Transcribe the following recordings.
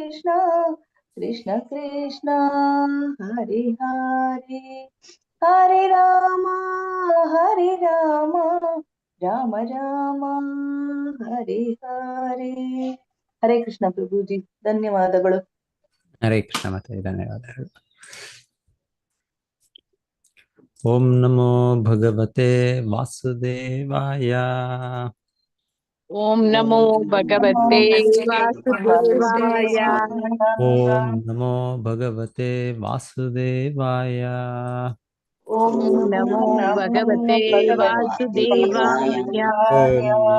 ಕೃಷ್ಣ ಕೃಷ್ಣ ಕೃಷ್ಣ ಹರಿ ಹರಿ ಹರೆ ರಾಮ ರಾಮ ರಾಮ ಹರಿ ಹರಿ. ಹರೇ ಕೃಷ್ಣ ಪ್ರಭುಜಿ, ಧನ್ಯವಾದಗಳು. ಹರೇ ಕೃಷ್ಣ ಮಾತೆ, ಧನ್ಯವಾದಗಳು. ಓಂ ನಮೋ ಭಗವತೆ ವಾಸುದೇವಾಯ. ಓಂ ನಮೋ ಭಗವತೆ ವಾಸುದೇವಾಯ. ಓಂ ನಮೋ ಭಗವತೆ ವಾಸುದೇವಾಯ. ಓಂ ನಮೋ ಭಗವತೆ ವಾಸುದೇವಾಯ. ಓಂ ನಮೋ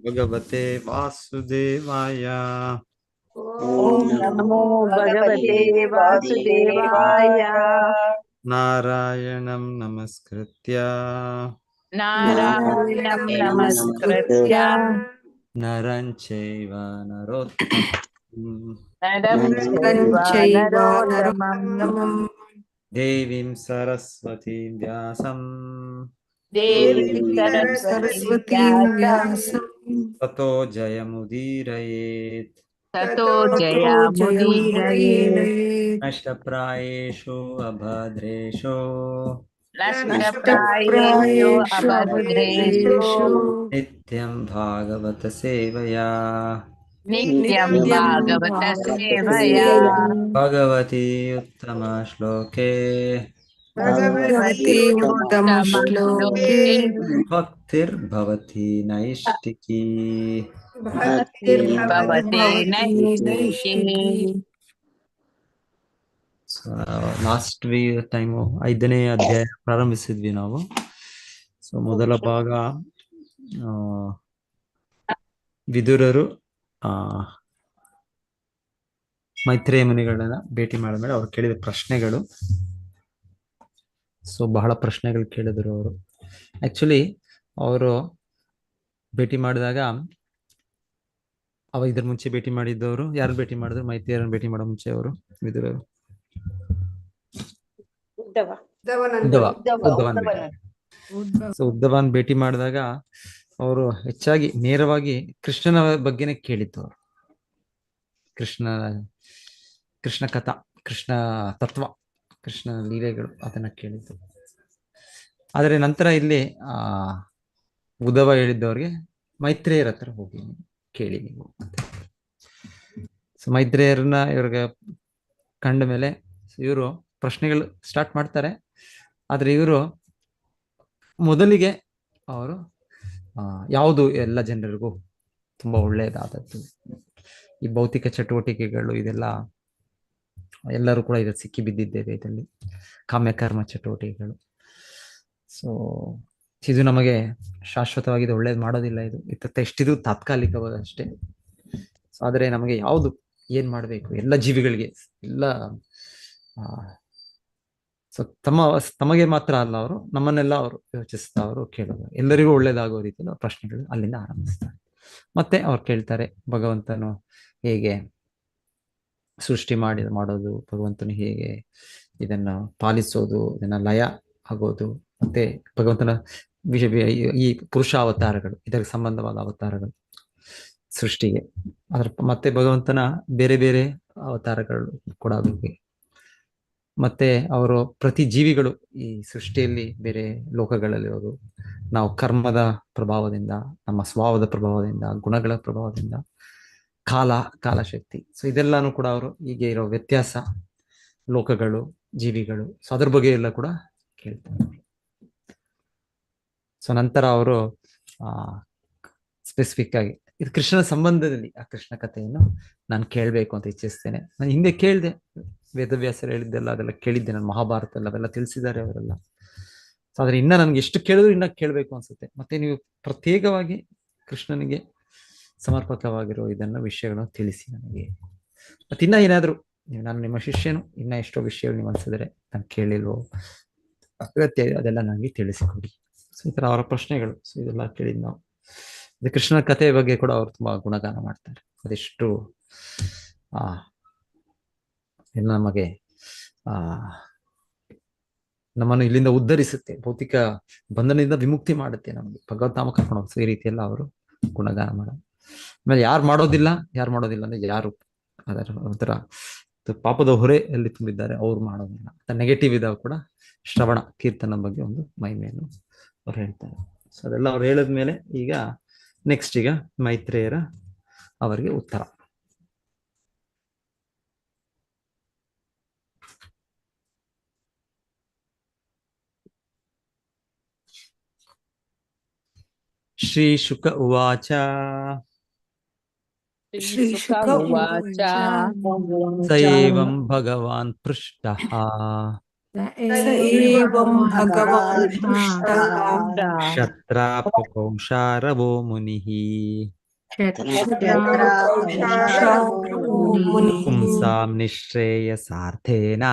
ಭಗವತೆ ವಾಸುದೇವಾಯ. ಓಂ ನಮೋ ಭಗವತೆ ವಾಸುದೇವಾಯ. ನಾರಾಯಣಂ ನಮಸ್ಕೃತ್ಯ ನಾರಾಯಣಂ ನಮಸ್ಕೃತ್ಯ ನರಂ ಚೈವ ನರಂ ಚೈವ ನರೋತ್ತಮಂ ದೇವೀಂ ಸರಸ್ವತೀಂ ವ್ಯಾಸಂ ದೇವೀಂ ಸರಸ್ವತೀಂ ವ್ಯಾಸಂ ತತೋ ಜಯಮುದೀರಯೇತ್. ತತೋ ಜಯಮುದೀರಯೇತ್. ನಷ್ಟಪ್ರಾಯೇಷು ಅಭದ್ರೇಷು ನಷ್ಟಪ್ರಾಯೇಷು ಅಭದ್ರೇಷು ನಿತ್ಯಂ ಭಾಗವತ ಸೇವಯಾ ನಿತ್ಯಂ ಭಾಗವತ ಸೇವಯಾ ಭಗವತಿ ಉತ್ತಮ ಶ್ಲೋಕೆ ಭಗವತಿ ಉತ್ತಮ ಶ್ಲೋಕೆ ಭಕ್ತಿರ್ಭವತಿ ನೈಷ್ಟಿಕಿ. ಭಕ್ತಿರ್ಭವತಿ ನೈಷ್ಟಿಕಿ. ಲಾಸ್ಟ್ ಟೈಮು 5ನೇ ಅಧ್ಯಾಯ ಪ್ರಾರಂಭಿಸಿದ್ವಿ ನಾವು. ಸೊ ಮೊದಲ ಭಾಗ ವಿದುರರು ಮೈತ್ರೇಯ ಮುನಿಗಳನ್ನ ಭೇಟಿ ಮಾಡಿದ್ಮೇಲೆ ಅವ್ರು ಕೇಳಿದ ಪ್ರಶ್ನೆಗಳು. ಸೊ ಬಹಳ ಪ್ರಶ್ನೆಗಳು ಕೇಳಿದ್ರು ಅವರು. ಆಕ್ಚುಲಿ ಅವರು ಭೇಟಿ ಮಾಡಿದಾಗ ಇದ್ರ ಮುಂಚೆ ಭೇಟಿ ಮಾಡಿದ್ದವರು ಯಾರು ಭೇಟಿ ಮಾಡಿದ್ರು? ಮೈತ್ರೇಯರನ್ನು ಭೇಟಿ ಮಾಡೋ ಮುಂಚೆ ಅವರು ವಿದುರರು ಉದ್ಧವನ್ ಭೇಟಿ ಮಾಡಿದಾಗ ಅವರು ಹೆಚ್ಚಾಗಿ ನೇರವಾಗಿ ಕೃಷ್ಣನ ಬಗ್ಗೆನೇ ಕೇಳಿದ್ದು. ಅವರು ಕೃಷ್ಣ ಕಥಾ, ಕೃಷ್ಣ ತತ್ವ, ಕೃಷ್ಣ ಲೀಲೆಗಳು ಅದನ್ನ ಕೇಳಿದ್ದು. ಆದರೆ ನಂತರ ಇಲ್ಲಿ ಉದ್ಧವ ಹೇಳಿದ್ದವ್ರಿಗೆ ಮೈತ್ರೇಯರ ಹತ್ರ ಹೋಗಿ ಕೇಳಿ ನೀವು ಅಂತ. ಸೊ ಮೈತ್ರೇಯರನ್ನ ಇವ್ರಿಗೆ ಕಂಡ ಮೇಲೆ ಇವರು ಪ್ರಶ್ನೆಗಳು ಸ್ಟಾರ್ಟ್ ಮಾಡ್ತಾರೆ. ಆದ್ರೆ ಇವರು ಮೊದಲಿಗೆ ಅವರು ಯಾವುದು ಎಲ್ಲ ಜನರಿಗೂ ತುಂಬಾ ಒಳ್ಳೆಯದಾದದ್ದು, ಈ ಭೌತಿಕ ಚಟುವಟಿಕೆಗಳು ಇದೆಲ್ಲ ಎಲ್ಲರೂ ಕೂಡ ಇದು ಸಿಕ್ಕಿ ಬಿದ್ದಿದ್ದೇವೆ, ಇದರಲ್ಲಿ ಕಾಮ್ಯಕರ್ಮ ಚಟುವಟಿಕೆಗಳು. ಸೊ ಇದು ನಮಗೆ ಶಾಶ್ವತವಾಗಿ ಇದು ಒಳ್ಳೇದು ಮಾಡೋದಿಲ್ಲ. ಎಷ್ಟಿದು ತಾತ್ಕಾಲಿಕವಾಗಿ ಅಷ್ಟೇ. ಸೊ ಆದರೆ ನಮಗೆ ಯಾವುದು ಏನ್ ಮಾಡ್ಬೇಕು, ಎಲ್ಲ ಜೀವಿಗಳಿಗೆ ಎಲ್ಲ ಸೊ ತಮಗೆ ಮಾತ್ರ ಅಲ್ಲ, ಅವರು ನಮ್ಮನ್ನೆಲ್ಲ ಅವರು ಯೋಚಿಸ್ತಾ ಅವರು ಕೇಳೋದು, ಎಲ್ಲರಿಗೂ ಒಳ್ಳೇದಾಗೋ ರೀತಿಯಲ್ಲಿ ಪ್ರಶ್ನೆಗಳು ಅಲ್ಲಿಂದ ಆರಂಭಿಸ್ತಾರೆ. ಮತ್ತೆ ಅವ್ರು ಕೇಳ್ತಾರೆ ಭಗವಂತನು ಹೇಗೆ ಸೃಷ್ಟಿ ಮಾಡೋದು, ಭಗವಂತನು ಹೇಗೆ ಇದನ್ನ ಪಾಲಿಸೋದು, ಇದನ್ನ ಲಯ ಆಗೋದು, ಮತ್ತೆ ಭಗವಂತನ ಈ ಪುರುಷ ಅವತಾರಗಳು, ಇದಕ್ಕೆ ಸಂಬಂಧವಾದ ಅವತಾರಗಳು ಸೃಷ್ಟಿಗೆ, ಮತ್ತೆ ಭಗವಂತನ ಬೇರೆ ಬೇರೆ ಅವತಾರಗಳು ಕೂಡ ಬಗ್ಗೆ, ಮತ್ತೆ ಅವರು ಪ್ರತಿ ಜೀವಿಗಳು ಈ ಸೃಷ್ಟಿಯಲ್ಲಿ ಬೇರೆ ಲೋಕಗಳಲ್ಲಿರೋದು, ನಾವು ಕರ್ಮದ ಪ್ರಭಾವದಿಂದ, ನಮ್ಮ ಸ್ವಭಾವದ ಪ್ರಭಾವದಿಂದ, ಗುಣಗಳ ಪ್ರಭಾವದಿಂದ, ಕಾಲಶಕ್ತಿ, ಸೊ ಇದೆಲ್ಲಾನು ಕೂಡ ಅವರು ಹೀಗೆ ಇರೋ ವ್ಯತ್ಯಾಸ, ಲೋಕಗಳು, ಜೀವಿಗಳು, ಸೊ ಅದ್ರ ಬಗ್ಗೆ ಎಲ್ಲ ಕೂಡ ಕೇಳ್ತಾರೆ. ಸೊ ನಂತರ ಅವರು ಸ್ಪೆಸಿಫಿಕ್ ಆಗಿ ಇದು ಕೃಷ್ಣನ ಸಂಬಂಧದಲ್ಲಿ ಆ ಕೃಷ್ಣ ಕಥೆಯನ್ನು ನಾನು ಕೇಳಬೇಕು ಅಂತ ಇಚ್ಛಿಸ್ತೇನೆ. ನಾನು ಹಿಂದೆ ಕೇಳಿದೆ, ವೇದವ್ಯಾಸರು ಹೇಳಿದ್ದೆಲ್ಲ ಅದೆಲ್ಲ ಕೇಳಿದ್ದೆ, ನಾನು ಮಹಾಭಾರತ ಎಲ್ಲ ಅವೆಲ್ಲ ತಿಳಿಸಿದ್ದಾರೆ ಅವರೆಲ್ಲ. ಸೊ ಆದ್ರೆ ಇನ್ನ ನನ್ಗೆ ಎಷ್ಟು ಕೇಳಿದ್ರು ಇನ್ನ ಕೇಳಬೇಕು ಅನ್ಸುತ್ತೆ. ಮತ್ತೆ ನೀವು ಪ್ರತ್ಯೇಕವಾಗಿ ಕೃಷ್ಣನಿಗೆ ಸಮರ್ಪಕವಾಗಿರೋ ಇದನ್ನ ವಿಷಯಗಳನ್ನು ತಿಳಿಸಿ ನನಗೆ. ಮತ್ತೆ ಇನ್ನ ಏನಾದ್ರು ನಾನು ನಿಮ್ಮ ಶಿಷ್ಯನು, ಇನ್ನ ಎಷ್ಟೋ ವಿಷಯಗಳು ನೀವು ಅನ್ಸಿದ್ರೆ ನಾನು ಕೇಳಿಲ್ವೋ ಅಗತ್ಯ ಅದೆಲ್ಲ ನನಗೆ ತಿಳಿಸಿಕೊಡಿ. ಸೊ ಈ ತರ ಅವರ ಪ್ರಶ್ನೆಗಳು. ಸೊ ಇದೆಲ್ಲ ಕೇಳಿದ್ ನಾವು. ಕೃಷ್ಣನ ಕಥೆಯ ಬಗ್ಗೆ ಕೂಡ ಅವರು ತುಂಬಾ ಗುಣಗಾನ ಮಾಡ್ತಾರೆ. ಅದೆಷ್ಟು ಎಲ್ಲ ನಮಗೆ ನಮ್ಮನ್ನು ಇಲ್ಲಿಂದ ಉದ್ಧರಿಸುತ್ತೆ, ಭೌತಿಕ ಬಂಧನದಿಂದ ವಿಮುಕ್ತಿ ಮಾಡುತ್ತೆ, ನಮಗೆ ಭಗವದ್ಧಾಮ ಕರ್ಕೊಂಡು ಹೋಗ್ತದೆ. ಈ ರೀತಿಯೆಲ್ಲ ಅವರು ಗುಣಗಾನ ಮಾಡೋದು. ಆಮೇಲೆ ಯಾರು ಮಾಡೋದಿಲ್ಲ ಅಂದ್ರೆ ಯಾರು ಅದರ ಒಂಥರ ಪಾಪದ ಹೊರೆ ಎಲ್ಲಿ ತುಂಬಿದ್ದಾರೆ ಅವ್ರು ಮಾಡೋದಿಲ್ಲ. ನೆಗೆಟಿವ್ ಇದಾವ ಕೂಡ ಶ್ರವಣ ಕೀರ್ತನ ಬಗ್ಗೆ ಒಂದು ಮಹಿಮೆಯನ್ನು ಅವ್ರು ಹೇಳ್ತಾರೆ. ಸೊ ಅದೆಲ್ಲ ಅವ್ರು ಹೇಳಿದ್ಮೇಲೆ ಈಗ ನೆಕ್ಸ್ಟ್ ಈಗ ಮೈತ್ರೇಯರ ಅವರಿಗೆ ಉತ್ತರ. ಶ್ರೀ ಶುಕ ಉವಾಚ ಶ್ರೀಶುಕ ಉವಾಚ ಸ ಏವಂ ಭಗವಾನ್ ಪೃಷ್ಟಃ ಸ ಏವಂ ಭಗವಾನ್ ಪೃಷ್ಟಃ ಕ್ಷತ್ರಾಪಕೌಶಾರವೋ ಮುನಿಃ ಕ್ಷತ್ರಾಪಕೌಶಾರವೋ ಮುನಿಃ ಪುಂಸಾಂ ನಿಶ್ರೇಯಸಾರ್ಥೇನ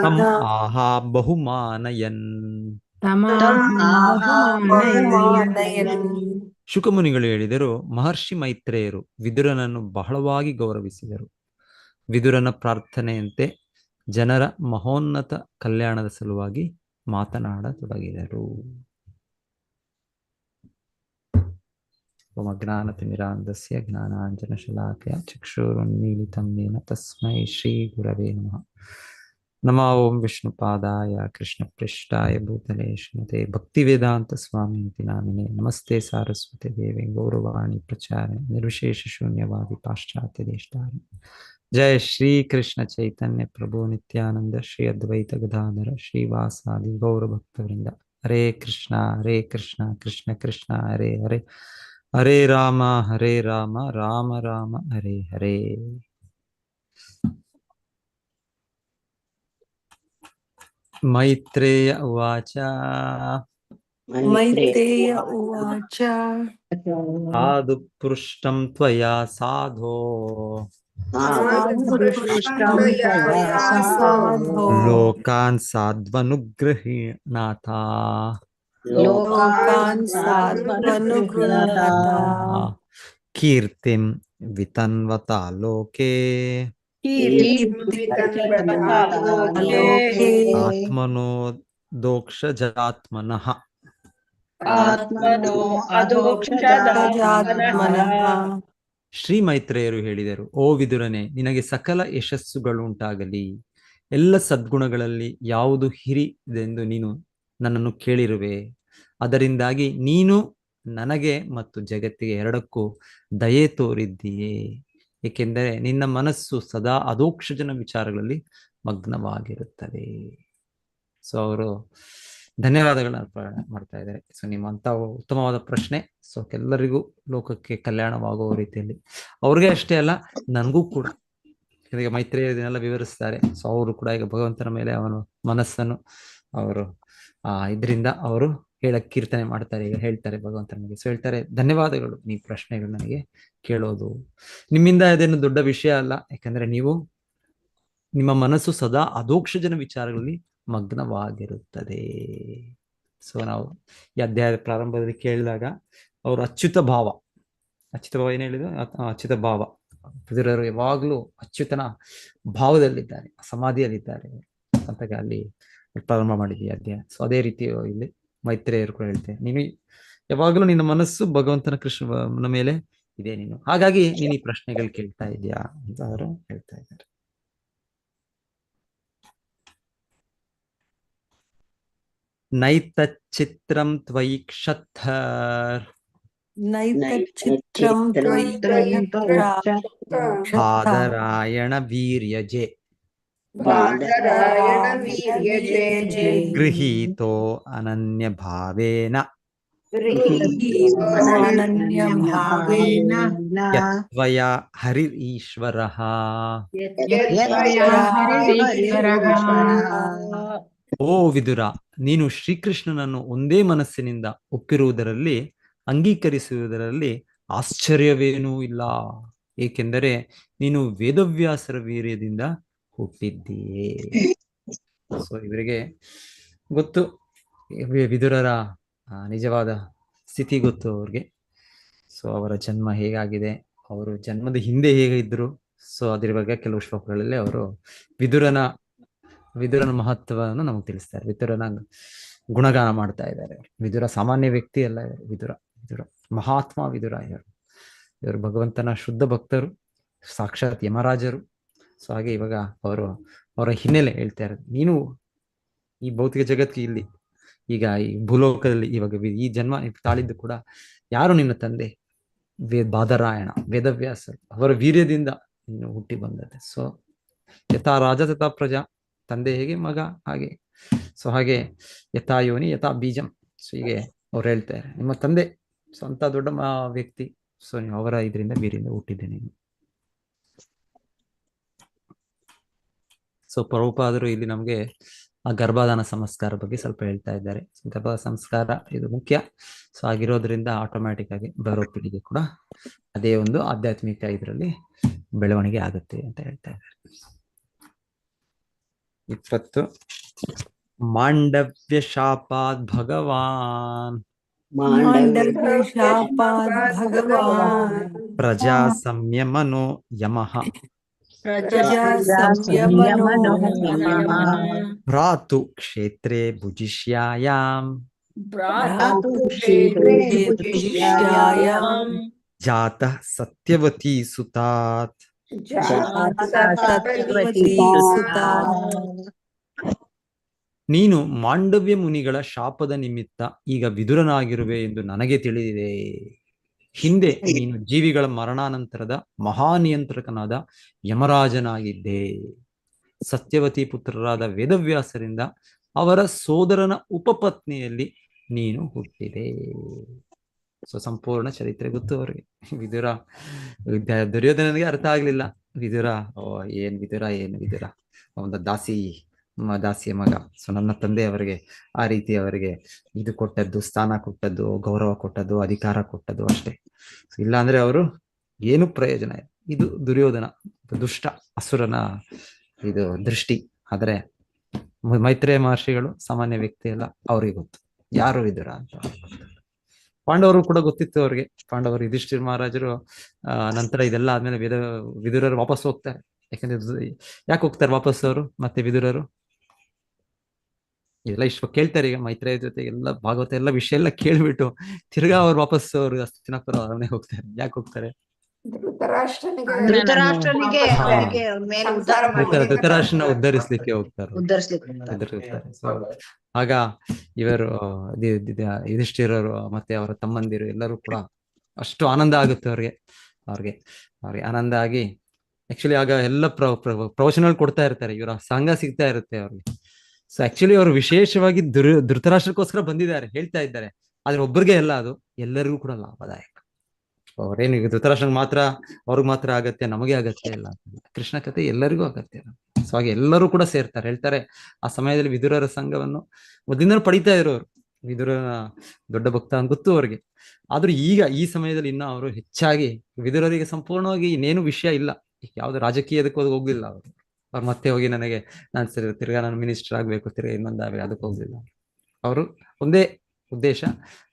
ತಂ ಆಹಾ ಬಹುಮಾನಯನ್. ಶುಕಮುನಿಗಳು ಹೇಳಿದರು, ಮಹರ್ಷಿ ಮೈತ್ರೇಯರು ವಿದುರನನ್ನು ಬಹಳವಾಗಿ ಗೌರವಿಸಿದರು. ವಿದುರನ ಪ್ರಾರ್ಥನೆಯಂತೆ ಜನರ ಮಹೋನ್ನತ ಕಲ್ಯಾಣದ ಸಲುವಾಗಿ ಮಾತನಾಡತೊಡಗಿದರು. ಜ್ಞಾನತಿಮಿರಾಂಧಸ್ಯ ಜ್ಞಾನಾಂಜನಶಲಾಕಯ ಚಕ್ಷುರುನ್ಮೀಲಿತಂ ಯೇನ ತಸ್ಮೈ ಶ್ರೀ ಗುರವೇ ನಮಃ. ನಮೋ ಓಂ ವಿಷ್ಣುಪಾದಾಯ ಕೃಷ್ಣಪ್ರೇಷ್ಠಾಯ ಭೂತಲೆ ಶ್ರೀಮತೆ ಭಕ್ತಿವೇದಾಂತ ಸ್ವಾಮೀತಿ ನಾಮಿನೇ. ನಮಸ್ತೆ ಸಾರಸ್ವತಿ ದೇವಿ ಗೌರವಾಣಿ ಪ್ರಚಾರೆ ನಿರ್ವಿಶೇಷ ಶೂನ್ಯವಾದಿ ಪಾಶ್ಚಾತ್ಯ ದೇಶಾರಿ. ಜಯ ಶ್ರೀ ಕೃಷ್ಣ ಚೈತನ್ಯ ಪ್ರಭು ನಿತ್ಯಾನಂದ ಶ್ರೀ ಅದ್ವೈತ ಗದಾಧರ ಶ್ರೀವಾಸಾದಿ ಗೌರಭಕ್ತವೃಂದ. ಹರೇ ಕೃಷ್ಣ ಕೃಷ್ಣ ಕೃಷ್ಣ ಹರೇ ಹರೇ, ಹರೇ ರಾಮ ರಾಮ ರಾಮ ಹರೇ ಹರೇ. ಮೈತ್ರೇಯ ಉವಾಚ ಸಾಧು ಪೃಷ್ಟಂ ತ್ವಯಾ ಸಾಧೋ ಲೋಕಾನ್ ಸಾಧ್ವನುಗೃಹೀಣಾಥ ಕೀರ್ತಿಂ ವಿತನ್ವತಾ ಲೋಕೆ ಆತ್ಮನೋ ದೋಕ್ಷಜಾತ್ಮನಃ. ಶ್ರೀ ಮೈತ್ರೇಯರು ಹೇಳಿದರು, ಓ ವಿದುರನೇ, ನಿನಗೆ ಸಕಲ ಯಶಸ್ಸುಗಳುಂಟಾಗಲಿ. ಎಲ್ಲ ಸದ್ಗುಣಗಳಲ್ಲಿ ಯಾವುದು ಹಿರಿದೆಂದು ನೀನು ನನ್ನನ್ನು ಕೇಳಿರುವೆ. ಅದರಿಂದಾಗಿ ನೀನು ನನಗೆ ಮತ್ತು ಜಗತ್ತಿಗೆ ಎರಡಕ್ಕೂ ದಯೆ ತೋರಿದ್ದೀಯೇ. ಏಕೆಂದರೆ ನಿನ್ನ ಮನಸ್ಸು ಸದಾ ಅಧೋಕ್ಷಜನ ವಿಚಾರಗಳಲ್ಲಿ ಮಗ್ನವಾಗಿರುತ್ತದೆ. ಸೊ ಅವರು ಧನ್ಯವಾದಗಳನ್ನ ಅರ್ಪಣೆ ಮಾಡ್ತಾ ಇದ್ದಾರೆ. ಸೊ ನಿಮ್ಮಂತ ಉತ್ತಮವಾದ ಪ್ರಶ್ನೆ. ಸೊ ಎಲ್ಲರಿಗೂ ಲೋಕಕ್ಕೆ ಕಲ್ಯಾಣವಾಗುವ ರೀತಿಯಲ್ಲಿ, ಅವ್ರಿಗೆ ಅಷ್ಟೇ ಅಲ್ಲ ನನಗೂ ಕೂಡ. ಈಗ ಮೈತ್ರೇಯ ಇದನ್ನೆಲ್ಲ ವಿವರಿಸ್ತಾರೆ. ಸೊ ಅವರು ಕೂಡ ಈಗ ಭಗವಂತನ ಮೇಲೆ ಅವನು ಮನಸ್ಸನ್ನು ಅವರು ಇದರಿಂದ ಅವರು ಕೀರ್ತನೆ ಮಾಡ್ತಾರೆ. ಈಗ ಹೇಳ್ತಾರೆ ಭಗವಂತನಿಗೆ. ಸೊ ಹೇಳ್ತಾರೆ, ಧನ್ಯವಾದಗಳು ನೀ ಪ್ರಶ್ನೆಗಳು ನನಗೆ ಕೇಳೋದು. ನಿಮ್ಮಿಂದ ಅದೇನು ದೊಡ್ಡ ವಿಷಯ ಅಲ್ಲ, ಯಾಕಂದ್ರೆ ನಿಮ್ಮ ಮನಸ್ಸು ಸದಾ ಅಧೋಕ್ಷಜನ ವಿಚಾರಗಳಲ್ಲಿ ಮಗ್ನವಾಗಿರುತ್ತದೆ. ಸೊ ನಾವು ಈ ಅಧ್ಯಾಯದ ಪ್ರಾರಂಭದಲ್ಲಿ ಕೇಳಿದಾಗ ಅವರು ಅಚ್ಯುತ ಭಾವ ಏನ್ ಹೇಳಿದ್ರು, ಅಚ್ಯುತ ಭಾವ. ವಿದುರರು ಯಾವಾಗ್ಲೂ ಅಚ್ಯುತನ ಭಾವದಲ್ಲಿದ್ದಾರೆ, ಸಮಾಧಿಯಲ್ಲಿದ್ದಾರೆ ಅಂತ ಅಲ್ಲಿ ಪ್ರಾರಂಭ ಮಾಡಿದ್ವಿ ಅಧ್ಯಾಯ. ಸೊ ಅದೇ ರೀತಿ ಇಲ್ಲಿ ಮೈತ್ರೇಯರು ಕೂಡ ಹೇಳ್ತೇವೆ, ನೀನು ಯಾವಾಗಲೂ ನಿನ್ನ ಮನಸ್ಸು ಭಗವಂತನ ಕೃಷ್ಣನ ಮೇಲೆ ಇದೆ ನೀನು, ಹಾಗಾಗಿ ನೀನು ಈ ಪ್ರಶ್ನೆಗಳು ಕೇಳ್ತಾ ಇದೆಯಾ ಅಂತ ಅವರು ಹೇಳ್ತಾ ಇದ್ದಾರೆ. ನೈತಚ್ಚಿತ್ರಂ ತ್ವಯಿ ಕ್ಷತ್ಥರ್ ಆದರಾಯಣ ವೀರ್ಯಜೆ ಗೃಹೀತೋ ಅನನ್ಯ ಭಾವೇನ ಯತ್ವಯಾ ಹರಿರೀಶ್ವರಃ. ಓ ವಿದುರ, ನೀನು ಶ್ರೀಕೃಷ್ಣನನ್ನು ಒಂದೇ ಮನಸ್ಸಿನಿಂದ ಒಪ್ಪಿರುವುದರಲ್ಲಿ, ಅಂಗೀಕರಿಸುವುದರಲ್ಲಿ ಆಶ್ಚರ್ಯವೇನೂ ಇಲ್ಲ. ಏಕೆಂದರೆ ನೀನು ವೇದವ್ಯಾಸರ ವೀರ್ಯದಿಂದ ಹುಟ್ಟಿದ್ದೀಯೇ. ಸೊ ಇವರಿಗೆ ಗೊತ್ತು, ವಿದುರರ ನಿಜವಾದ ಸ್ಥಿತಿ ಗೊತ್ತು ಅವ್ರಿಗೆ. ಸೊ ಅವರ ಜನ್ಮ ಹೇಗಾಗಿದೆ, ಅವರು ಜನ್ಮದ ಹಿಂದೆ ಹೇಗೆ ಇದ್ರು, ಸೊ ಅದ್ರ ಬಗ್ಗೆ ಕೆಲವು ಶ್ಲೋಕಗಳಲ್ಲಿ ಅವರು ವಿದುರನ ಮಹತ್ವವನ್ನು ನಮಗೆ ತಿಳಿಸ್ತಾರೆ. ವಿದುರನ ಗುಣಗಾನ ಮಾಡ್ತಾ ಇದ್ದಾರೆ. ವಿದುರ ಸಾಮಾನ್ಯ ವ್ಯಕ್ತಿ ಅಲ್ಲ, ವಿದುರ ಮಹಾತ್ಮ ವಿದುರ ಇವರು ಭಗವಂತನ ಶುದ್ಧ ಭಕ್ತರು, ಸಾಕ್ಷಾತ್ ಯಮರಾಜರು. ಸೊ ಹಾಗೆ ಇವಾಗ ಅವರ ಹಿನ್ನೆಲೆ ಹೇಳ್ತಾ ಇರೋದು, ನೀನು ಈ ಭೌತಿಕ ಜಗತ್ತಿಗೆ ಇಲ್ಲಿ ಈಗ ಈ ಭೂಲೋಕದಲ್ಲಿ ಇವಾಗ ಈ ಜನ್ಮ ತಾಳಿದ್ದು ಕೂಡ ಯಾರು ನಿನ್ನ ತಂದೆ? ಬಾದರಾಯಣ, ವೇದವ್ಯಾಸರು, ಅವರ ವೀರ್ಯದಿಂದ ನೀನು ಹುಟ್ಟಿ ಬಂದದ್ದು. ಸೊ ಯಥಾ ರಾಜ ತಥಾ ಪ್ರಜಾ, ತಂದೆ ಹೇಗೆ ಮಗ ಹಾಗೆ. ಸೊ ಹಾಗೆ ಯಥಾ ಯೋನಿ ಯಥಾ ಬೀಜಂ. ಸೊ ಹೀಗೆ ಅವ್ರು ಹೇಳ್ತಾರೆ, ನಿಮ್ಮ ತಂದೆ ಸ್ವಂತ ದೊಡ್ಡ ವ್ಯಕ್ತಿ, ಸೊ ನೀವು ಅವರ ಇದರಿಂದ ವೀರ್ಯದಿಂದ ಹುಟ್ಟಿದ್ದೆ ನೀನು. ಸೊ ಪ್ರಭುಪಾದರು ಇಲ್ಲಿ ನಮ್ಗೆ ಆ ಗರ್ಭಾಧಾನ ಸಂಸ್ಕಾರ ಬಗ್ಗೆ ಸ್ವಲ್ಪ ಹೇಳ್ತಾ ಇದ್ದಾರೆ. ಗರ್ಭಾಧಾನ ಸಂಸ್ಕಾರ ಇದು ಮುಖ್ಯ. ಸೊ ಆಗಿರೋದ್ರಿಂದ ಆಟೋಮ್ಯಾಟಿಕ್ ಆಗಿ ಬರೋ ಪೀಳಿಗೆ ಕೂಡ ಅದೇ ಒಂದು ಆಧ್ಯಾತ್ಮಿಕ ಇದರಲ್ಲಿ ಬೆಳವಣಿಗೆ ಆಗುತ್ತೆ ಅಂತ ಹೇಳ್ತಾ ಇದ್ದಾರೆ. 20 ಮಾಂಡವ್ಯ ಶಾಪಾದ್ ಭಗವಾನ್ ಮಾಂಡವ್ಯ ಶಾಪಾದ್ ಭಗವಾನ್ ಪ್ರಜಾ ಸಂಯಮನೋ ಯಮಃ ಪ್ರಜಾ ಸಂಯಮನೋ ಯಮಃ ಭ್ರಾತು ಕ್ಷೇತ್ರೇ ಭುಜಿಷ್ಯಾಯಾಮ್ ಭ್ರಾತು ಕ್ಷೇತ್ರೇ ಭುಜಿಷ್ಯಾಯಾಮ್ ಜಾತಃ ಸತ್ಯವತಿ ಸುತಾತ್. ಸತ್ಯವತಿ ಸುತಾತ್. ನೀನು ಮಾಂಡವ್ಯ ಮುನಿಗಳ ಶಾಪದ ನಿಮಿತ್ತ ಈಗ ವಿದುರನಾಗಿರುವೆ ಎಂದು ನನಗೆ ತಿಳಿದಿದೆ. ಹಿಂದೆ ನೀನು ಜೀವಿಗಳ ಮರಣಾನಂತರದ ಮಹಾನಿಯಂತ್ರಕನಾದ ಯಮರಾಜನಾಗಿದ್ದೆ. ಸತ್ಯವತಿ ಪುತ್ರರಾದ ವೇದವ್ಯಾಸರಿಂದ ಅವರ ಸೋದರನ ಉಪಪತ್ನಿಯಲ್ಲಿ ನೀನು ಹುಟ್ಟಿದೆ. ಸೊ ಸಂಪೂರ್ಣ ಚರಿತ್ರೆ ಗೊತ್ತು ಅವರಿಗೆ. ವಿದುರ ದುರ್ಯೋಧನನಿಗೆ ಅರ್ಥ ಆಗ್ಲಿಲ್ಲ. ವಿದುರ ಏನ್ ವಿದುರ ಒಂದು ದಾಸಿಯ ಮಗ. ಸೊ ನನ್ನ ತಂದೆ ಅವರಿಗೆ ಆ ರೀತಿ ಅವರಿಗೆ ಇದು ಕೊಟ್ಟದ್ದು, ಸ್ಥಾನ ಕೊಟ್ಟದ್ದು, ಗೌರವ ಕೊಟ್ಟದ್ದು, ಅಧಿಕಾರ ಕೊಟ್ಟದ್ದು ಅಷ್ಟೇ. ಇಲ್ಲ ಅಂದ್ರೆ ಅವರು ಏನು ಪ್ರಯೋಜನ ಇಲ್ಲ. ಇದು ದುರ್ಯೋಧನ ದುಷ್ಟ ಅಸುರನ ಇದು ದೃಷ್ಟಿ. ಆದ್ರೆ ಮೈತ್ರೇಯ ಮಹರ್ಷಿಗಳು ಸಾಮಾನ್ಯ ವ್ಯಕ್ತಿ ಅಲ್ಲ, ಅವ್ರಿಗೆ ಗೊತ್ತು ಯಾರು ವಿದುರ ಅಂತ. ಪಾಂಡವರು ಕೂಡ ಗೊತ್ತಿತ್ತು ಅವ್ರಿಗೆ. ಪಾಂಡವರು ಯುಧಿಷ್ಠಿರ ಮಹಾರಾಜರು ನಂತರ ಇದೆಲ್ಲ ಆದ್ಮೇಲೆ ವಿದುರರು ವಾಪಸ್ ಹೋಗ್ತಾರೆ. ಯಾಕಂದ್ರೆ ಯಾಕೆ ಹೋಗ್ತಾರೆ ವಾಪಸ್ ಅವರು ಮತ್ತೆ ವಿದುರರು? ಇದೆಲ್ಲ ಇಷ್ಟು ಕೇಳ್ತಾರೆ. ಈಗ ಮೈತ್ರೇಯ ಜೊತೆ ಎಲ್ಲ ಭಾಗವತ ಎಲ್ಲ ವಿಷಯ ಎಲ್ಲ ಕೇಳ್ಬಿಟ್ಟು ತಿರ್ಗಾ ಅವ್ರು ವಾಪಸ್ ಅವರು ಹಸ್ತಿನಾಪುರ ಅರಮನೆ ಹೋಗ್ತಾರೆ. ಯಾಕೆ ಹೋಗ್ತಾರೆ? ಧೃತರಾಷ್ಟ್ರನ ಉದ್ಧರಿಸ್ಲಿಕ್ಕೆ ಹೋಗ್ತಾರೆ. ಸೊ ಆಗ ಇವರು ಯುಧಿಷ್ಠಿರರು ಮತ್ತೆ ಅವರ ತಮ್ಮಂದಿರು ಎಲ್ಲರೂ ಕೂಡ ಅಷ್ಟು ಆನಂದ ಆಗುತ್ತೆ ಅವ್ರಿಗೆ ಆನಂದ ಆಗಿ, ಆಕ್ಚುಲಿ ಆಗ ಎಲ್ಲ ಪ್ರವಚನಗಳು ಕೊಡ್ತಾ ಇರ್ತಾರೆ. ಇವರ ಸಂಘ ಸಿಗ್ತಾ ಇರುತ್ತೆ ಅವ್ರಿಗೆ. ಸೊ ಆಕ್ಚುಲಿ ಅವರು ವಿಶೇಷವಾಗಿ ಧೃತರಾಷ್ಟ್ರಕ್ಕೋಸ್ಕರ ಬಂದಿದ್ದಾರೆ, ಹೇಳ್ತಾ ಇದ್ದಾರೆ. ಆದ್ರೆ ಒಬ್ಬರಿಗೆ ಎಲ್ಲ, ಅದು ಎಲ್ಲರಿಗೂ ಕೂಡ ಲಾಭದಾಯಕ. ಅವ್ರೇನು ಧೃತರಾಷ್ಟ್ರನಿಗೆ ಮಾತ್ರ ಅವ್ರಿಗೆ ಮಾತ್ರ ಆಗತ್ತೆ, ನಮಗೆ ಆಗತ್ತೆ ಇಲ್ಲ. ಕೃಷ್ಣ ಕಥೆ ಎಲ್ಲರಿಗೂ ಆಗತ್ತೆ. ಸೊ ಹಾಗೆ ಎಲ್ಲರೂ ಕೂಡ ಸೇರ್ತಾರೆ. ಹೇಳ್ತಾರೆ ಆ ಸಮಯದಲ್ಲಿ ವಿದುರರ ಸಂಘವನ್ನು ಮೊದಲಿಂದ ಪಡಿತಾ ಇರೋರು. ವಿದುರನ ದೊಡ್ಡ ಭಕ್ತ ಅಂತ ಗೊತ್ತು ಅವ್ರಿಗೆ. ಆದ್ರೂ ಈಗ ಈ ಸಮಯದಲ್ಲಿ ಇನ್ನ ಅವರು ಹೆಚ್ಚಾಗಿ ವಿದುರರಿಗೆ ಸಂಪೂರ್ಣವಾಗಿ ಇನ್ನೇನು ವಿಷಯ ಇಲ್ಲ. ಯಾವ್ದು ರಾಜಕೀಯದಕ್ಕೆ ಹೋಗಿಲ್ಲ ಅವ್ರು ಮತ್ತೆ ಹೋಗಿ ನನಗೆ ನಾನು ತಿರ್ಗಾ ನಾನು ಮಿನಿಸ್ಟರ್ ಆಗ್ಬೇಕು, ತಿರ್ಗಾ ಇನ್ನೊಂದಾಗಬೇಕು, ಅದಕ್ಕೆ ಹೋಗ್ಲಿಲ್ಲ. ಅವರು ಒಂದೇ ಉದ್ದೇಶ,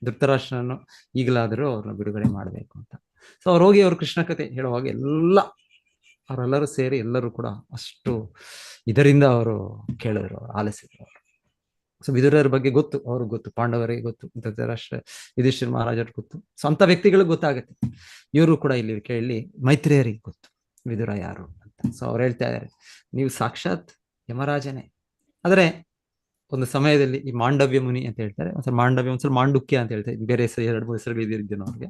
ಧೃತರಾಷ್ಟ್ರನನ್ನು ಈಗಲಾದರೂ ಅವ್ರನ್ನ ಬಿಡುಗಡೆ ಮಾಡಬೇಕು ಅಂತ. ಸೊ ಅವ್ರು ಹೋಗಿ ಅವ್ರು ಕೃಷ್ಣ ಕಥೆ ಹೇಳುವಾಗ ಅವರೆಲ್ಲರೂ ಸೇರಿ ಎಲ್ಲರೂ ಕೂಡ ಅಷ್ಟು ಇದರಿಂದ ಅವರು ಕೇಳಿದ್ರು, ಆಲಿಸಿದ್ರು ಅವರು. ಸೊ ವಿದುರರ ಬಗ್ಗೆ ಗೊತ್ತು, ಅವ್ರಿಗೆ ಗೊತ್ತು, ಪಾಂಡವರಿಗೆ ಗೊತ್ತು, ಧೃತರಾಷ್ಟ್ರ ಯುಧಿಷ್ಠಿರ ಮಹಾರಾಜರಿಗೆ ಗೊತ್ತು. ಸ್ವಂತ ವ್ಯಕ್ತಿಗಳಿಗೆ ಗೊತ್ತಾಗತ್ತೆ. ಇವರು ಕೂಡ ಇಲ್ಲಿ ಕೇಳಿ ಮೈತ್ರೇಯರಿಗೆ ಗೊತ್ತು ವಿದುರ ಯಾರು ಅಂತ. ಸೊ ಅವ್ರು ಹೇಳ್ತಾ ಇದ್ದಾರೆ, ನೀವು ಸಾಕ್ಷಾತ್ ಯಮರಾಜನೇ. ಆದ್ರೆ ಒಂದು ಸಮಯದಲ್ಲಿ ಈ ಮಾಂಡವ್ಯ ಮುನಿ ಅಂತ ಹೇಳ್ತಾರೆ, ಒಂದ್ಸಲ ಮಾಂಡವ್ಯ, ಒಂದ್ಸಲ ಮಾಂಡುಕ್ಯ ಅಂತ ಹೇಳ್ತಾರೆ, ಬೇರೆ ಹೆಸರು 2-3 ಹೆಸರುಗಳು ಇದ್ದಿದ್ದೇನೋ ಅವ್ರಿಗೆ.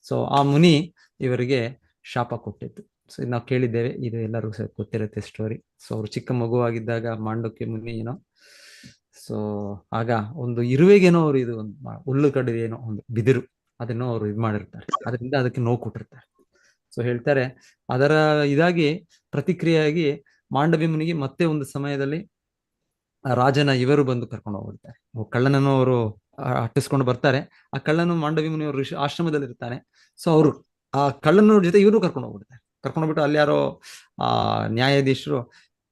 ಸೊ ಆ ಮುನಿ ಇವರಿಗೆ ಶಾಪ ಕೊಟ್ಟಿತ್ತು. ಸೊ ಇದು ನಾವು ಕೇಳಿದ್ದೇವೆ, ಇದು ಎಲ್ಲರೂ ಗೊತ್ತಿರುತ್ತೆ ಸ್ಟೋರಿ. ಸೊ ಅವ್ರು ಚಿಕ್ಕ ಮಗುವಾಗಿದ್ದಾಗ ಮಾಂಡುಕ್ಯ ಮುನಿ ಏನೋ, ಸೊ ಆಗ ಒಂದು ಇರುವೆಗೇನೋ ಅವ್ರು ಇದು ಒಂದು ಹುಲ್ಲು ಕಡಿದು ಏನೋ ಒಂದು ಬಿದಿರು ಅದನ್ನೋ ಅವ್ರು ಇದು ಮಾಡಿರ್ತಾರೆ, ಅದರಿಂದ ಅದಕ್ಕೆ ನೋವು ಕೊಟ್ಟಿರ್ತಾರೆ. ಸೊ ಹೇಳ್ತಾರೆ ಅದರ ಇದಾಗಿ ಪ್ರತಿಕ್ರಿಯೆಯಾಗಿ ಮಾಂಡವ್ಯ ಮುನಿಗೆ ಮತ್ತೆ ಒಂದು ಸಮಯದಲ್ಲಿ ರಾಜನ ಇವರು ಬಂದು ಕರ್ಕೊಂಡು ಹೋಗ್ಬಿಡ್ತಾರೆ. ಕಳ್ಳನನ್ನು ಅವರು ಅಟ್ಟಿಸ್ಕೊಂಡು ಬರ್ತಾರೆ. ಆ ಕಳ್ಳನು ಮಾಂಡವ್ಯ ಮುನಿ ಅವರು ಆಶ್ರಮದಲ್ಲಿ ಇರ್ತಾನೆ. ಸೊ ಅವರು ಆ ಕಳ್ಳನ ಜೊತೆ ಇವರು ಕರ್ಕೊಂಡು ಹೋಗ್ಬಿಡ್ತಾರೆ. ಕರ್ಕೊಂಡು ಹೋಗ್ಬಿಟ್ಟು ಅಲ್ಲಿ ಯಾರೋ ನ್ಯಾಯಾಧೀಶರು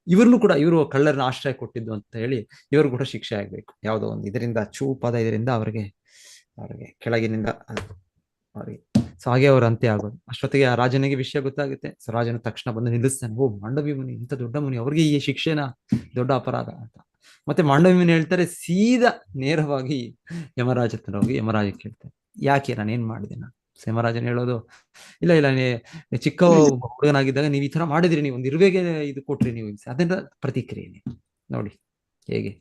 ಇವ್ರನ್ನು ಕೂಡ, ಇವರು ಕಳ್ಳರನ್ನ ಆಶ್ರಯ ಕೊಟ್ಟಿದ್ದು ಅಂತ ಹೇಳಿ ಇವರು ಕೂಡ ಶಿಕ್ಷೆ ಆಗ್ಬೇಕು ಯಾವುದೋ ಒಂದು ಇದರಿಂದ, ಚೂಪಾದ ಇದರಿಂದ ಅವ್ರಿಗೆ ಕೆಳಗಿನಿಂದ ಅವ್ರಿಗೆ. ಸೊ ಹಾಗೆ ಅವ್ರ ಅಂತ್ಯ ಆಗೋದು. ಅಷ್ಟೊತ್ತಿಗೆ ಆ ರಾಜನಿಗೆ ವಿಷಯ ಗೊತ್ತಾಗುತ್ತೆ. ಸೊ ರಾಜನ ತಕ್ಷಣ ಬಂದು ನಿಲ್ಲಿಸ್ತಾನೆ, ಓ ಮಾಂಡವ್ಯ ಮುನಿ ಇಂಥ ದೊಡ್ಡ ಮುನಿ, ಅವ್ರಿಗೆ ಈ ಶಿಕ್ಷೆನ ದೊಡ್ಡ ಅಪರಾಧ ಅಂತ. ಮತ್ತೆ ಮಾಂಡವ್ಯ ಮುನಿ ಹೇಳ್ತಾರೆ, ಸೀದಾ ನೇರವಾಗಿ ಯಮರಾಜ ಹತ್ರ ಹೋಗಿ ಯಮರಾಜ ಕೇಳ್ತಾರೆ, ಯಾಕೆ ನಾನೇನ್ ಮಾಡಿದೆ ನಾನು? ಯಮರಾಜನ್ ಹೇಳೋದು, ಇಲ್ಲ ಇಲ್ಲ, ಚಿಕ್ಕ ಹುಡುಗನಾಗಿದ್ದಾಗ ನೀವು ಈ ತರ ಮಾಡಿದ್ರಿ, ನೀವು ಒಂದು ಇರುವೆಗೆ ಇದು ಕೊಟ್ರಿ, ನೀವು ಅದನ್ನ ಪ್ರತಿಕ್ರಿಯೆ ನೀವು ನೋಡಿ ಹೇಗೆ.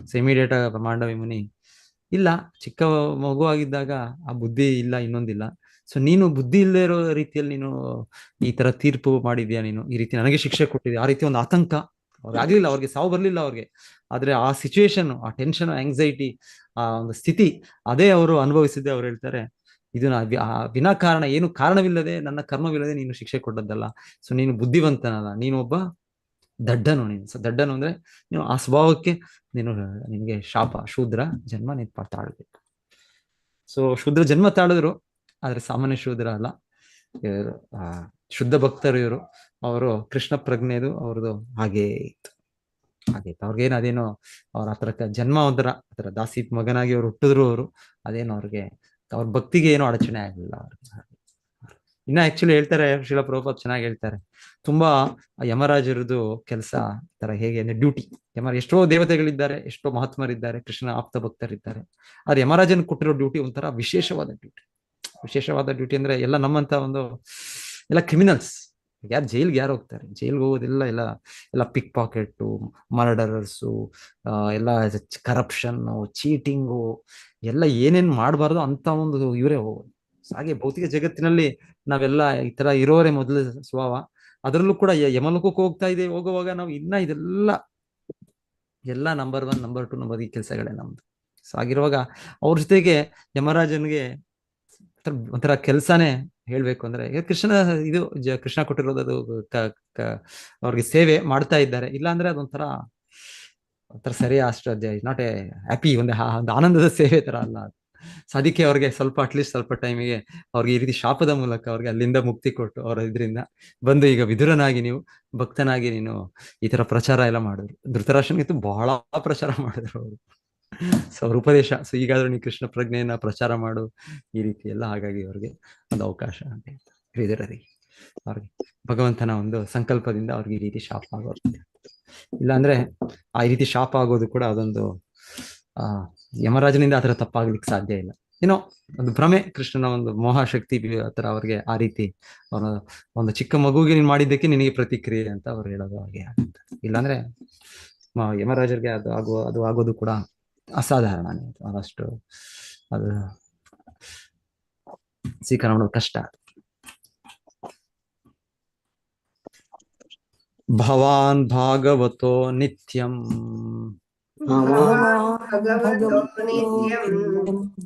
ಸೊ ಇಮಿಡಿಯೇಟ್ ಆಗಿ ಮಾಂಡವಿ ಮುನಿ, ಇಲ್ಲ ಚಿಕ್ಕ ಮಗು ಆಗಿದ್ದಾಗ ಆ ಬುದ್ಧಿ ಇಲ್ಲ, ಇನ್ನೊಂದಿಲ್ಲ. ಸೊ ನೀನು ಬುದ್ಧಿ ಇಲ್ಲದೆ ಇರೋ ರೀತಿಯಲ್ಲಿ ನೀನು ಈ ತರ ತೀರ್ಪು ಮಾಡಿದ್ಯಾ, ನೀನು ಈ ರೀತಿ ನನಗೆ ಶಿಕ್ಷೆ ಕೊಟ್ಟಿದ್ಯಾ. ಆ ರೀತಿ ಒಂದು ಆತಂಕ ಅವ್ರಿಗೆ ಆಗ್ಲಿಲ್ಲ, ಅವ್ರಿಗೆ ಸಾವು ಬರ್ಲಿಲ್ಲ ಅವ್ರಿಗೆ, ಆದ್ರೆ ಆ ಸಿಚುವೇಶನ್, ಆ ಟೆನ್ಷನ್, ಆಂಗ್ಸೈಟಿ, ಆ ಒಂದು ಸ್ಥಿತಿ, ಅದೇ ಅವರು ಅನುಭವಿಸಿದ್ದೆ. ಅವ್ರು ಹೇಳ್ತಾರೆ, ಇದು ವಿನಾಕಾರಣ, ಏನು ಕಾರಣವಿಲ್ಲದೆ, ನನ್ನ ಕರ್ಮವಿಲ್ಲದೆ ನೀನು ಶಿಕ್ಷೆ ಕೊಟ್ಟದ್ದಲ್ಲ. ಸೊ ನೀನು ಬುದ್ಧಿವಂತನಲ್ಲ, ನೀನು ಒಬ್ಬ ದಡ್ಡನು. ನೀನು ದಡ್ಡನು ಅಂದ್ರೆ ನೀನು ಆ ಸ್ವಭಾವಕ್ಕೆ ನಿನಗೆ ಶಾಪ, ಶೂದ್ರ ಜನ್ಮ ನೀನು ತಾಳ್ಬೇಕು. ಸೊ ಶೂದ್ರ ಜನ್ಮ ತಾಳಿದ್ರು, ಆದ್ರೆ ಸಾಮಾನ್ಯ ಶೂದ್ರ ಅಲ್ಲ. ಇವರು ಶುದ್ಧ ಭಕ್ತರು ಇವರು. ಅವರು ಕೃಷ್ಣ ಪ್ರಜ್ಞೆದು ಅವ್ರದ್ದು ಹಾಗೇ ಇತ್ತು, ಹಾಗೇತು. ಅವ್ರಿಗೇನು ಅದೇನೋ ಅವ್ರ ಹತ್ರ ಜನ್ಮ ಒಂಥರ ಆತರ ದಾಸಿ ಮಗನಾಗಿ ಅವ್ರು ಹುಟ್ಟಿದ್ರು. ಅವರು ಅದೇನೋ ಅವ್ರಿಗೆ ಅವ್ರ ಭಕ್ತಿಗೆ ಏನೋ ಅಡಚಣೆ ಆಗಲಿಲ್ಲ ಅವ್ರಿಗೆ. ಇನ್ನ ಆಕ್ಚುಲಿ ಹೇಳ್ತಾರೆ, ಶ್ರೀಲ ಪ್ರಭುಪಾದ್ ಚೆನ್ನಾಗಿ ಹೇಳ್ತಾರೆ, ತುಂಬಾ ಯಮರಾಜರದು ಕೆಲಸ ತರ ಹೇಗೆ ಅಂದ್ರೆ ಡ್ಯೂಟಿ. ಎಷ್ಟೋ ದೇವತೆಗಳಿದ್ದಾರೆ, ಎಷ್ಟೋ ಮಹಾತ್ಮರಿದ್ದಾರೆ, ಕೃಷ್ಣ ಆಪ್ತ ಭಕ್ತರಿದ್ದಾರೆ. ಆದ್ರೆ ಯಮರಾಜನ್ ಕೊಟ್ಟಿರೋ ಡ್ಯೂಟಿ ಒಂಥರ ವಿಶೇಷವಾದ ಡ್ಯೂಟಿ. ವಿಶೇಷವಾದ ಡ್ಯೂಟಿ ಅಂದ್ರೆ ಎಲ್ಲ ನಮ್ಮಂತ ಎಲ್ಲ ಕ್ರಿಮಿನಲ್ಸ್ ಯಾರು ಜೈಲ್ಗೆ ಯಾರು ಹೋಗ್ತಾರೆ, ಜೈಲ್ಗೆ ಹೋಗೋದಿಲ್ಲ, ಎಲ್ಲ ಪಿಕ್ ಪಾಕೆಟ್, ಮರ್ಡರರ್ಸು, ಎಲ್ಲ ಕರಪ್ಷನ್, ಚೀಟಿಂಗು, ಎಲ್ಲ ಏನೇನ್ ಮಾಡಬಾರ್ದು ಅಂತ ಒಂದು ಇವರೇ ಹೋಗೋದು. ಹಾಗೆ ಭೌತಿಕ ಜಗತ್ತಿನಲ್ಲಿ ನಾವೆಲ್ಲ ಈ ತರ ಇರೋರೇ ಮೊದಲ ಸ್ವಭಾವ. ಅದರಲ್ಲೂ ಕೂಡ ಯಮಲೋಕಕ್ಕೆ ಹೋಗ್ತಾ ಇದೆ, ಹೋಗುವಾಗ ನಾವು ಇನ್ನ ಎಲ್ಲ ನಂಬರ್ 1, ನಂಬರ್ 2, ನಂಬರ್ ಈ ಕೆಲಸಗಳೇ ನಮ್ದು. ಸೊ ಆಗಿರುವಾಗ ಅವ್ರ ಜೊತೆಗೆ ಯಮರಾಜನ್ಗೆ ಒಂಥರ ಕೆಲ್ಸಾನೇ ಹೇಳ್ಬೇಕು ಅಂದ್ರೆ, ಕೃಷ್ಣ ಕೃಷ್ಣ ಕೊಟ್ಟಿರೋದು ಅದು ಅವ್ರಿಗೆ ಸೇವೆ ಮಾಡ್ತಾ ಇದ್ದಾರೆ. ಇಲ್ಲ ಅಂದ್ರೆ ಅದೊಂಥರ ಸರಿ, ಅಷ್ಟು ನಾಟ್ ಎ ಹ್ಯಾಪಿ, ಒಂದು ಆನಂದದ ಸೇವೆ ತರ ಅಲ್ಲ. ಸೊ ಅದಕ್ಕೆ ಅವ್ರಿಗೆ ಅಟ್ಲೀಸ್ಟ್ ಸ್ವಲ್ಪ ಟೈಮಿಗೆ ಅವ್ರಿಗೆ ಈ ರೀತಿ ಶಾಪದ ಮೂಲಕ ಅವ್ರಿಗೆ ಅಲ್ಲಿಂದ ಮುಕ್ತಿ ಕೊಟ್ಟು, ಅವ್ರ ಇದರಿಂದ ಬಂದು ಈಗ ವಿದುರನಾಗಿ, ನೀವು ಭಕ್ತನಾಗಿ ನೀನು ಈ ತರ ಪ್ರಚಾರ ಎಲ್ಲ ಮಾಡಿದ್ರು. ಧೃತರಾಷ್ಟ್ರನಿಗಿಂತ ಬಹಳ ಪ್ರಚಾರ ಮಾಡಿದ್ರು ಅವರು. ಸೊ ಅವ್ರ ಉಪದೇಶ, ಸೊ ಈಗಾದ್ರೂ ನೀವು ಕೃಷ್ಣ ಪ್ರಜ್ಞೆಯನ್ನ ಪ್ರಚಾರ ಮಾಡು, ಈ ರೀತಿ ಎಲ್ಲ. ಹಾಗಾಗಿ ಅವ್ರಿಗೆ ಒಂದು ಅವಕಾಶ ಅಂತ ಹೇಳ್ತಾರೆ ವಿದುರರಿಗೆ. ಅವ್ರಿಗೆ ಭಗವಂತನ ಒಂದು ಸಂಕಲ್ಪದಿಂದ ಅವ್ರಿಗೆ ಈ ರೀತಿ ಶಾಪ ಆಗೋದು. ಇಲ್ಲಾಂದ್ರೆ ಆ ರೀತಿ ಶಾಪ ಆಗೋದು ಕೂಡ ಅದೊಂದು ಯಮರಾಜನಿಂದ ಆತರ ತಪ್ಪಾಗ್ಲಿಕ್ಕೆ ಸಾಧ್ಯ ಇಲ್ಲ. ಏನೋ ಒಂದು ಭ್ರಮೆ, ಕೃಷ್ಣನ ಒಂದು ಮೋಹಶಕ್ತಿ ಆತರ ಅವ್ರಿಗೆ ಆ ರೀತಿ ಅವರ ಒಂದು ಚಿಕ್ಕ ಮಗುವಿಗೆ ನೀನು ಮಾಡಿದ್ದಕ್ಕೆ ನಿನಗೆ ಪ್ರತಿಕ್ರಿಯೆ ಅಂತ ಅವ್ರು ಹೇಳೋದು ಹಾಗೆ ಆಗುತ್ತೆ. ಇಲ್ಲಾಂದ್ರೆ ಯಮರಾಜರಿಗೆ ಅದು ಆಗೋದು ಕೂಡ ಅಸಾಧಾರಣ. ಅಷ್ಟು ಅದು ಸ್ವೀಕಾರ ಮಾಡೋದು ಕಷ್ಟ. ಭವಾನ್ ಭಾಗವತೋ ನಿತ್ಯಂ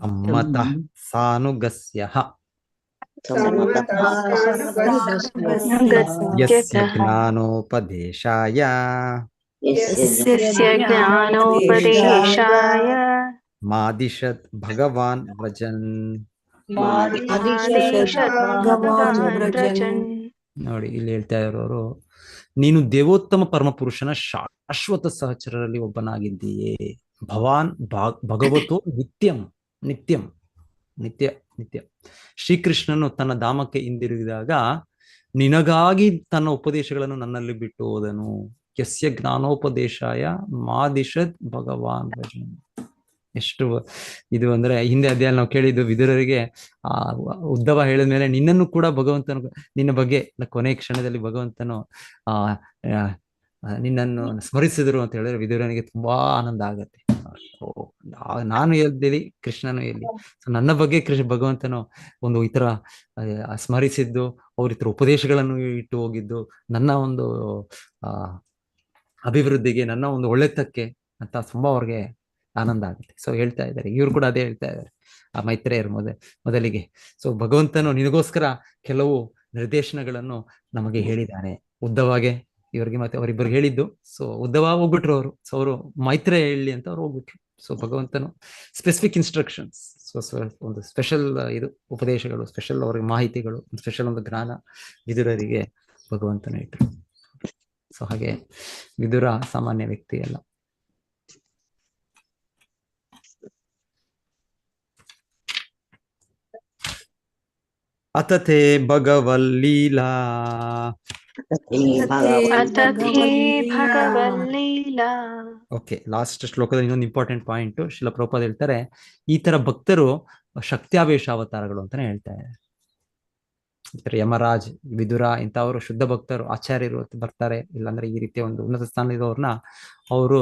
ಸಮ್ಮತಃ ಸಾನುಗಸ್ಯಃ ಯಸ್ಯ ಜ್ಞಾನೋಪದೇಶಾಯ ಮಾದಿಶತ್ ಭಗವಾನ್ ವ್ರಜನ್. ನೋಡಿ ಇಲ್ಲಿ ಹೇಳ್ತಾ ಇರೋರು, ನೀನು ದೇವೋತ್ತಮ ಪರಮಪುರುಷನ ಶಾಶ್ವತ ಸಹಚರರಲ್ಲಿ ಒಬ್ಬನಾಗಿದ್ದೀಯೇ. ಭವಾನ್ ಭಗವತೋ ನಿತ್ಯಂ, ನಿತ್ಯಂ ನಿತ್ಯ ನಿತ್ಯ. ಶ್ರೀಕೃಷ್ಣನು ತನ್ನ ಧಾಮಕ್ಕೆ ಹಿಂದಿರುಗಿದಾಗ ನಿನಗಾಗಿ ತನ್ನ ಉಪದೇಶಗಳನ್ನು ನನ್ನಲ್ಲಿ ಬಿಟ್ಟು ಹೋದನು. ಯಸ್ಯ ಜ್ಞಾನೋಪದೇಶಾಯ ಮಾದಿಶತ್ ಭಗವಾನ್ ವ್ರಜನ್. ಎಷ್ಟು ಇದು ಅಂದ್ರೆ, ಹಿಂದೆ ಅಧ್ಯಾಯ ನಾವು ಕೇಳಿದ್ದು, ವಿದುರರಿಗೆ ಉದ್ಧವ ಹೇಳಿದ್ಮೇಲೆ ನಿನ್ನನ್ನು ಕೂಡ ಭಗವಂತನು, ನಿನ್ನ ಬಗ್ಗೆ ಕೊನೆ ಕ್ಷಣದಲ್ಲಿ ಭಗವಂತನು ನಿನ್ನನ್ನು ಸ್ಮರಿಸಿದ್ರು ಅಂತ ಹೇಳಿದ್ರೆ ವಿದುರನಿಗೆ ತುಂಬಾ ಆನಂದ ಆಗತ್ತೆ. ನಾನು ಎಲ್ಲಿ, ಕೃಷ್ಣನು ಎಲ್ಲಿ. ಸೊ ನನ್ನ ಬಗ್ಗೆ ಭಗವಂತನು ಒಂದು ಈ ತರ ಸ್ಮರಿಸಿದ್ದು, ಅವ್ರ ಈ ತರ ಉಪದೇಶಗಳನ್ನು ಇಟ್ಟು ಹೋಗಿದ್ದು ನನ್ನ ಒಂದು ಅಭಿವೃದ್ಧಿಗೆ, ನನ್ನ ಒಂದು ಒಳ್ಳೆತಕ್ಕೆ ಅಂತ ತುಂಬಾ ಅವ್ರಿಗೆ ಆನಂದ ಆಗುತ್ತೆ. ಸೊ ಹೇಳ್ತಾ ಇದ್ದಾರೆ, ಇವ್ರು ಕೂಡ ಅದೇ ಹೇಳ್ತಾ ಇದ್ದಾರೆ ಆ ಮೈತ್ರೇಯರು ಮೊದಲಿಗೆ. ಸೊ ಭಗವಂತನು ನಿನಗೋಸ್ಕರ ಕೆಲವು ನಿರ್ದೇಶನಗಳನ್ನು ನಮಗೆ ಹೇಳಿದ್ದಾನೆ. ಉದ್ದವಾಗೆ ಇವ್ರಿಗೆ ಮತ್ತೆ ಅವರಿಬ್ಬರಿಗೆ ಹೇಳಿದ್ದು. ಸೊ ಉದ್ದವ ಹೋಗ್ಬಿಟ್ರು ಅವರು. ಸೊ ಅವರು ಮೈತ್ರೇಯ ಹೇಳಿ ಅಂತ ಅವ್ರು ಹೋಗ್ಬಿಟ್ರು. ಸೊ ಭಗವಂತನು ಸ್ಪೆಸಿಫಿಕ್ ಇನ್ಸ್ಟ್ರಕ್ಷನ್ಸ್, ಸೊ ಒಂದು ಸ್ಪೆಷಲ್ ಇದು ಉಪದೇಶಗಳು, ಸ್ಪೆಷಲ್ ಅವ್ರಿಗೆ ಮಾಹಿತಿಗಳು, ಸ್ಪೆಷಲ್ ಒಂದು ಜ್ಞಾನ ವಿದುರರಿಗೆ ಭಗವಂತನು ಇಟ್ರು. ಸೊ ಹಾಗೆ ವಿದುರ ಸಾಮಾನ್ಯ ವ್ಯಕ್ತಿ ಅಲ್ಲ. ಅತಥೇ ಭಗವಲ್ಲೀಲಾ. ಓಕೆ, ಲಾಸ್ಟ್ ಶ್ಲೋಕದಲ್ಲಿ ಇನ್ನೊಂದು ಇಂಪಾರ್ಟೆಂಟ್ ಪಾಯಿಂಟ್ ಶ್ರೀಲ ಪ್ರಭುಪಾದ ಹೇಳ್ತಾರೆ, ಈ ತರ ಭಕ್ತರು ಶಕ್ತ್ಯಾವೇಶ ಅವತಾರಗಳು ಅಂತಾನೆ ಹೇಳ್ತಾ ಇದ್ದಾರೆ. ಯಮರಾಜ್, ವಿದುರ ಇಂಥವರು ಶುದ್ಧ ಭಕ್ತರು, ಆಚಾರ್ಯರು ಬರ್ತಾರೆ. ಇಲ್ಲಾಂದ್ರೆ ಈ ರೀತಿಯ ಒಂದು ಉನ್ನತ ಸ್ಥಾನದವ್ರನ್ನ ಅವರು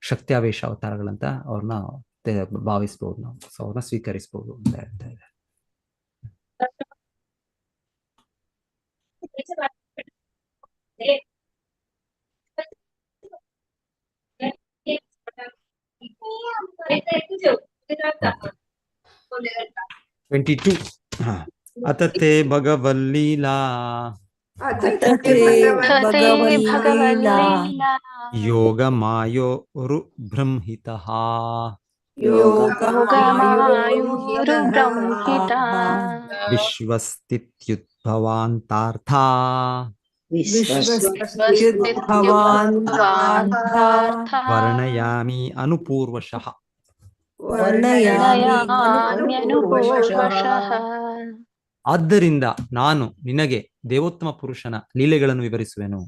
ಶಕ್ತ್ಯಾವೇಶ ಅವತಾರಗಳಂತ ಅವ್ರನ್ನ ಭಾವಿಸ್ಬೋದು ನಾವು. ಸೊ ಅವ್ರನ್ನ ಸ್ವೀಕರಿಸ್ಬೋದು ಅಂತ ಹೇಳ್ತಾ ಇದ್ದಾರೆ. ಅತತೆ ಭಗವಲ್ಲೀಲಾ ಅತತೆ ಭಗವಲ್ಲೀಲಾ ಯೋಗ ಮಾಯೋರು ಬ್ರಹ್ಮಿತಃ ವಿಶ್ವಸ್ಥಿತ್ಯುದ್ಭವಾಂತಾರ್ಥ ವರ್ಣಯಾಮಿ ಅನುಪೂರ್ವಶಃ. ಆದ್ದರಿಂದ ನಾನು ನಿನಗೆ ದೇವೋತ್ತಮ ಪುರುಷನ ಲೀಲೆಗಳನ್ನು ವಿವರಿಸುವೆನು.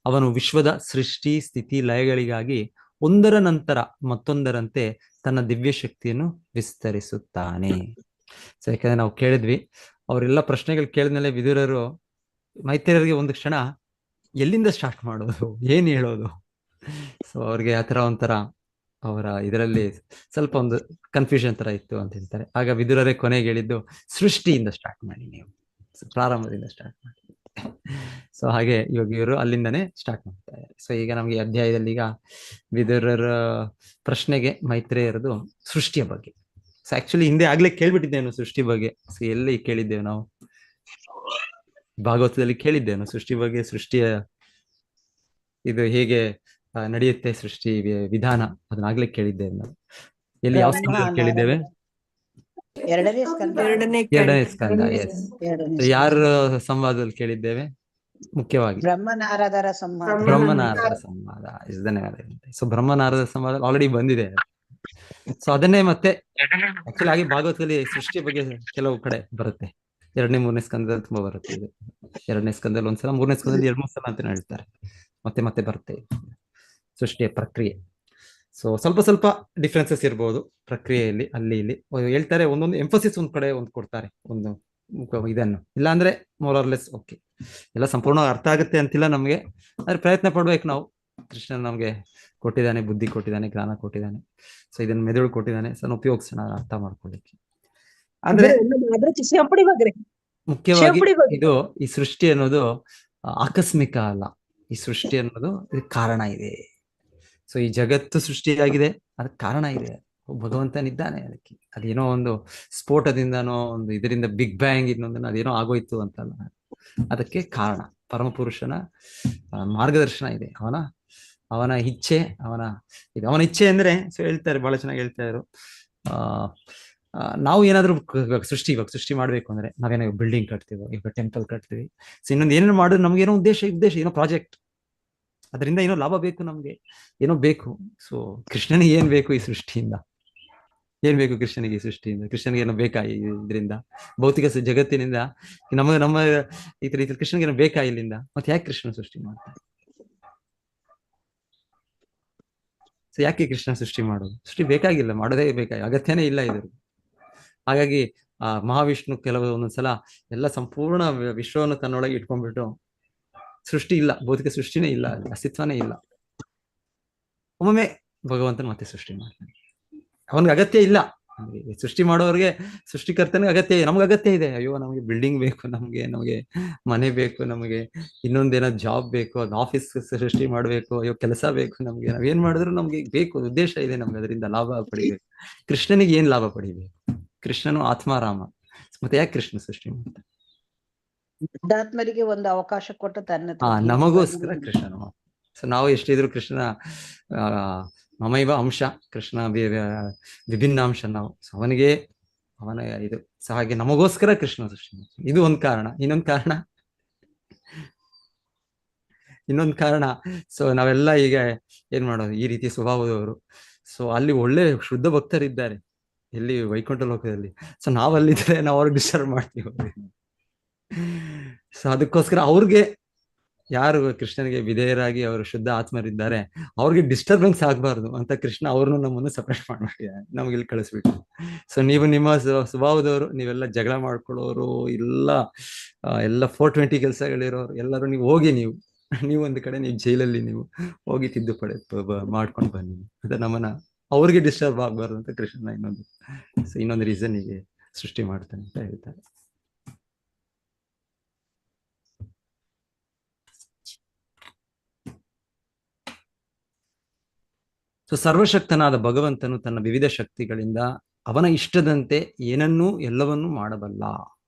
ಅವನು ವಿಶ್ವದ ಸೃಷ್ಟಿ ಸ್ಥಿತಿ ಲಯಗಳಿಗಾಗಿ ಒಂದರ ನಂತರ ಮತ್ತೊಂದರಂತೆ ತನ್ನ ದಿವ್ಯ ಶಕ್ತಿಯನ್ನು ವಿಸ್ತರಿಸುತ್ತಾನೆ. ಸೊ ಯಾಕಂದ್ರೆ ನಾವು ಕೇಳಿದ್ವಿ, ಅವರೆಲ್ಲ ಪ್ರಶ್ನೆಗಳು ಕೇಳಿದ್ಮೇಲೆ ವಿದುರರು ಮೈತ್ರೇಯರಿಗೆ ಒಂದು ಕ್ಷಣ ಎಲ್ಲಿಂದ ಸ್ಟಾರ್ಟ್ ಮಾಡೋದು, ಏನ್ ಹೇಳೋದು. ಸೊ ಅವ್ರಿಗೆ ಆತರ ಒಂಥರ ಅವರ ಇದರಲ್ಲಿ ಸ್ವಲ್ಪ ಒಂದು ಕನ್ಫ್ಯೂಷನ್ ತರ ಇತ್ತು ಅಂತ ಹೇಳ್ತಾರೆ. ಆಗ ವಿದುರರೇ ಕೊನೆಗೆ ಹೇಳಿದ್ದು, ಸೃಷ್ಟಿಯಿಂದ ಸ್ಟಾರ್ಟ್ ಮಾಡಿ, ನೀವು ಪ್ರಾರಂಭದಿಂದ ಸ್ಟಾರ್ಟ್ ಮಾಡಿ. ಸೊ ಹಾಗೆ ಇವಾಗ ಇವರು ಅಲ್ಲಿಂದನೇ ಸ್ಟಾರ್ಟ್ ಮಾಡ್ತಾ ಇದ್ದಾರೆ. ಸೊ ಈಗ ನಮ್ಗೆ ಅಧ್ಯಾಯದಲ್ಲಿ ಈಗ ವಿದುರರ ಪ್ರಶ್ನೆಗೆ ಮೈತ್ರೇಯರದು ಸೃಷ್ಟಿಯ ಬಗ್ಗೆ. ಸೊ ಆಕ್ಚುಲಿ ಹಿಂದೆ ಆಗ್ಲೇ ಕೇಳ್ಬಿಟ್ಟಿದ್ದೇನು ಸೃಷ್ಟಿ ಬಗ್ಗೆ. ಸೊ ಎಲ್ಲಿ ಕೇಳಿದ್ದೇವೆ ನಾವು, ಭಾಗವತದಲ್ಲಿ ಕೇಳಿದ್ದೇನು ಸೃಷ್ಟಿ ಬಗ್ಗೆ, ಸೃಷ್ಟಿಯ ಇದು ಹೇಗೆ ನಡೆಯುತ್ತೆ, ಸೃಷ್ಟಿ ವಿಧಾನ, ಅದನ್ನಾಗ್ಲೇ ಕೇಳಿದ್ದೇವೆ ನಾವು. ಎಲ್ಲಿ ಯಾವ ಸ್ಕಂದದಲ್ಲಿ ಕೇಳಿದ್ದೇವೆ? ಎರಡನೇ ಸ್ಕಂದ. ಎಸ್. ಯಾರ ಸಂವಾದದಲ್ಲಿ ಕೇಳಿದ್ದೇವೆ? ಮುಖ್ಯವಾಗಿ ಬ್ರಹ್ಮನಾರದರ ಸಂವಾದ. ಸೊ ಬ್ರಹ್ಮನಾರದರ ಸಂವಾದ ಆಲ್ರೆಡಿ ಬಂದಿದೆ. ಸೊ ಅದನ್ನೇ ಮತ್ತೆ ಆಕ್ಚುಲಿ ಆಗಿ ಭಾಗವತದಲ್ಲಿ ಸೃಷ್ಟಿಯ ಬಗ್ಗೆ ಕೆಲವು ಕಡೆ ಬರುತ್ತೆ. 2ನೇ 3ನೇ ಸ್ಕಂದದಲ್ಲಿ ತುಂಬಾ ಬರುತ್ತೆ ಇದು. 2ನೇ ಸ್ಕಂದದಲ್ಲಿ ಒಂದ್ಸಲ, 3ನೇ ಸ್ಕಂದದಲ್ಲಿ 2-3 ಸಲ ಅಂತ ಹೇಳ್ತಾರೆ. ಮತ್ತೆ ಬರುತ್ತೆ ಸೃಷ್ಟಿಯ ಪ್ರಕ್ರಿಯೆ. ಸೊ ಸ್ವಲ್ಪ ಡಿಫ್ರೆನ್ಸಸ್ ಇರ್ಬೋದು ಪ್ರಕ್ರಿಯೆಯಲ್ಲಿ, ಅಲ್ಲಿ ಇಲ್ಲಿ ಹೇಳ್ತಾರೆ. ಒಂದೊಂದು ಎಂಫಸಿಸ್ ಒಂದ್ ಕಡೆ ಒಂದು ಕೊಡ್ತಾರೆ, ಒಂದು ಇದನ್ನು. ಇಲ್ಲ ಅಂದ್ರೆ ಮೋರರ್ಲೆಸ್ ಓಕೆ, ಎಲ್ಲ ಸಂಪೂರ್ಣ ಅರ್ಥ ಆಗುತ್ತೆ ಅಂತಿಲ್ಲ ನಮ್ಗೆ, ಆದ್ರೆ ಪ್ರಯತ್ನ ಪಡ್ಬೇಕು ನಾವು. ಕೃಷ್ಣ ನಮ್ಗೆ ಕೊಟ್ಟಿದ್ದಾನೆ, ಬುದ್ಧಿ ಕೊಟ್ಟಿದ್ದಾನೆ, ಜ್ಞಾನ ಕೊಟ್ಟಿದ್ದಾನೆ. ಸೊ ಇದನ್ನ ಮೆದುಳು ಕೊಟ್ಟಿದ್ದಾನೆ. ಸೊ ಉಪಯೋಗಿಸೋಣ ಅರ್ಥ ಮಾಡ್ಕೊಳ್ಳಿಕ್ಕೆ. ಅಂದ್ರೆ ಮುಖ್ಯವಾಗಿ ಇದು ಈ ಸೃಷ್ಟಿ ಅನ್ನೋದು ಆಕಸ್ಮಿಕ ಅಲ್ಲ. ಈ ಸೃಷ್ಟಿ ಅನ್ನೋದು ಕಾರಣ ಇದೆ. ಸೊ ಈ ಜಗತ್ತು ಸೃಷ್ಟಿಯಾಗಿದೆ, ಅದಕ್ಕೆ ಕಾರಣ ಇದೆ, ಭಗವಂತನಿದ್ದಾನೆ ಅದಕ್ಕೆ. ಅದೇನೋ ಒಂದು ಸ್ಫೋಟದಿಂದನೋ ಒಂದು ಇದರಿಂದ ಬಿಗ್ ಬ್ಯಾಂಗ್ ಇನ್ನೊಂದನ್ನು ಅದೇನೋ ಆಗೋಯ್ತು ಅಂತಲ್ಲ, ಅದಕ್ಕೆ ಕಾರಣ ಪರಮಪುರುಷನ ಮಾರ್ಗದರ್ಶನ ಇದೆ. ಅವನ ಇಚ್ಛೆ, ಅವನ ಇಚ್ಛೆ ಅಂದ್ರೆ, ಸೊ ಹೇಳ್ತಾರೆ, ಬಹಳ ಚೆನ್ನಾಗಿ ಹೇಳ್ತಾ ಇದ್ರು. ನಾವು ಏನಾದ್ರು ಸೃಷ್ಟಿ ಮಾಡ್ಬೇಕು ಅಂದ್ರೆ ನಾವೇನೋ ಬಿಲ್ಡಿಂಗ್ ಕಟ್ತೀವೋ, ಈಗ ಟೆಂಪಲ್ ಕಟ್ತೀವಿ. ಸೊ ಇನ್ನೊಂದು ಏನೇನು ಮಾಡಿದ್ರೆ ನಮ್ಗೆ ಏನೋ ಉದ್ದೇಶ ಏನೋ ಪ್ರಾಜೆಕ್ಟ್, ಅದರಿಂದ ಏನೋ ಲಾಭ ಬೇಕು, ನಮ್ಗೆ ಏನೋ ಬೇಕು. ಸೊ ಕೃಷ್ಣನಿಗೆ ಏನ್ ಬೇಕು ಈ ಸೃಷ್ಟಿಯಿಂದ? ಏನ್ ಬೇಕು ಕೃಷ್ಣನಿಗೆ ಈ ಸೃಷ್ಟಿಯಿಂದ? ಕೃಷ್ಣನಿಗೆ ಏನೋ ಬೇಕಾ ಇದರಿಂದ? ಭೌತಿಕ ಜಗತ್ತಿನಿಂದ ನಮ್ಮ ಈ ರೀತಿ ಕೃಷ್ಣನಿಗೆ ಏನೋ ಬೇಕಾ ಇಲ್ಲಿಂದ? ಮತ್ತೆ ಯಾಕೆ ಕೃಷ್ಣ ಸೃಷ್ಟಿ ಮಾಡ್ತಾರೆ? ಸೊ ಯಾಕೆ ಕೃಷ್ಣ ಸೃಷ್ಟಿ ಮಾಡೋದು? ಸೃಷ್ಟಿ ಬೇಕಾಗಿಲ್ಲ, ಮಾಡೋದೇ ಬೇಕಾಗಿ, ಅಗತ್ಯನೇ ಇಲ್ಲ ಇದ್ರ. ಹಾಗಾಗಿ ಆ ಮಹಾವಿಷ್ಣು ಒಂದೊಂದ್ಸಲ ಎಲ್ಲ ಸಂಪೂರ್ಣ ವಿಶ್ವವನ್ನು ತನ್ನೊಳಗೆ ಇಟ್ಕೊಂಡ್ಬಿಟ್ಟು, ಸೃಷ್ಟಿ ಇಲ್ಲ, ಭೌತಿಕ ಸೃಷ್ಟಿನೇ ಇಲ್ಲ, ಅಸ್ತಿತ್ವನೇ ಇಲ್ಲ. ಒಮ್ಮೊಮ್ಮೆ ಭಗವಂತನ ಮತ್ತೆ ಸೃಷ್ಟಿ ಮಾಡ್ತಾನೆ. ಅವನಿಗೆ ಅಗತ್ಯ ಇಲ್ಲ, ಸೃಷ್ಟಿ ಮಾಡೋರಿಗೆ ಸೃಷ್ಟಿಕರ್ತನಿಗೆ ಅಗತ್ಯ ಇದೆ. ನಮ್ಗೆ ಅಗತ್ಯ ಇದೆ. ಅಯ್ಯೋ ನಮ್ಗೆ ಬಿಲ್ಡಿಂಗ್ ಬೇಕು, ನಮ್ಗೆ ಮನೆ ಬೇಕು, ನಮ್ಗೆ ಇನ್ನೊಂದೇನೋ ಜಾಬ್ ಬೇಕು, ಅದು ಆಫೀಸ್ ಸೃಷ್ಟಿ ಮಾಡ್ಬೇಕು, ಅಯ್ಯೋ ಕೆಲಸ ಬೇಕು, ನಮ್ಗೆ ನಾವೇನ್ ಮಾಡಿದ್ರು ನಮ್ಗೆ ಬೇಕು, ಉದ್ದೇಶ ಇದೆ ನಮ್ಗೆ, ಅದರಿಂದ ಲಾಭ ಪಡಿಬೇಕು. ಕೃಷ್ಣನಿಗೆ ಏನ್ ಲಾಭ ಪಡಿಬೇಕು? ಕೃಷ್ಣನು ಆತ್ಮಾರಾಮ, ಮತ್ತೆ ಯಾಕೆ ಕೃಷ್ಣ ಸೃಷ್ಟಿ ಮಾಡ್ತಾನೆ? ಶುದ್ಧಾತ್ಮರಿಗೆ ಒಂದು ಅವಕಾಶ ಕೊಟ್ಟು ತನ್ನ ನಮಗೋಸ್ಕರ ಕೃಷ್ಣನು. ಸೊ ನಾವು ಎಷ್ಟಿದ್ರು ಕೃಷ್ಣನ ಮಮೈವ ಅಂಶ, ಕೃಷ್ಣ ವಿಭಿನ್ನ ಅಂಶ ನಾವು. ಸೊ ಅವನ ಇದು ಹಾಗೆ ನಮಗೋಸ್ಕರ ಕೃಷ್ಣ ಸೃಷ್ಟಿ ಮಾಡ್ತಾನೆ. ಇದು ಒಂದ್ ಕಾರಣ. ಇನ್ನೊಂದು ಕಾರಣ ಸೊ ನಾವೆಲ್ಲ ಈಗ ಏನ್ ಮಾಡೋದು, ಈ ರೀತಿ ಸ್ವಭಾವದವರು. ಸೊ ಅಲ್ಲಿ ಒಳ್ಳೆ ಶುದ್ಧ ಭಕ್ತರಿದ್ದಾರೆ, ಎಲ್ಲಿ ವೈಕುಂಠ ಲೋಕದಲ್ಲಿ. ಸೊ ನಾವಲ್ಲಿದ್ರೆ ನಾವು ಅವ್ರಿಗೆ ಡಿಸ್ಟರ್ಬ್ ಮಾಡ್ತೀವಿ. ಸೊ ಅದಕ್ಕೋಸ್ಕರ ಅವ್ರಿಗೆ ಯಾರು ಕೃಷ್ಣನಿಗೆ ವಿಧೇಯರಾಗಿ ಅವರು ಶುದ್ಧ ಆತ್ಮರಿದ್ದಾರೆ ಅವ್ರಿಗೆ ಡಿಸ್ಟರ್ಬೆನ್ಸ್ ಆಗ್ಬಾರ್ದು ಅಂತ ಕೃಷ್ಣ ಅವ್ರನ್ನು ನಮ್ಮನ್ನು ಸಪರೇಟ್ ಮಾಡ್ಬಿಟ್ಟಿದ್ದಾರೆ, ನಮ್ಗೆ ಇಲ್ಲಿ ಕಳಿಸ್ಬಿಟ್ಟು. ಸೊ ನೀವು ನಿಮ್ಮ ಸ್ವಭಾವದವರು, ನೀವೆಲ್ಲ ಜಗಳ ಮಾಡ್ಕೊಳ್ಳೋರು, ಎಲ್ಲ 420 ಕೆಲಸಗಳಿರೋರು ಎಲ್ಲರೂ ನೀವು ಹೋಗಿ, ನೀವು ಒಂದು ಕಡೆ ನೀವು ಜೈಲಲ್ಲಿ ನೀವು ಹೋಗಿ ತಿದ್ದುಪಡಿ ಮಾಡ್ಕೊಂಡು ಬನ್ನಿ ಅಂತ ನಮ್ಮನ್ನ ಅವ್ರಿಗೆ ಡಿಸ್ಟರ್ಬ್ ಆಗ್ಬಾರ್ದು ಅಂತ ಕೃಷ್ಣ ಇನ್ನೊಂದು ರೀಸನ್ ಹೀಗೆ ಸೃಷ್ಟಿ ಮಾಡ್ತಾನೆ ಅಂತ ಹೇಳ್ತಾರೆ. ಸೊ ಸರ್ವಶಕ್ತನಾದ ಭಗವಂತನು ತನ್ನ ವಿವಿಧ ಶಕ್ತಿಗಳಿಂದ ಅವನ ಇಷ್ಟದಂತೆ ಏನನ್ನೂ ಎಲ್ಲವನ್ನೂ ಮಾಡಬಲ್ಲ.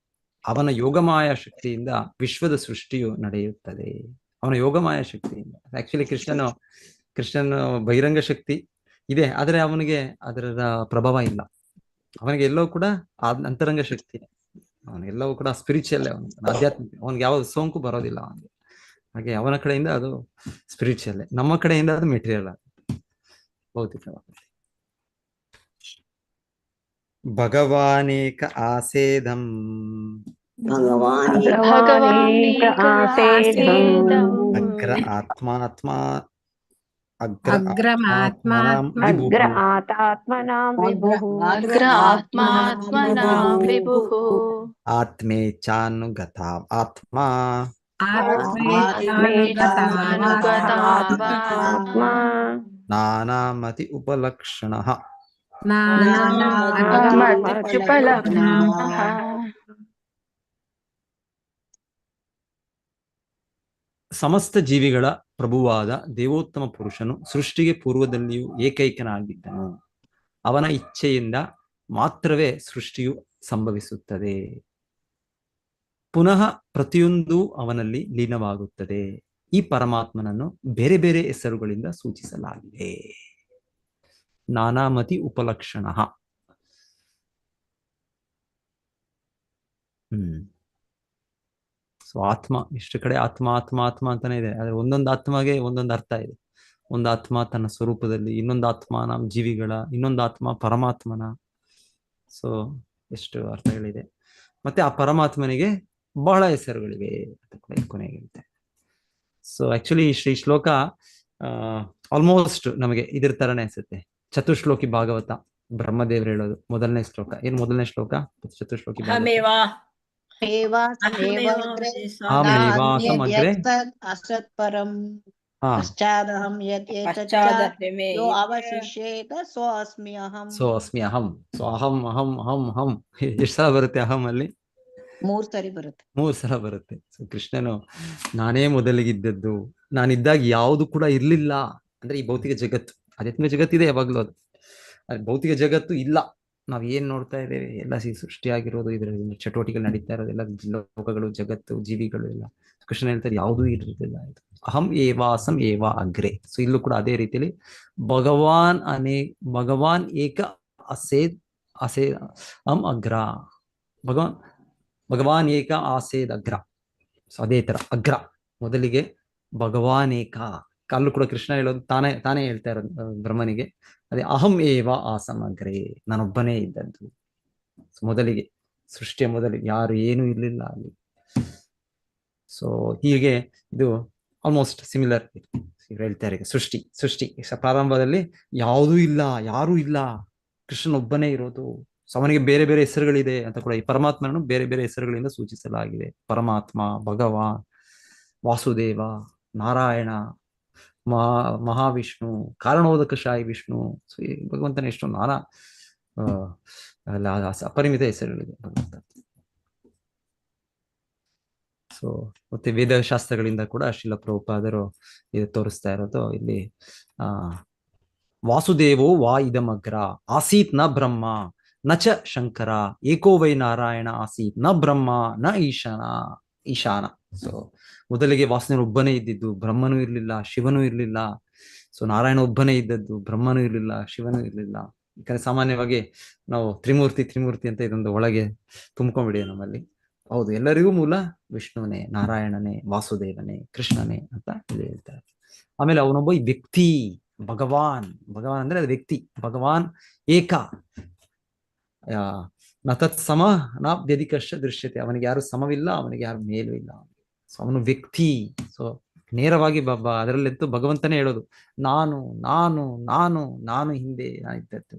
ಅವನ ಯೋಗಮಾಯ ಶಕ್ತಿಯಿಂದ ವಿಶ್ವದ ಸೃಷ್ಟಿಯು ನಡೆಯುತ್ತದೆ. ಅವನ ಯೋಗಮಾಯ ಶಕ್ತಿಯಿಂದ. ಆಕ್ಚುಲಿ ಕೃಷ್ಣನ ಬಹಿರಂಗ ಶಕ್ತಿ ಇದೆ, ಆದರೆ ಅವನಿಗೆ ಅದರ ಪ್ರಭಾವ ಇಲ್ಲ. ಅವನಿಗೆ ಎಲ್ಲವೂ ಕೂಡ ಅಂತರಂಗ ಶಕ್ತಿ, ಅವನಿಗೆಲ್ಲವೂ ಕೂಡ ಸ್ಪಿರಿಚುವಲ್, ಆಧ್ಯಾತ್ಮಿಕ. ಅವನಿಗೆ ಯಾವ ಸೋಂಕು ಬರೋದಿಲ್ಲ ಅವನಿಗೆ. ಹಾಗೆ ಅವನ ಕಡೆಯಿಂದ ಅದು ಸ್ಪಿರಿಚುವಲ್, ನಮ್ಮ ಕಡೆಯಿಂದ ಅದು ಮೆಟೀರಿಯಲ್, ಭೌತಿಕವಾಗಿ. ಭಗವಾನೇಕ ಆಸೇದಂ ಅಗ್ರ ಆತ್ಮಾತ್ಮಾ ಆತ್ಮೇಚಾನುಗತ ಆತ್ಮಾ ನಾನಾಮತಿ ಉಪಲಕ್ಷಣಃ. ಸಮಸ್ತ ಜೀವಿಗಳ ಪ್ರಭುವಾದ ದೇವೋತ್ತಮ ಪುರುಷನು ಸೃಷ್ಟಿಗೆ ಪೂರ್ವದಲ್ಲಿಯೂ ಏಕೈಕನಾಗಿದ್ದನು. ಅವನ ಇಚ್ಛೆಯಿಂದ ಮಾತ್ರವೇ ಸೃಷ್ಟಿಯು ಸಂಭವಿಸುತ್ತದೆ. ಪುನಃ ಪ್ರತಿಯೊಂದು ಅವನಲ್ಲಿ ಲೀನವಾಗುತ್ತದೆ. ಈ ಪರಮಾತ್ಮನನ್ನು ಬೇರೆ ಬೇರೆ ಹೆಸರುಗಳಿಂದ ಸೂಚಿಸಲಾಗಿದೆ. ನಾನಾಮತಿ ಉಪಲಕ್ಷಣ. ಸೊ ಆತ್ಮ, ಇಷ್ಟು ಕಡೆ ಆತ್ಮ ಆತ್ಮ ಆತ್ಮ ಅಂತಾನೆ ಇದೆ, ಆದ್ರೆ ಒಂದೊಂದು ಆತ್ಮಗೆ ಒಂದೊಂದು ಅರ್ಥ ಇದೆ. ಒಂದು ಆತ್ಮ ತನ್ನ ಸ್ವರೂಪದಲ್ಲಿ, ಇನ್ನೊಂದು ಆತ್ಮ ನಮ್ಮ ಜೀವಿಗಳ, ಇನ್ನೊಂದು ಆತ್ಮ ಪರಮಾತ್ಮನ. ಸೊ ಎಷ್ಟು ಅರ್ಥಗಳಿದೆ. ಮತ್ತೆ ಆ ಪರಮಾತ್ಮನಿಗೆ ಬಹಳ ಹೆಸರುಗಳಿವೆ ಅಂತ ಕೊನೆಗೆ ಹೇಳ್ತಾರೆ. ಸೊ ಆಕ್ಚುಲಿ ಶ್ರೀ ಶ್ಲೋಕ ಆಲ್ಮೋಸ್ಟ್ ನಮಗೆ ಇದ್ರ ತರನೇ ಅನ್ಸುತ್ತೆ. ಚತುಶ್ಲೋಕಿ ಭಾಗವತ, ಬ್ರಹ್ಮದೇವರು ಹೇಳೋದು ಮೊದಲನೇ ಶ್ಲೋಕ. ಏನು ಮೊದಲನೇ ಶ್ಲೋಕ? ಚತುಶ್ಲೋಕಿ ಎಷ್ಟು ಸಲ ಬರುತ್ತೆ ಅಹಂ ಅಲ್ಲಿ? 3 ಸರಿ ಬರುತ್ತೆ. 3 ಸಲ ಬರುತ್ತೆ. ಸೊ ಕೃಷ್ಣನು ನಾನೇ ಮೊದಲಿಗಿದ್ದದ್ದು, ನಾನಿದ್ದಾಗ ಯಾವುದು ಕೂಡ ಇರ್ಲಿಲ್ಲ. ಅಂದ್ರೆ ಈ ಭೌತಿಕ ಜಗತ್ತು, ಆಧ್ಯಾತ್ಮಿಕ ಜಗತ್ತಿದೆ ಯಾವಾಗ್ಲೂ, ಅದು ಭೌತಿಕ ಜಗತ್ತು ಇಲ್ಲ. ನಾವ್ ಏನ್ ನೋಡ್ತಾ ಇದ್ದೇವೆ ಎಲ್ಲ ಸೃಷ್ಟಿಯಾಗಿರೋದು, ಇದರ ಚಟುವಟಿಕೆ ನಡೀತಾ ಇರೋದು ಎಲ್ಲ ಲೋಕಗಳು, ಜಗತ್ತು, ಜೀವಿಗಳು ಎಲ್ಲ ಕೃಷ್ಣ ಹೇಳ್ತಾರೆ ಯಾವುದೂ ಇರಲಿಲ್ಲ. ಇದು ಅಹಂ ಏವಾಸಂ ಏವಾ ಅಗ್ರೆ. ಸೊ ಇಲ್ಲೂ ಕೂಡ ಅದೇ ರೀತಿಯಲ್ಲಿ ಭಗವಾನ್ ಏಕ ಅಸೇದ್ ಅಹಂ ಅಗ್ರ. ಭಗವಾನ್ ಏಕ ಆಸೇದ್ ಅಗ್ರ. ಸೊ ಅದೇ ತರ ಅಗ್ರ ಮೊದಲಿಗೆ ಭಗವಾನೇಕ. ಅಲ್ಲೂ ಕೂಡ ಕೃಷ್ಣ ಹೇಳೋದು ತಾನೇ ಹೇಳ್ತಾ ಇರೋದು ಬ್ರಹ್ಮನಿಗೆ, ಅದೇ ಅಹಂ ಏವ ಆಸಂ ಅಗ್ರೆ, ನಾನೊಬ್ಬನೇ ಇದ್ದದ್ದು. ಮೊದಲಿಗೆ ಸೃಷ್ಟಿಯ ಮೊದಲಿಗೆ ಯಾರು ಏನೂ ಇರ್ಲಿಲ್ಲ ಅಲ್ಲಿ. ಸೊ ಹೀಗೆ ಇದು ಆಲ್ಮೋಸ್ಟ್ ಸಿಮಿಲರ್ ಹೇಳ್ತಾರೆ. ಸೃಷ್ಟಿ ಪ್ರಾರಂಭದಲ್ಲಿ ಯಾವುದೂ ಇಲ್ಲ, ಯಾರೂ ಇಲ್ಲ, ಕೃಷ್ಣನೊಬ್ಬನೇ ಇರೋದು. ಸೊ ಅವನಿಗೆ ಬೇರೆ ಬೇರೆ ಹೆಸರುಗಳಿದೆ ಅಂತ ಕೂಡ ಈ ಪರಮಾತ್ಮನನ್ನು ಬೇರೆ ಬೇರೆ ಹೆಸರುಗಳಿಂದ ಸೂಚಿಸಲಾಗಿದೆ. ಪರಮಾತ್ಮ, ಭಗವಾನ್, ವಾಸುದೇವ, ನಾರಾಯಣ, ಮಹಾವಿಷ್ಣು, ಕಾರಣೋದಕಶಾಹಿ ವಿಷ್ಣು. ಸೊ ಈ ಭಗವಂತನ ಎಷ್ಟು ನಾನಾ ಅಪರಿಮಿತ ಹೆಸರುಗಳಿದೆ ಭಗವಂತ. ಸೊ ಮತ್ತೆ ವೇದಶಾಸ್ತ್ರಗಳಿಂದ ಕೂಡ ಶ್ರೀಲ ಪ್ರಭುಪಾದರು ಇದು ತೋರಿಸ್ತಾ ಇರೋದು ಇಲ್ಲಿ. ವಾಸುದೇವೋ ವಾ ಇದಮಗ್ರ ಆಸೀತ್ ನ ಬ್ರಹ್ಮ ನ ಚ ಶಂಕರ ಏಕೋ ವೈ ನಾರಾಯಣ ಆಸೀತ್ ನ ಬ್ರಹ್ಮ ನ ಈಶಾನ. ಸೊ ಮೊದಲಿಗೆ ವಾಸುದೇವ ಒಬ್ಬನೇ ಇದ್ದಿದ್ದು, ಬ್ರಹ್ಮನೂ ಇರ್ಲಿಲ್ಲ, ಶಿವನೂ ಇರ್ಲಿಲ್ಲ. ಸೊ ನಾರಾಯಣ ಒಬ್ಬನೇ ಇದ್ದದ್ದು, ಬ್ರಹ್ಮನೂ ಇರ್ಲಿಲ್ಲ, ಶಿವನೂ ಇರ್ಲಿಲ್ಲ. ಯಾಕಂದ್ರೆ ಸಾಮಾನ್ಯವಾಗಿ ನಾವು ತ್ರಿಮೂರ್ತಿ ಅಂತ ಇದೊಂದು ಒಳಗೆ ತುಂಬ್ಕೊಂಡ್ಬಿಡಿ ನಮ್ಮಲ್ಲಿ. ಹೌದು, ಎಲ್ಲರಿಗೂ ಮೂಲ ವಿಷ್ಣುವನೇ, ನಾರಾಯಣನೇ, ವಾಸುದೇವನೇ, ಕೃಷ್ಣನೇ ಅಂತ ಇಲ್ಲಿ ಹೇಳ್ತಾರೆ. ಆಮೇಲೆ ಅವನೊಬ್ಬ ಈ ವ್ಯಕ್ತಿ, ಭಗವಾನ್ ಅಂದ್ರೆ ಅದು ವ್ಯಕ್ತಿ. ಭಗವಾನ್ ಏಕ ನ ತತ್ ಸಮ ನ ವ್ಯಧಿಕರ್ಷ ದೃಶ್ಯತೆ. ಅವನಿಗೆ ಯಾರು ಸಮವಿಲ್ಲ, ಅವನಿಗೆ ಯಾರು ಮೇಲೂ ಇಲ್ಲ. ಸೊ ಅವನು ವ್ಯಕ್ತಿ. ಸೊ ನೇರವಾಗಿ ಬಾಬಾ ಅದರಲ್ಲಂತೂ ಭಗವಂತನೇ ಹೇಳೋದು, ನಾನು ನಾನು ನಾನು ನಾನು ಹಿಂದೆ ಇದ್ದದ್ದು,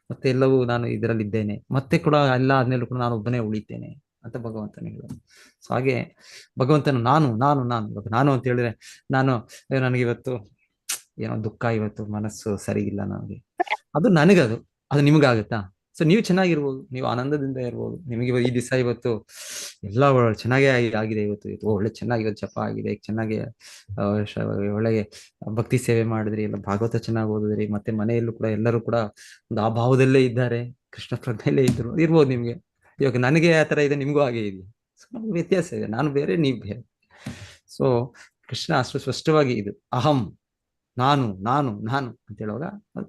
ಮತ್ತೆ ಎಲ್ಲವೂ ನಾನು ಇದರಲ್ಲಿದ್ದೇನೆ, ಮತ್ತೆ ಕೂಡ ಎಲ್ಲ ಆದ್ಮೇಲೂ ಕೂಡ ನಾನು ಒಬ್ಬನೇ ಉಳಿತೇನೆ ಅಂತ ಭಗವಂತನೇ ಹೇಳೋದು. ಸೊ ಹಾಗೆ ಭಗವಂತನು ನಾನು ನಾನು ನಾನು ಇವಾಗ ನಾನು ಅಂತ ಹೇಳಿದ್ರೆ ನಾನು ನನಗೆ ಇವತ್ತು ಏನೋ ದುಃಖ, ಇವತ್ತು ಮನಸ್ಸು ಸರಿ ಇಲ್ಲ ನನಗೆ, ಅದು ನನಗದು, ಅದು ನಿಮಗಾಗುತ್ತಾ? ಸೊ ನೀವು ಚೆನ್ನಾಗಿರ್ಬೋದು, ನೀವು ಆನಂದದಿಂದ ಇರ್ಬೋದು, ನಿಮಗೆ ಈ ದಿವಸ ಇವತ್ತು ಎಲ್ಲ ಚೆನ್ನಾಗೇ ಆಗಿದೆ, ಇವತ್ತು ಒಳ್ಳೆ ಚೆನ್ನಾಗಿ ಇವತ್ತು ಜಪ ಆಗಿದೆ, ಚೆನ್ನಾಗಿ ಒಳ್ಳೆ ಭಕ್ತಿ ಸೇವೆ ಮಾಡಿದ್ರಿ, ಎಲ್ಲ ಭಾಗವತ ಚೆನ್ನಾಗಿ ಓದಿದ್ರಿ, ಮತ್ತೆ ಮನೆಯಲ್ಲೂ ಕೂಡ ಎಲ್ಲರೂ ಕೂಡ ಒಂದು ಆ ಭಾವದಲ್ಲೇ ಇದ್ದಾರೆ, ಕೃಷ್ಣ ಪ್ರಜ್ಞೆಯಲ್ಲೇ ಇರ್ಬೋದು ನಿಮ್ಗೆ. ಇವಾಗ ನನಗೆ ಆ ತರ ಇದೆ, ನಿಮ್ಗೂ ಹಾಗೆ ಇದೆ. ಸೊ ನಮ್ಗೆ ವ್ಯತ್ಯಾಸ ಇದೆ, ನಾನು ಬೇರೆ ನೀವು ಬೇರೆ. ಸೊ ಕೃಷ್ಣ ಅಷ್ಟು ಸ್ಪಷ್ಟವಾಗಿ ಇದು ಅಹಂ, ನಾನು ನಾನು ನಾನು ಅಂತ ಹೇಳುವಾಗ ಅದು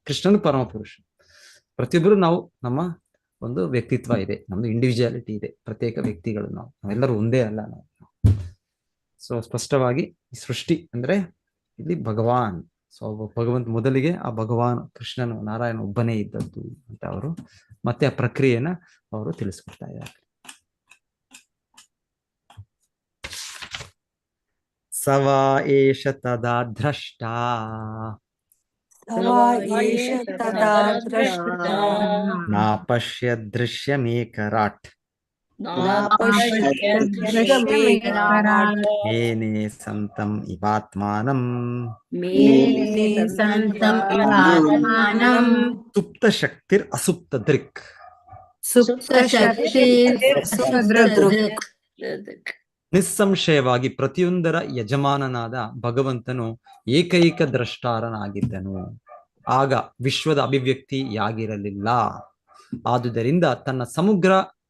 ಕೃಷ್ಣನು ಪರಮ ಪುರುಷ. ಪ್ರತಿಯೊಬ್ಬರು ನಾವು ನಮ್ಮ ಒಂದು ವ್ಯಕ್ತಿತ್ವ ಇದೆ, ನಮ್ದು ಇಂಡಿವಿಜುವಾಲಿಟಿ ಇದೆ, ಪ್ರತ್ಯೇಕ ವ್ಯಕ್ತಿಗಳು ನಾವೆಲ್ಲರೂ ಒಂದೇ ಅಲ್ಲ ನಾವು. ಸೊ ಸ್ಪಷ್ಟವಾಗಿ ಸೃಷ್ಟಿ ಅಂದ್ರೆ ಇಲ್ಲಿ ಭಗವಾನ್. ಸೊ ಭಗವಂತ ಮೊದಲಿಗೆ ಆ ಭಗವಾನ್ ಕೃಷ್ಣನು ನಾರಾಯಣ ಒಬ್ಬನೇ ಇದ್ದದ್ದು ಅಂತ ಅವರು ಮತ್ತೆ ಆ ಪ್ರಕ್ರಿಯೆನ ಅವರು ತಿಳಿಸ್ಕೊಡ್ತಾ ಇದ್ದಾರೆ. ಸವಾ ಏಷ ತದಾ ದ್ರಷ್ಟ ನಾ ಪಶ್ಯ ದೃಶ್ಯಮೇಕರಾಟ್ ಮೇನೆ ಸಂತಂ ಇವಾತ್ಮಾನಂ ಸುಪ್ತ ಶಕ್ತಿರ್ ಅಸುಪ್ತ ದೃಕ್. ನಿಸ್ಸಂಶಯವಾಗಿ ಪ್ರತಿಯೊಂದರ ಯಜಮಾನನಾದ ಭಗವಂತನು ಏಕೈಕ ದ್ರಷ್ಟಾರನಾಗಿದ್ದನು. ಆಗ ವಿಶ್ವದ ಅಭಿವ್ಯಕ್ತಿಯಾಗಿರಲಿಲ್ಲ. ಆದುದರಿಂದ ತನ್ನ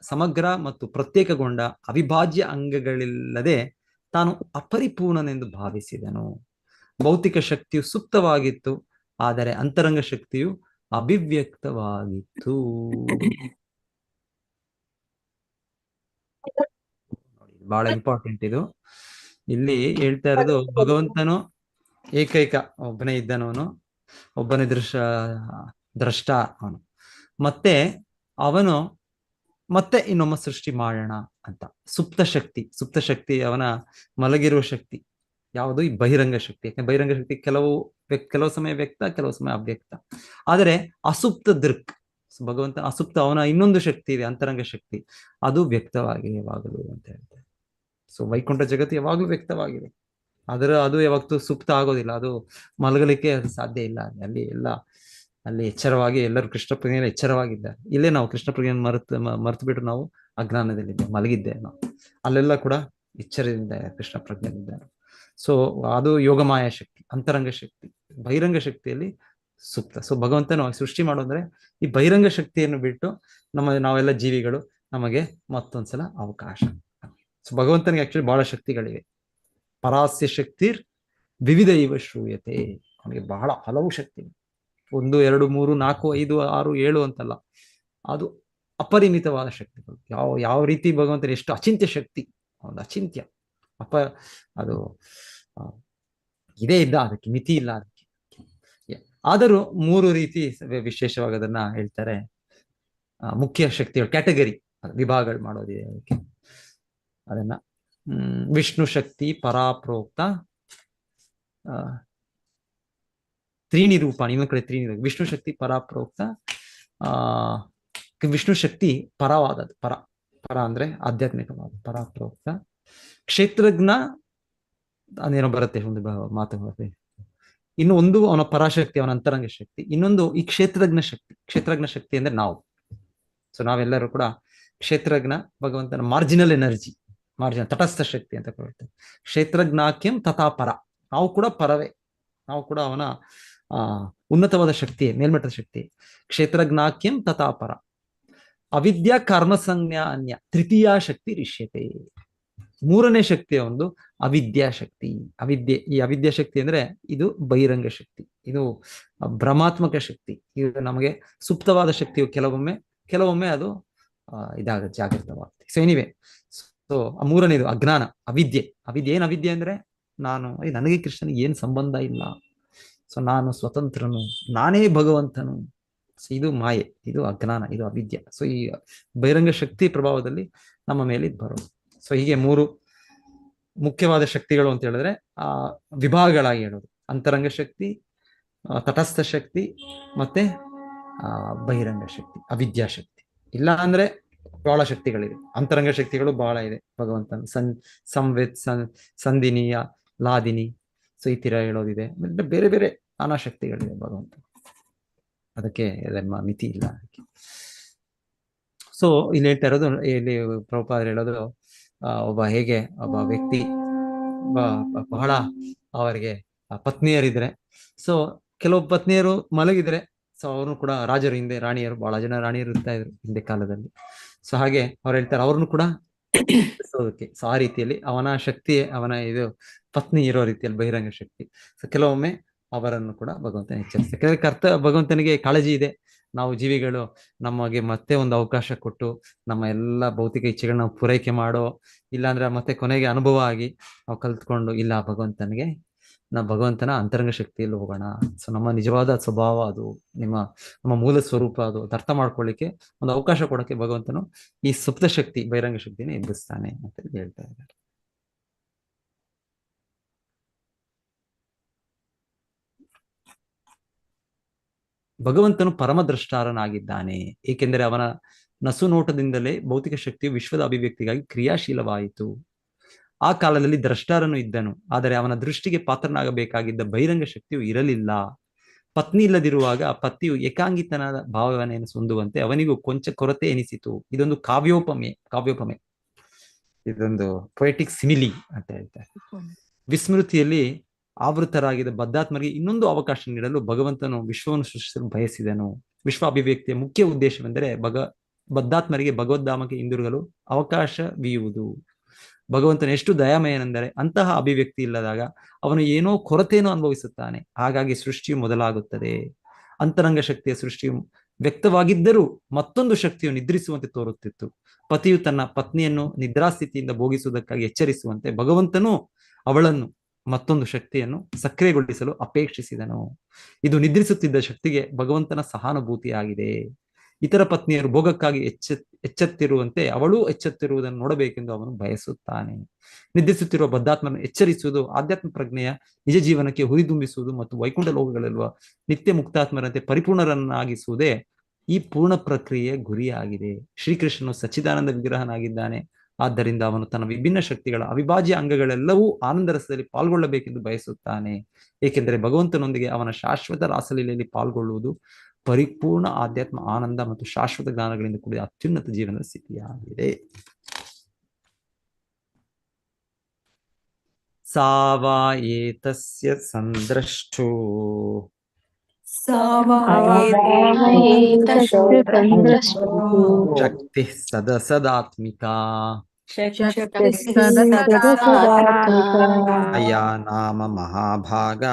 ಸಮಗ್ರ ಮತ್ತು ಪ್ರತ್ಯೇಕಗೊಂಡ ಅವಿಭಾಜ್ಯ ಅಂಗಗಳಿಲ್ಲದೆ ತಾನು ಅಪರಿಪೂರ್ಣನೆಂದು ಭಾವಿಸಿದನು. ಭೌತಿಕ ಶಕ್ತಿಯು ಸುಪ್ತವಾಗಿತ್ತು, ಆದರೆ ಅಂತರಂಗ ಶಕ್ತಿಯು ಅಭಿವ್ಯಕ್ತವಾಗಿತ್ತು. ಬಹಳ ಇಂಪಾರ್ಟೆಂಟ್ ಇದು. ಇಲ್ಲಿ ಹೇಳ್ತಾ ಇರೋದು ಭಗವಂತನು ಏಕೈಕ ಒಬ್ಬನೇ ಇದ್ದನವನು, ಒಬ್ಬನೇ ದ್ರಷ್ಟ ಅವನು, ಮತ್ತೆ ಅವನು ಮತ್ತೆ ಇನ್ನೊಮ್ಮ ಸೃಷ್ಟಿ ಮಾಡೋಣ ಅಂತ. ಸುಪ್ತ ಶಕ್ತಿ ಅವನ ಮಲಗಿರುವ ಶಕ್ತಿ ಯಾವುದು? ಈ ಬಹಿರಂಗ ಶಕ್ತಿ. ಯಾಕಂದ್ರೆ ಬಹಿರಂಗ ಶಕ್ತಿ ಕೆಲವು ಸಮಯ ವ್ಯಕ್ತ, ಕೆಲವು ಸಮಯ ಅವ್ಯಕ್ತ. ಆದರೆ ಅಸುಪ್ತ ದೃಕ್, ಭಗವಂತ ಅಸುಪ್ತ, ಅವನ ಇನ್ನೊಂದು ಶಕ್ತಿ ಇದೆ, ಅಂತರಂಗ ಶಕ್ತಿ, ಅದು ವ್ಯಕ್ತವಾಗಿ ಯಾವಾಗಲೂ ಅಂತ ಹೇಳ್ತಾರೆ. ಸೊ ವೈಕುಂಠ ಜಗತ್ತು ಯಾವಾಗ್ಲೂ ವ್ಯಕ್ತವಾಗಿದೆ, ಅದು ಯಾವತ್ತೂ ಸುಪ್ತ ಆಗೋದಿಲ್ಲ, ಅದು ಮಲಗಲಿಕ್ಕೆ ಅದು ಸಾಧ್ಯ ಇಲ್ಲ. ಅಲ್ಲಿ ಎಚ್ಚರವಾಗಿ ಎಲ್ಲರೂ ಕೃಷ್ಣ ಪ್ರಜ್ಞೆಯಲ್ಲಿ ಎಚ್ಚರವಾಗಿದ್ದಾರೆ. ಇಲ್ಲೇ ನಾವು ಕೃಷ್ಣ ಪ್ರಜ್ಞೆಯನ್ನು ಮರೆತು ಬಿಟ್ಟು ನಾವು ಅಜ್ಞಾನದಲ್ಲಿದ್ದೇವೆ, ಮಲಗಿದ್ದೇವೆ ನಾವು. ಅಲ್ಲೆಲ್ಲ ಕೂಡ ಎಚ್ಚರದಿಂದ ಕೃಷ್ಣ ಪ್ರಜ್ಞೆಯಲ್ಲಿದ್ದಾರೆ. ಸೊ ಅದು ಯೋಗಮಾಯ ಶಕ್ತಿ, ಅಂತರಂಗ ಶಕ್ತಿ. ಬಹಿರಂಗ ಶಕ್ತಿಯಲ್ಲಿ ಸುಪ್ತ. ಸೊ ಭಗವಂತನು ಸೃಷ್ಟಿ ಮಾಡೋದ್ರೆ ಈ ಬಹಿರಂಗ ಶಕ್ತಿಯನ್ನು ಬಿಟ್ಟು ನಾವೆಲ್ಲ ಜೀವಿಗಳು ನಮಗೆ ಮತ್ತೊಂದ್ಸಲ ಅವಕಾಶ. ಸೊ ಭಗವಂತನಿಗೆ ಆಕ್ಚುಲಿ ಬಹಳ ಶಕ್ತಿಗಳಿವೆ. ಪರಾಸ್ಯ ಶಕ್ತಿರ್ ವಿವಿಧ ಇವ ಶ್ರೂಯತೆ. ಅವನಿಗೆ ಬಹಳ ಹಲವು ಶಕ್ತಿ, 1 2 3 4 5 6 7 ಅಂತಲ್ಲ, ಅದು ಅಪರಿಮಿತವಾದ ಶಕ್ತಿಗಳು. ಯಾವ ರೀತಿ ಭಗವಂತನ ಎಷ್ಟು ಅಚಿಂತ್ಯ ಶಕ್ತಿ, ಒಂದು ಅಚಿಂತ್ಯ ಅದು ಇದೇ ಇಲ್ಲ, ಅದಕ್ಕೆ ಮಿತಿ ಇಲ್ಲ. ಅದಕ್ಕೆ ಆದರೂ 3 ರೀತಿ ವಿಶೇಷವಾಗಿ ಅದನ್ನ ಹೇಳ್ತಾರೆ. ಮುಖ್ಯ ಶಕ್ತಿಗಳು, ಕ್ಯಾಟಗರಿ, ವಿಭಾಗಗಳು ಮಾಡೋದಿದೆ ಅದಕ್ಕೆ. ಅದನ್ನ ವಿಷ್ಣು ಶಕ್ತಿ ಪರಾಪ್ರೋಕ್ತ ತ್ರೀಣಿ ರೂಪಾಣಿ, ಇನ್ನೊಂದ್ ಕಡೆ ತ್ರೀಣಿ. ವಿಷ್ಣು ಶಕ್ತಿ ಪರಾಪ್ರೋಕ್ತ, ವಿಷ್ಣು ಶಕ್ತಿ ಪರವಾದದ್ದು, ಪರ ಅಂದ್ರೆ ಆಧ್ಯಾತ್ಮಿಕವಾದ, ಪರಾಪ್ರೋಕ್ತ. ಕ್ಷೇತ್ರಜ್ಞ ಅದೇನೋ ಬರುತ್ತೆ, ಒಂದು ಮಾತು ಬರುತ್ತೆ. ಇನ್ನು ಒಂದು ಅವನ ಪರಾಶಕ್ತಿ, ಅವನ ಅಂತರಂಗ ಶಕ್ತಿ. ಇನ್ನೊಂದು ಈ ಕ್ಷೇತ್ರಜ್ಞ ಶಕ್ತಿ ಅಂದ್ರೆ ನಾವು. ಸೊ ನಾವೆಲ್ಲರೂ ಕೂಡ ಕ್ಷೇತ್ರಜ್ಞ, ಭಗವಂತನ ಮಾರ್ಜಿನಲ್ ಎನರ್ಜಿ, ತಟಸ್ಥ ಶಕ್ತಿ ಅಂತ ಹೇಳ್ತೇವೆ. ಕ್ಷೇತ್ರಜ್ಞಾಕ್ಯಂ ತಥಾ ಪರ, ನಾವು ಕೂಡ ಪರವೇ, ನಾವು ಕೂಡ ಅವನ ಉನ್ನತವಾದ ಶಕ್ತಿ, ಮೇಲ್ಮಟ್ಟದ ಶಕ್ತಿ. ಕ್ಷೇತ್ರಜ್ಞಾಕ್ಯಂ ತಥಾ ಪರ. ಅವಿದ್ಯಾ ಕರ್ಮ ಸಂಜ್ಞಾ ಅನ್ಯ ತೃತೀಯ ಶಕ್ತಿ ರಿಷ್ಯತೆ. 3ನೇ ಶಕ್ತಿಯ ಒಂದು ಅವಿದ್ಯಾ ಶಕ್ತಿ. ಈ ಅವಿದ್ಯಾ ಶಕ್ತಿ ಅಂದ್ರೆ ಇದು ಬಹಿರಂಗ ಶಕ್ತಿ, ಇದು ಭ್ರಮಾತ್ಮಕ ಶಕ್ತಿ. ಇದು ನಮಗೆ ಸುಪ್ತವಾದ ಶಕ್ತಿಯು ಕೆಲವೊಮ್ಮೆ ಅದು ಜಾಗೃತವಾಗುತ್ತೆ. ಸೊ ಎನಿವೆ, ಸೊ 3ನೇದು ಅಜ್ಞಾನ, ಅವಿದ್ಯೆ. ಏನ್ ಅವಿದ್ಯೆ ಅಂದ್ರೆ ನನಗೆ ಕೃಷ್ಣನಿಗೆ ಏನ್ ಸಂಬಂಧ ಇಲ್ಲ, ಸೊ ನಾನು ಸ್ವತಂತ್ರನು, ನಾನೇ ಭಗವಂತನು. ಸೊ ಇದು ಮಾಯೆ, ಇದು ಅಜ್ಞಾನ, ಇದು ಅವಿದ್ಯೆ. ಸೊ ಈ ಬಹಿರಂಗ ಶಕ್ತಿ ಪ್ರಭಾವದಲ್ಲಿ ನಮ್ಮ ಮೇಲೆ ಬರೋದು. ಸೊ ಹೀಗೆ 3 ಮುಖ್ಯವಾದ ಶಕ್ತಿಗಳು ಅಂತ ಹೇಳಿದ್ರೆ ಆ ವಿಭಾಗಗಳಾಗಿ ಹೇಳೋದು. ಅಂತರಂಗ ಶಕ್ತಿ, ತಟಸ್ಥ ಶಕ್ತಿ, ಮತ್ತೆ ಬಹಿರಂಗ ಶಕ್ತಿ, ಅವಿದ್ಯಾಶಕ್ತಿ. ಇಲ್ಲ ಅಂದ್ರೆ ಬಹಳ ಶಕ್ತಿಗಳಿವೆ. ಅಂತರಂಗ ಶಕ್ತಿಗಳು ಬಹಳ ಇದೆ ಭಗವಂತನ. ಸಂವೇತ್ ಸಂದಿನೀಯ, ಲಾದಿನಿ, ಸೊ ಈ ತರ ಹೇಳೋದಿದೆ. ಬೇರೆ ಬೇರೆ ನಾನಾ ಶಕ್ತಿಗಳಿವೆ ಭಗವಂತ. ಅದಕ್ಕೆ ಮಿತಿ ಇಲ್ಲ ಅದಕ್ಕೆ. ಸೊ ಇಲ್ಲಿ ಹೇಳ್ತಾ ಇರೋದು, ಇಲ್ಲಿ ಪ್ರಭುಪಾದರು ಹೇಳೋದು, ಒಬ್ಬ ವ್ಯಕ್ತಿ ಬಹಳ ಅವರಿಗೆ ಪತ್ನಿಯರಿದ್ರೆ, ಸೊ ಕೆಲವು ಪತ್ನಿಯರು ಮಲಗಿದ್ರೆ, ಸೊ ಅವ್ರನ್ನು ಕೂಡ ರಾಜರು, ಹಿಂದೆ ರಾಣಿಯರು, ಬಹಳ ಜನ ರಾಣಿಯರು ಇರ್ತಾ ಇದ್ರು ಹಿಂದೆ ಕಾಲದಲ್ಲಿ. ಸೊ ಹಾಗೆ ಅವ್ರು ಹೇಳ್ತಾರೆ ಅವ್ರನ್ನು ಕೂಡ ಸೊ ಆ ರೀತಿಯಲ್ಲಿ ಅವನ ಶಕ್ತಿ, ಅವನ ಇದು ಪತ್ನಿ ಇರೋ ರೀತಿಯಲ್ಲಿ ಬಹಿರಂಗ ಶಕ್ತಿ. ಸೊ ಕೆಲವೊಮ್ಮೆ ಅವರನ್ನು ಕೂಡ ಭಗವಂತನ ಎಚ್ಚರಿಸ್ತಾರೆ. ಭಗವಂತನಿಗೆ ಕಾಳಜಿ ಇದೆ, ನಾವು ಜೀವಿಗಳು ನಮಗೆ ಮತ್ತೆ ಒಂದು ಅವಕಾಶ ಕೊಟ್ಟು ನಮ್ಮ ಎಲ್ಲ ಭೌತಿಕ ಇಚ್ಛೆಗಳನ್ನ ನಾವು ಪೂರೈಕೆ ಮಾಡೋ, ಇಲ್ಲಾಂದ್ರೆ ಮತ್ತೆ ಕೊನೆಗೆ ಅನುಭವ ಆಗಿ ನಾವು ಕಲ್ತ್ಕೊಂಡು, ಇಲ್ಲ ಭಗವಂತನ ಅಂತರಂಗ ಶಕ್ತಿಯಲ್ಲಿ ಹೋಗೋಣ. ಸೊ ನಮ್ಮ ನಿಜವಾದ ಸ್ವಭಾವ ಅದು, ನಮ್ಮ ಮೂಲ ಸ್ವರೂಪ ಅದು ಅರ್ಥ ಮಾಡ್ಕೊಳ್ಳಿಕ್ಕೆ ಒಂದು ಅವಕಾಶ ಕೊಡಕ್ಕೆ ಭಗವಂತನು ಈ ಸುಪ್ತ ಶಕ್ತಿ, ಬಹಿರಂಗ ಶಕ್ತಿನ ಎಬ್ಬಿಸ್ತಾನೆ ಅಂತ ಹೇಳ್ತಾ ಇದ್ದಾರೆ. ಭಗವಂತನು ಪರಮದ್ರಷ್ಟಾರನಾಗಿದ್ದಾನೆ, ಏಕೆಂದರೆ ಅವನ ನಸು ನೋಟದಿಂದಲೇ ಭೌತಿಕ ಶಕ್ತಿಯು ವಿಶ್ವದ ಅಭಿವ್ಯಕ್ತಿಗಾಗಿ ಕ್ರಿಯಾಶೀಲವಾಯಿತು. ಆ ಕಾಲದಲ್ಲಿ ದ್ರಷ್ಟಾರನು ಇದ್ದನು, ಆದರೆ ಅವನ ದೃಷ್ಟಿಗೆ ಪಾತ್ರನಾಗಬೇಕಾಗಿದ್ದ ಬಹಿರಂಗ ಶಕ್ತಿಯು ಇರಲಿಲ್ಲ. ಪತ್ನಿ ಇಲ್ಲದಿರುವಾಗ ಪತಿಯು ಏಕಾಂಗಿತನದ ಭಾವನೆಯನ್ನು ಹೊಂದುವಂತೆ ಅವನಿಗೂ ಕೊಂಚ ಕೊರತೆ ಎನಿಸಿತು. ಇದೊಂದು ಕಾವ್ಯೋಪಮೆ, ಇದೊಂದು ಪೊಯೆಟಿಕ್ ಸಿಮಿಲಿ ಅಂತ ಹೇಳ್ತಾರೆ. ವಿಸ್ಮೃತಿಯಲ್ಲಿ ಆವೃತರಾಗಿದ್ದ ಬದ್ಧಾತ್ಮರಿಗೆ ಇನ್ನೊಂದು ಅವಕಾಶ ನೀಡಲು ಭಗವಂತನು ವಿಶ್ವವನ್ನು ಸೃಷ್ಟಿಸಲು ಬಯಸಿದನು. ವಿಶ್ವ ಅಭಿವ್ಯಕ್ತಿಯ ಮುಖ್ಯ ಉದ್ದೇಶವೆಂದರೆ ಬದ್ಧಾತ್ಮರಿಗೆ ಭಗವದ್ಧಾಮಕ್ಕೆ ಹಿಂದಿರುಗಲು ಅವಕಾಶವೀಯುವುದು. ಭಗವಂತನ ಎಷ್ಟು ದಯಾಮಯನೆಂದರೆ ಅಂತಹ ಅಭಿವ್ಯಕ್ತಿ ಇಲ್ಲದಾಗ ಅವನು ಏನೋ ಕೊರತೆಯನ್ನು ಅನುಭವಿಸುತ್ತಾನೆ. ಹಾಗಾಗಿ ಸೃಷ್ಟಿಯು ಮೊದಲಾಗುತ್ತದೆ. ಅಂತರಂಗ ಶಕ್ತಿಯ ಸೃಷ್ಟಿಯು ವ್ಯಕ್ತವಾಗಿದ್ದರೂ ಮತ್ತೊಂದು ಶಕ್ತಿಯು ನಿದ್ರಿಸುವಂತೆ ತೋರುತ್ತಿತ್ತು. ಪತಿಯು ತನ್ನ ಪತ್ನಿಯನ್ನು ನಿದ್ರಾಸ್ಥಿತಿಯಿಂದ ಭೋಗಿಸುವುದಕ್ಕಾಗಿ ಎಚ್ಚರಿಸುವಂತೆ ಭಗವಂತನು ಅವಳನ್ನು ಮತ್ತೊಂದು ಶಕ್ತಿಯನ್ನು ಸಕ್ರಿಯಗೊಳಿಸಲು ಅಪೇಕ್ಷಿಸಿದನು. ಇದು ನಿದ್ರಿಸುತ್ತಿದ್ದ ಶಕ್ತಿಗೆ ಭಗವಂತನ ಸಹಾನುಭೂತಿಯಾಗಿದೆ. ಇತರ ಪತ್ನಿಯರು ಭೋಗಕ್ಕಾಗಿ ಎಚ್ಚೆತ್ತಿರುವಂತೆ ಅವಳೂ ಎಚ್ಚೆತ್ತಿರುವುದನ್ನು ನೋಡಬೇಕೆಂದು ಅವನು ಬಯಸುತ್ತಾನೆ. ನಿದ್ರಿಸುತ್ತಿರುವ ಬದ್ಧಾತ್ಮನ ಎಚ್ಚರಿಸುವುದು ಆಧ್ಯಾತ್ಮ ಪ್ರಜ್ಞೆಯ ನಿಜ ಜೀವನಕ್ಕೆ ಹುರಿದುಂಬಿಸುವುದು ಮತ್ತು ವೈಕುಂಠ ಲೋಕಗಳಲ್ಲಿರುವ ನಿತ್ಯ ಮುಕ್ತಾತ್ಮರಂತೆ ಪರಿಪೂರ್ಣರನ್ನಾಗಿಸುವುದೇ ಈ ಪೂರ್ಣ ಪ್ರಕ್ರಿಯೆಯ ಗುರಿಯಾಗಿದೆ. ಶ್ರೀಕೃಷ್ಣನು ಸಚ್ಚಿದಾನಂದ ವಿಗ್ರಹನಾಗಿದ್ದಾನೆ. ಆದ್ದರಿಂದ ಅವನು ತನ್ನ ವಿಭಿನ್ನ ಶಕ್ತಿಗಳ ಅವಿಭಾಜ್ಯ ಅಂಗಗಳೆಲ್ಲವೂ ಆನಂದ ರಸದಲ್ಲಿ ಪಾಲ್ಗೊಳ್ಳಬೇಕೆಂದು ಬಯಸುತ್ತಾನೆ. ಏಕೆಂದರೆ ಭಗವಂತನೊಂದಿಗೆ ಅವನ ಶಾಶ್ವತ ರಾಸಲೀಲೆಯಲ್ಲಿ ಪಾಲ್ಗೊಳ್ಳುವುದು ಪರಿಪೂರ್ಣ ಆಧ್ಯಾತ್ಮ ಆನಂದ ಮತ್ತು ಶಾಶ್ವತ ಜ್ಞಾನಗಳಿಂದ ಕೂಡಿದ ಅತ್ಯುನ್ನತ ಜೀವನದ ಸ್ಥಿತಿಯಾಗಿದೆ. ಸಾವಾ ಏತಸ್ಯ ಸಂದ್ರಷ್ಟೋ ಶಕ್ತಿ ಸದಸದಾತ್ಮಿಕಾ ಅಯಾ ನಾಮ ಮಹಾಭಾಗ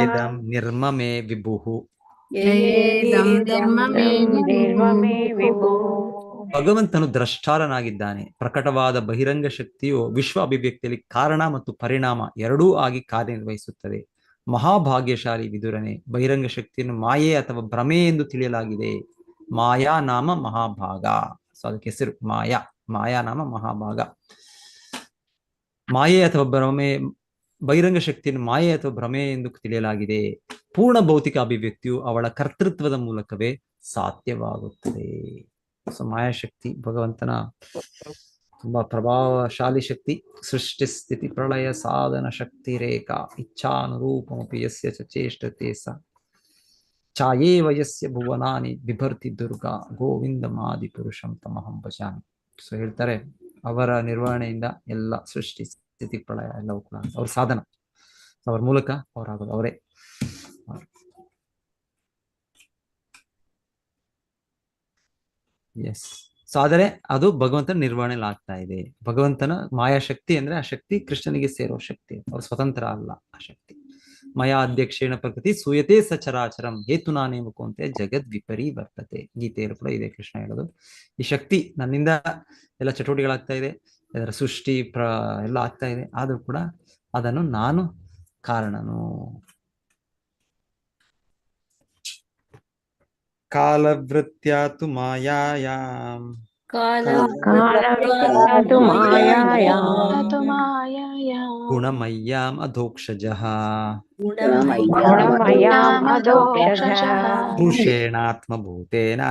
ಏದಂ ನಿರ್ಮಮೇ ವಿಭುಃ. ಭಗವಂತನು ದ್ರಷ್ಟಾರನಾಗಿದ್ದಾನೆ. ಪ್ರಕಟವಾದ ಬಹಿರಂಗ ಶಕ್ತಿಯು ವಿಶ್ವ ಅಭಿವ್ಯಕ್ತಿಯಲ್ಲಿ ಕಾರಣ ಮತ್ತು ಪರಿಣಾಮ ಎರಡೂ ಆಗಿ ಕಾರ್ಯನಿರ್ವಹಿಸುತ್ತದೆ. ಮಹಾಭಾಗ್ಯಶಾಲಿ ವಿದುರನೆ, ಬಹಿರಂಗ ಶಕ್ತಿಯನ್ನು ಮಾಯೆ ಅಥವಾ ಭ್ರಮೆ ಎಂದು ತಿಳಿಯಲಾಗಿದೆ. ಮಾಯಾ ನಾಮ ಮಹಾಭಾಗ. ಸೊ ಅದಕ್ಕೆ ಹೆಸರು ಮಾಯಾ ನಾಮ ಮಹಾಭಾಗ. ಮಾಯೆ ಅಥವಾ ಭ್ರಮೆ, ಬಹಿರಂಗ ಶಕ್ತಿಯನ್ನು ಮಾಯೆ ಅಥವಾ ಭ್ರಮೆ ಎಂದು ತಿಳಿಯಲಾಗಿದೆ. ಪೂರ್ಣ ಭೌತಿಕ ಅಭಿವ್ಯಕ್ತಿಯು ಅವಳ ಕರ್ತೃತ್ವದ ಮೂಲಕವೇ ಸಾಧ್ಯವಾಗುತ್ತದೆ. ಸೊ ಮಾಯಾಶಕ್ತಿ ಭಗವಂತನ ತುಂಬಾ ಪ್ರಭಾವಶಾಲಿ ಶಕ್ತಿ. ಸೃಷ್ಟಿ ಸ್ಥಿತಿ ಪ್ರಳಯ ಸಾಧನ ಶಕ್ತಿ ರೇಖಾ ಇಚ್ಛಾನುರೂಪಮಪಿ ಯಸ್ಯ ಚೇಷ್ಟತೆ ಸ ಛಾಯೇವ ಯಸ್ಯ ಭುವನಾನಿ ಬಿಭರ್ತಿ ದುರ್ಗಾ ಗೋವಿಂದಮಾದಿ ಪುರುಷಂ ತಮಹಂ ಭಜಾಮಿ. ಸೊ ಹೇಳ್ತಾರೆ, ಅವರ ನಿರ್ವಹಣೆಯಿಂದ ಎಲ್ಲ ಸೃಷ್ಟಿ ಸ್ಥಿತಿ ಪ್ರಳಯ ಎಲ್ಲವೂ ಕೂಡ ಅವ್ರ ಸಾಧನ, ಅವ್ರ ಮೂಲಕ ಅವರಾಗೋದು ಅವರೇ. ಎಸ್. ಸೊ ಆದರೆ ಅದು ಭಗವಂತನ ನಿರ್ವಹಣೆಯಲ್ಲಿ ಆಗ್ತಾ ಇದೆ. ಭಗವಂತನ ಮಾಯಾಶಕ್ತಿ ಅಂದ್ರೆ ಆ ಶಕ್ತಿ ಕೃಷ್ಣನಿಗೆ ಸೇರೋ ಶಕ್ತಿ, ಅವ್ರು ಸ್ವತಂತ್ರ ಅಲ್ಲ ಆ ಶಕ್ತಿ. ಮಯಾ ಅಧ್ಯಕ್ಷೇಣ ಪ್ರಕೃತಿ ಸೂಯತೆ ಸಚರಾಚರಂ ಹೇತುನಾನೇಮಕು ಅಂತ ಜಗದ್ ವಿಪರಿ ವರ್ತತೆ. ಗೀತೆಯಲ್ಲೂ ಕೂಡ ಇದೆ ಕೃಷ್ಣ ಹೇಳೋದು. ಈ ಶಕ್ತಿ ನನ್ನಿಂದ ಎಲ್ಲ ಚಟುವಟಿಕೆಗಳಾಗ್ತಾ ಇದೆ, ಅದರ ಸೃಷ್ಟಿ ಎಲ್ಲ ಆಗ್ತಾ ಇದೆ, ಆದ್ರೂ ಕೂಡ ಅದನ್ನು ನಾನು ಕಾರಣನು. ಕಾಲವೃತ್ಯಾತು ಮಾಯಾಯಾಮ್ ಕಾಲವಿಕಸತು ಮಾಯಾಯಾಂ ततो मायायां ಗುಣಮಯ್ಯಾಂ ಅಧೋಕ್ಷಜಃ ಗುಣಮಯಾಂ ಅಧೋಕ್ಷಜಃ ಪುರುಷೇಣಾತ್ಮಭೂತೇನ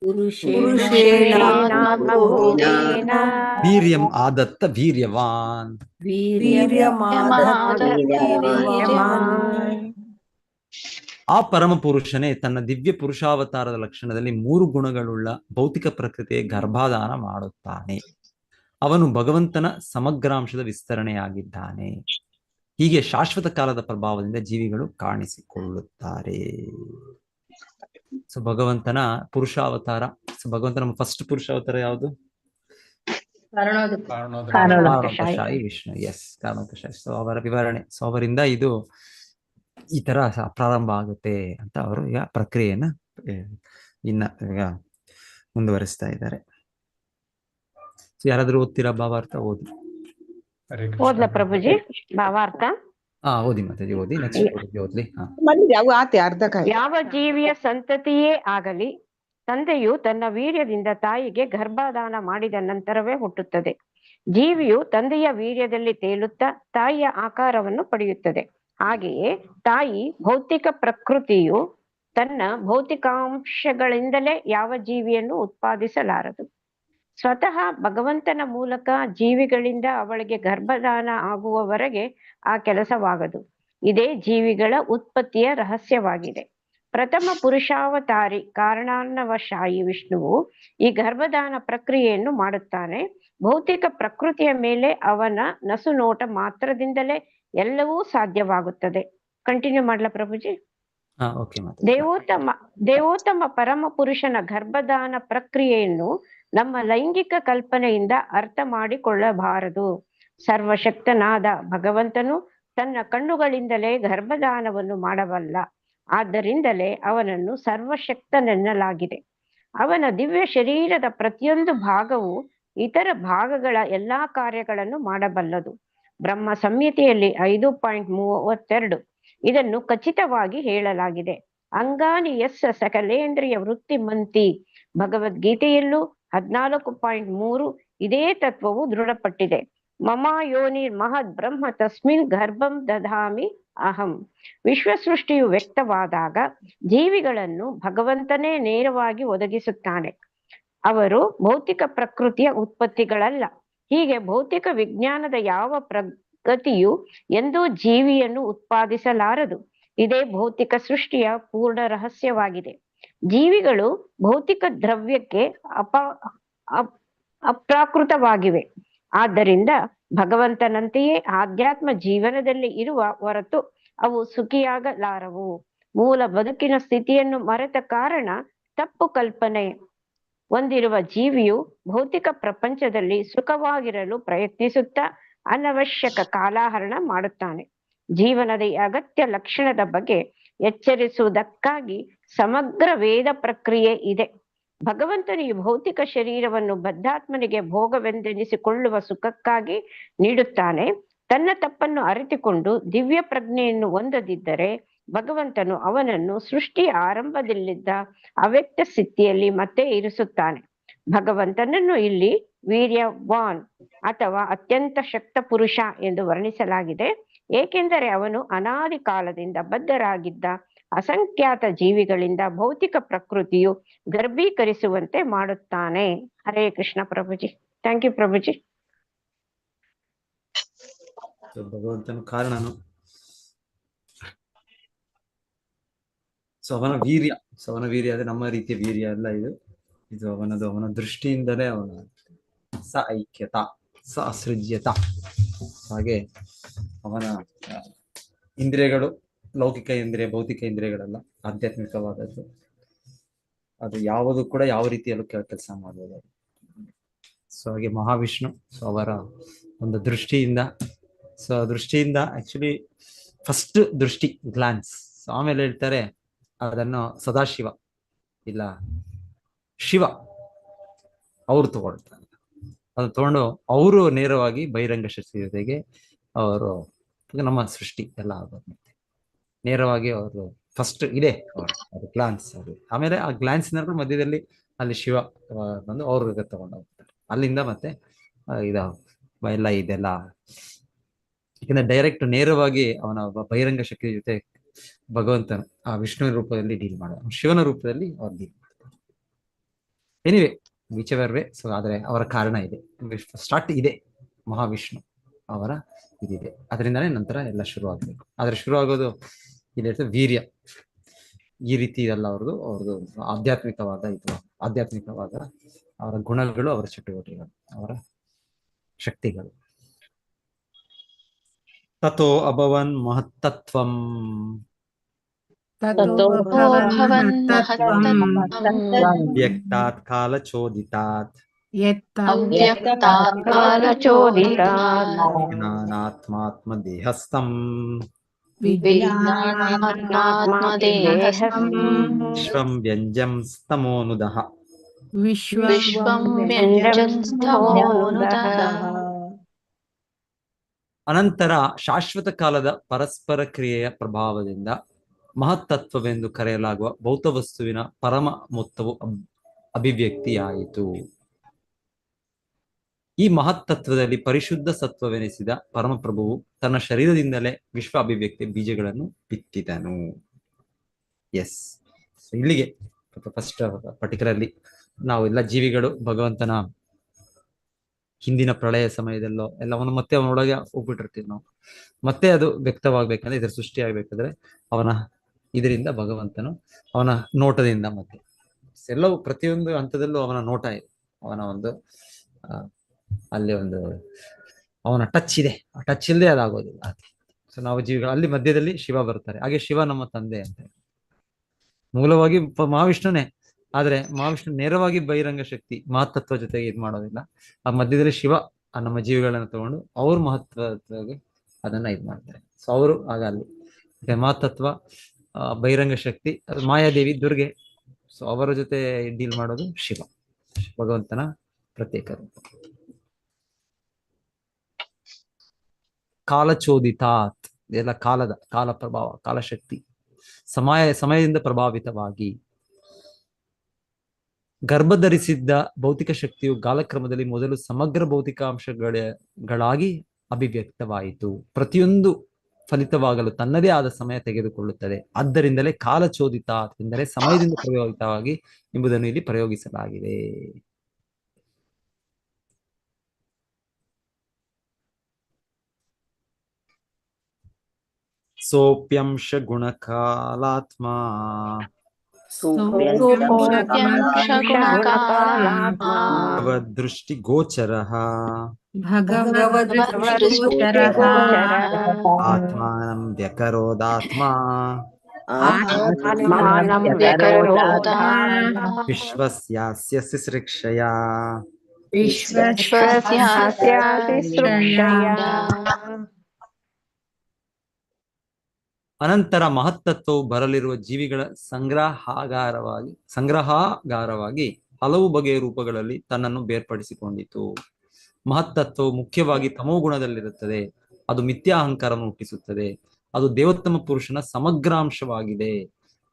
ಪುರುಷೇಣಾತ್ಮಭೂತೇನ ವೀರ್ಯಂ ಆದತ್ತ ವೀರ್ಯವಾನ್. ವೀರ್ಯಮಾದತ್ತವೀರ್ಯವಾನ್. ಆ ಪರಮ ಪುರುಷನೇ ತನ್ನ ದಿವ್ಯ ಪುರುಷಾವತಾರದ ಲಕ್ಷಣದಲ್ಲಿ 3 ಗುಣಗಳುಳ್ಳ ಭೌತಿಕ ಪ್ರಕೃತಿಯ ಗರ್ಭಾಧಾನ ಮಾಡುತ್ತಾನೆ. ಅವನು ಭಗವಂತನ ಸಮಗ್ರಾಂಶದ ವಿಸ್ತರಣೆಯಾಗಿದ್ದಾನೆ. ಹೀಗೆ ಶಾಶ್ವತ ಕಾಲದ ಪ್ರಭಾವದಿಂದ ಜೀವಿಗಳು ಕಾಣಿಸಿಕೊಳ್ಳುತ್ತಾರೆ. ಸೊ ಭಗವಂತನ ಪುರುಷಾವತಾರ. ಸೊ ಭಗವಂತನ ಫಸ್ಟ್ ಪುರುಷಾವತಾರ ಯಾವುದು? ಕಾರಣೋದಕಶಾಹಿ ವಿಷ್ಣು. ಎಸ್, ಕಾರಣೋದಕಶಾಹಿ. ಸೊ ಅವರ ವಿವರಣೆ, ಸೊ ಅವರಿಂದ ಇದು ಈ ತರ ಪ್ರಾರಂಭ ಆಗುತ್ತೆ ಅಂತ ಅವರು ಈಗ ಪ್ರಕ್ರಿಯೆಯನ್ನ ಇನ್ನ ಈಗ ಮುಂದುವರಿಸ್ತಾ ಇದ್ದಾರೆ. ಸೊ ಯಾರಾದ್ರೂ ಓದ್ತೀರಾ ಭಾವಾರ್ಥ? ಓದಿ. ಓದ್ಲ ಪ್ರಭುಜಿ ಭಾವಾರ್ಥ? ಓದಿ ಮಾತಾಜಿ, ಓದಿ. ನೆಕ್ಸ್ಟ್ ಓದ್ಲಿ. ಯಾವ ಜೀವಿಯ ಸಂತತಿಯೇ ಆಗಲಿ ತಂದೆಯು ತನ್ನ ವೀರ್ಯದಿಂದ ತಾಯಿಗೆ ಗರ್ಭದಾನ ಮಾಡಿದ ನಂತರವೇ ಹುಟ್ಟುತ್ತದೆ. ಜೀವಿಯು ತಂದೆಯ ವೀರ್ಯದಲ್ಲಿ ತೇಲುತ್ತಾ ತಾಯಿಯ ಆಕಾರವನ್ನು ಪಡೆಯುತ್ತದೆ. ಹಾಗೆಯೇ ತಾಯಿ ಭೌತಿಕ ಪ್ರಕೃತಿಯು ತನ್ನ ಭೌತಿಕಾಂಶಗಳಿಂದಲೇ ಯಾವ ಜೀವಿಯನ್ನು ಉತ್ಪಾದಿಸಲಾರದು. ಸ್ವತಃ ಭಗವಂತನ ಮೂಲಕ ಜೀವಿಗಳಿಂದ ಅವಳಿಗೆ ಗರ್ಭದಾನ ಆಗುವವರೆಗೆ ಆ ಕೆಲಸವಾಗದು. ಇದೇ ಜೀವಿಗಳ ಉತ್ಪತ್ತಿಯ ರಹಸ್ಯವಾಗಿದೆ. ಪ್ರಥಮ ಪುರುಷಾವತಾರಿ ಕಾರಣಾನ್ನವಶಾಹಿ ವಿಷ್ಣುವು ಈ ಗರ್ಭದಾನ ಪ್ರಕ್ರಿಯೆಯನ್ನು ಮಾಡುತ್ತಾನೆ. ಭೌತಿಕ ಪ್ರಕೃತಿಯ ಮೇಲೆ ಅವನ ನಸುನೋಟ ಮಾತ್ರದಿಂದಲೇ ಎಲ್ಲವೂ ಸಾಧ್ಯವಾಗುತ್ತದೆ. ಕಂಟಿನ್ಯೂ ಮಾಡ್ಲಾ ಪ್ರಭುಜಿ? ದೇವೋತ್ತಮ ಪರಮ ಪುರುಷನ ಗರ್ಭದಾನ ಪ್ರಕ್ರಿಯೆಯನ್ನು ನಮ್ಮ ಲೈಂಗಿಕ ಕಲ್ಪನೆಯಿಂದ ಅರ್ಥ ಮಾಡಿಕೊಳ್ಳಬಾರದು. ಸರ್ವಶಕ್ತನಾದ ಭಗವಂತನು ತನ್ನ ಕಣ್ಣುಗಳಿಂದಲೇ ಗರ್ಭದಾನವನ್ನು ಮಾಡಬಲ್ಲ. ಆದ್ದರಿಂದಲೇ ಅವನನ್ನು ಸರ್ವಶಕ್ತನೆನ್ನಲಾಗಿದೆ. ಅವನ ದಿವ್ಯ ಶರೀರದ ಪ್ರತಿಯೊಂದು ಭಾಗವು ಇತರ ಭಾಗಗಳ ಎಲ್ಲಾ ಕಾರ್ಯಗಳನ್ನು ಮಾಡಬಲ್ಲದು. ಬ್ರಹ್ಮ ಸಂಹಿತೆಯಲ್ಲಿ 5.32 ಇದನ್ನು ಖಚಿತವಾಗಿ ಹೇಳಲಾಗಿದೆ. ಅಂಗಾನಿ ಯಸ್ಸ ಸಕಲೇಂದ್ರಿಯ ವೃತ್ತಿ ಮಂತಿ. ಭಗವದ್ಗೀತೆಯಲ್ಲೂ 14.3 ಇದೇ ತತ್ವವು ದೃಢಪಟ್ಟಿದೆ. ಮಮ ಯೋನಿರ್ ಮಹದ್ ಬ್ರಹ್ಮ ತಸ್ಮಿನ್ ಗರ್ಭಂ ದಧಾಮಿ ಅಹಂ. ವಿಶ್ವಸೃಷ್ಟಿಯು ವ್ಯಕ್ತವಾದಾಗ ಜೀವಿಗಳನ್ನು ಭಗವಂತನೇ ನೇರವಾಗಿ ಒದಗಿಸುತ್ತಾನೆ. ಅವರು ಭೌತಿಕ ಪ್ರಕೃತಿಯ ಉತ್ಪತ್ತಿಗಳಲ್ಲ. ಹೀಗೆ ಭೌತಿಕ ವಿಜ್ಞಾನದ ಯಾವ ಪ್ರಗತಿಯು ಎಂದೂ ಜೀವಿಯನ್ನು ಉತ್ಪಾದಿಸಲಾರದು. ಇದೇ ಭೌತಿಕ ಸೃಷ್ಟಿಯ ಪೂರ್ಣ ರಹಸ್ಯವಾಗಿದೆ. ಜೀವಿಗಳು ಭೌತಿಕ ದ್ರವ್ಯಕ್ಕೆ ಅಪ್ರಾಕೃತವಾಗಿವೆ. ಆದ್ದರಿಂದ ಭಗವಂತನಂತೆಯೇ ಆಧ್ಯಾತ್ಮ ಜೀವನದಲ್ಲಿ ಇರುವ ಹೊರತು ಅವು ಸುಖಿಯಾಗಲಾರವು. ಮೂಲ ಬದುಕಿನ ಸ್ಥಿತಿಯನ್ನು ಮರೆತ ಕಾರಣ ತಪ್ಪು ಕಲ್ಪನೆ ಹೊಂದಿರುವ ಜೀವಿಯು ಭೌತಿಕ ಪ್ರಪಂಚದಲ್ಲಿ ಸುಖವಾಗಿರಲು ಪ್ರಯತ್ನಿಸುತ್ತಾ ಅನವಶ್ಯಕ ಕಾಲಹರಣ ಮಾಡುತ್ತಾನೆ. ಜೀವನದ ಅಗತ್ಯ ಲಕ್ಷಣದ ಬಗ್ಗೆ ಎಚ್ಚರಿಸುವುದಕ್ಕಾಗಿ ಸಮಗ್ರ ವೇದ ಪ್ರಕ್ರಿಯೆ ಇದೆ. ಭಗವಂತನು ಈ ಭೌತಿಕ ಶರೀರವನ್ನು ಬದ್ಧಾತ್ಮನಿಗೆ ಭೋಗವೆಂದೆನಿಸಿಕೊಳ್ಳುವ ಸುಖಕ್ಕಾಗಿ ನೀಡುತ್ತಾನೆ. ತನ್ನ ತಪ್ಪನ್ನು ಅರಿತುಕೊಂಡು ದಿವ್ಯ ಪ್ರಜ್ಞೆಯನ್ನು ಹೊಂದದಿದ್ದರೆ ಭಗವಂತನು ಅವನನ್ನು ಸೃಷ್ಟಿಯ ಆರಂಭದಲ್ಲಿದ್ದ ಅವ್ಯಕ್ತ ಸ್ಥಿತಿಯಲ್ಲಿ ಮತ್ತೆ ಇರಿಸುತ್ತಾನೆ. ಭಗವಂತನನ್ನು ಇಲ್ಲಿ ವೀರ್ಯವಾನ್ ಅಥವಾ ಅತ್ಯಂತ ಶಕ್ತ ಪುರುಷ ಎಂದು ವರ್ಣಿಸಲಾಗಿದೆ. ಏಕೆಂದರೆ ಅವನು ಅನಾದಿ ಕಾಲದಿಂದ ಬದ್ಧರಾಗಿದ್ದ ಅಸಂಖ್ಯಾತ ಜೀವಿಗಳಿಂದ ಭೌತಿಕ ಪ್ರಕೃತಿಯು ಗರ್ಭೀಕರಿಸುವಂತೆ ಮಾಡುತ್ತಾನೆ. ಹರೇ ಕೃಷ್ಣ ಪ್ರಭುಜಿ. Thank you Prabhuji. ಭಗವಂತನ ಕಾರಣನು. ಸೊ ಅವನ ವೀರ್ಯ, ಅಂದ್ರೆ ನಮ್ಮ ರೀತಿಯ ವೀರ್ಯ ಅಲ್ಲ ಇದು. ಇದು ಅವನ ದೃಷ್ಟಿಯಿಂದಲೇ ಅವನ ಸ ಐಕ್ಯತಾ ಸ ಅಸೃಜ್ಯತಾ. ಹಾಗೆ ಅವನ ಇಂದ್ರಿಯಗಳು ಲೌಕಿಕ ಇಂದ್ರಿಯ, ಭೌತಿಕ ಇಂದ್ರಿಯಗಳಲ್ಲ, ಆಧ್ಯಾತ್ಮಿಕವಾದದ್ದು. ಅದು ಯಾವುದು ಕೂಡ ಯಾವ ರೀತಿಯಲ್ಲೂ ಕೆಲಸ ಮಾಡಬಹುದು. ಸೊ ಹಾಗೆ ಮಹಾವಿಷ್ಣು, ಸೊ ಅವರ ಒಂದು ದೃಷ್ಟಿಯಿಂದ ಆಕ್ಚುಲಿ ಫಸ್ಟ್ ದೃಷ್ಟಿ ಗ್ಲಾನ್ಸ್. ಆಮೇಲೆ ಹೇಳ್ತಾರೆ ಅದನ್ನು ಸದಾಶಿವ ಇಲ್ಲ ಶಿವ ಅವರು ತಗೊಳ್ತಾರೆ. ಅದು ತಗೊಂಡು ಅವರು ನೇರವಾಗಿ ಬಹಿರಂಗ ಶಕ್ತಿ ಜೊತೆಗೆ ಅವರು ನಮ್ಮ ಸೃಷ್ಟಿ ಎಲ್ಲ ಆಗೋದು ನೇರವಾಗಿ ಅವರು ಫಸ್ಟ್ ಇದೆ ಅದು ಗ್ಲಾನ್ಸ್. ಅದು ಆಮೇಲೆ ಆ ಗ್ಲಾನ್ಸ್ ಮಧ್ಯದಲ್ಲಿ ಅಲ್ಲಿ ಶಿವ ಬಂದು ಅವ್ರಿಗೆ ತಗೊಂಡು ಹೋಗ್ತಾರೆ. ಅಲ್ಲಿಂದ ಮತ್ತೆ ಇದು ಎಲ್ಲ ಇದೆಲ್ಲ, ಯಾಕಂದ್ರೆ ಡೈರೆಕ್ಟ್ ನೇರವಾಗಿ ಅವನ ಬಹಿರಂಗ ಶಕ್ತಿ ಜೊತೆ ಭಗವಂತನ ಆ ವಿಷ್ಣುವಿನ ರೂಪದಲ್ಲಿ ಡೀಲ್ ಮಾಡೋದು, ಶಿವನ ರೂಪದಲ್ಲಿ ಅವ್ರು ಡೀಲ್ ಮಾಡ್ತಾರೆ. ಎನಿವೆ ವಿಚವರ್ವೇ, ಸೊ ಆದ್ರೆ ಅವರ ಕಾರಣ ಇದೆ, ಸ್ಟಾರ್ಟ್ ಇದೆ, ಮಹಾವಿಷ್ಣು ಅವರ ಇದಿದೆ, ಅದರಿಂದಾನೇ ನಂತರ ಎಲ್ಲ ಶುರು ಆಗ್ಬೇಕು. ಆದ್ರೆ ಶುರು ಆಗೋದು ಇಲ್ಲಿ ವೀರ್ಯ, ಈ ರೀತಿ ಇದೆಲ್ಲ ಅವ್ರದ್ದು ಆಧ್ಯಾತ್ಮಿಕವಾದ ಅವರ ಗುಣಗಳು, ಅವರ ಚಟುವಟಿಕೆಗಳು, ಅವರ ಶಕ್ತಿಗಳು. ತಥೋ ಅಭವನ್ ಮಹತ್ತತ್ವಂ ತಥೋ ಭವನ್ ಮಹತ್ತತ್ವಂ ವ್ಯಕ್ತಾತ್ ಕಾಲಚೋದಿತಾತ್ ಅವ್ಯಕ್ತಾತ್ ಕಾಲಚೋದಿತಾತ್ ಜ್ಞಾನಾತ್ಮಾತ್ಮ ದೇಹಸ್ಥಂ ವಿಜ್ಞಾನಾತ್ಮಾತ್ಮದೇಹಸ್ಥಂ ವಿಶ್ವಂ ವ್ಯಂಜಂ ಸ್ತಮೋನುದಃ ವಿಶ್ವಂ ವ್ಯಂಜಸ್ತಮೋನುದಃ. ಅನಂತರ ಶಾಶ್ವತ ಕಾಲದ ಪರಸ್ಪರ ಕ್ರಿಯೆಯ ಪ್ರಭಾವದಿಂದ ಮಹತ್ತತ್ವವೆಂದು ಕರೆಯಲಾಗುವ ಭೌತ ವಸ್ತುವಿನ ಪರಮ ಮೊತ್ತವು ಅಭಿವ್ಯಕ್ತಿಯಾಯಿತು. ಈ ಮಹತ್ತತ್ವದಲ್ಲಿ ಪರಿಶುದ್ಧ ಸತ್ವವೆನಿಸಿದ ಪರಮಪ್ರಭುವು ತನ್ನ ಶರೀರದಿಂದಲೇ ವಿಶ್ವ ಅಭಿವ್ಯಕ್ತಿಯ ಬೀಜಗಳನ್ನು ಬಿತ್ತಿದನು. ಎಸ್, ಇಲ್ಲಿಗೆ ಫಸ್ಟ್ ಪರ್ಟಿಕ್ಯುಲರ್ಲಿ ನಾವು ಎಲ್ಲ ಜೀವಿಗಳು ಭಗವಂತನ ಹಿಂದಿನ ಪ್ರಳಯ ಸಮಯದಲ್ಲೋ ಎಲ್ಲವನ್ನು ಮತ್ತೆ ಅವನೊಳಗೆ ಹೋಗ್ಬಿಟ್ಟಿರ್ತೀವಿ ನಾವು. ಮತ್ತೆ ಅದು ವ್ಯಕ್ತವಾಗ್ಬೇಕಂದ್ರೆ, ಇದರ ಸೃಷ್ಟಿ ಆಗ್ಬೇಕಾದ್ರೆ ಅವನ ಇದರಿಂದ ಭಗವಂತನು ಅವನ ನೋಟದಿಂದ ಮತ್ತೆ ಎಲ್ಲವೂ ಪ್ರತಿಯೊಂದು ಹಂತದಲ್ಲೂ ಅವನ ನೋಟ ಇದೆ, ಅವನ ಒಂದು ಅಲ್ಲಿ ಒಂದು ಅವನ ಟಚ್ ಇದೆ, ಆ ಟಚ್ ಇಲ್ಲದೆ ಅದಾಗೋದಿಲ್ಲ. ಸೊ ನಾವು ಜೀವಿಗಳು ಅಲ್ಲಿ ಮಧ್ಯದಲ್ಲಿ ಶಿವ ಬರ್ತಾರೆ. ಹಾಗೆ ಶಿವ ನಮ್ಮ ತಂದೆ ಅಂತ, ಮೂಲವಾಗಿ ಮಹಾವಿಷ್ಣುನೇ, ಆದ್ರೆ ಮಹಾವಿಷ್ಣು ನೇರವಾಗಿ ಬಹಿರಂಗ ಶಕ್ತಿ ಮಹತ್ತತ್ವ ಜೊತೆಗೆ ಇದು ಮಾಡೋದಿಲ್ಲ. ಆ ಮಧ್ಯದಲ್ಲಿ ಶಿವ ಆ ನಮ್ಮ ಜೀವಿಗಳನ್ನ ತಗೊಂಡು ಅವ್ರ ಮಹತ್ವಗೆ ಅದನ್ನ ಇದು ಮಾಡ್ತಾರೆ. ಸೊ ಅವರು ಆಗ ಅಲ್ಲಿ ಮಹತ್ತತ್ವ, ಬಹಿರಂಗ ಶಕ್ತಿ, ಮಾಯಾದೇವಿ, ದುರ್ಗೆ, ಸೊ ಅವರ ಜೊತೆ ಡೀಲ್ ಮಾಡೋದು ಶಿವ, ಭಗವಂತನ ಪ್ರತ್ಯೇಕ ರೂಪ. ಕಾಲಚೋದಿತಾತ್, ಇದೆಲ್ಲ ಕಾಲ ಪ್ರಭಾವ, ಕಾಲಶಕ್ತಿ, ಸಮಯದಿಂದ ಪ್ರಭಾವಿತವಾಗಿ ಗರ್ಭಧರಿಸಿದ್ದ ಭೌತಿಕ ಶಕ್ತಿಯು ಕಾಲಕ್ರಮದಲ್ಲಿ ಮೊದಲು ಸಮಗ್ರ ಭೌತಿಕಾಂಶಗಳಾಗಿ ಅಭಿವ್ಯಕ್ತವಾಯಿತು. ಪ್ರತಿಯೊಂದು ಫಲಿತವಾಗಲು ತನ್ನದೇ ಆದ ಸಮಯ ತೆಗೆದುಕೊಳ್ಳುತ್ತದೆ. ಆದ್ದರಿಂದಲೇ ಕಾಲಚೋದಿತ ಎಂದರೆ ಸಮಯದಿಂದ ಪ್ರಭಾವಿತವಾಗಿ ಎಂಬುದನ್ನು ಇಲ್ಲಿ ಪ್ರಯೋಗಿಸಲಾಗಿದೆ. ಸೋಪ್ಯಂಶ ಗುಣಕಾಲಾತ್ಮ ಭಗವದೃಷ್ಟಿ ಗೋಚರಃ ಆತ್ಮಾನಂ ವ್ಯಕರೋದಾತ್ಮಾ ವಿಶ್ವಸ್ಯಾಸ್ಯ ಸಿಸೃಕ್ಷಯಾ ಅನಂತರ ಮಹತ್ತತ್ವವು ಬರಲಿರುವ ಜೀವಿಗಳ ಸಂಗ್ರಹಾಗಾರವಾಗಿ ಹಲವು ಬಗೆಯ ರೂಪಗಳಲ್ಲಿ ತನ್ನನ್ನು ಬೇರ್ಪಡಿಸಿಕೊಂಡಿತು. ಮಹತ್ತತ್ವವು ಮುಖ್ಯವಾಗಿ ತಮೋಗುಣದಲ್ಲಿರುತ್ತದೆ. ಅದು ಮಿಥ್ಯಾ ಅಹಂಕಾರವನ್ನು ಹುಟ್ಟಿಸುತ್ತದೆ. ಅದು ದೇವೋತ್ತಮ ಪುರುಷನ ಸಮಗ್ರಾಂಶವಾಗಿದೆ.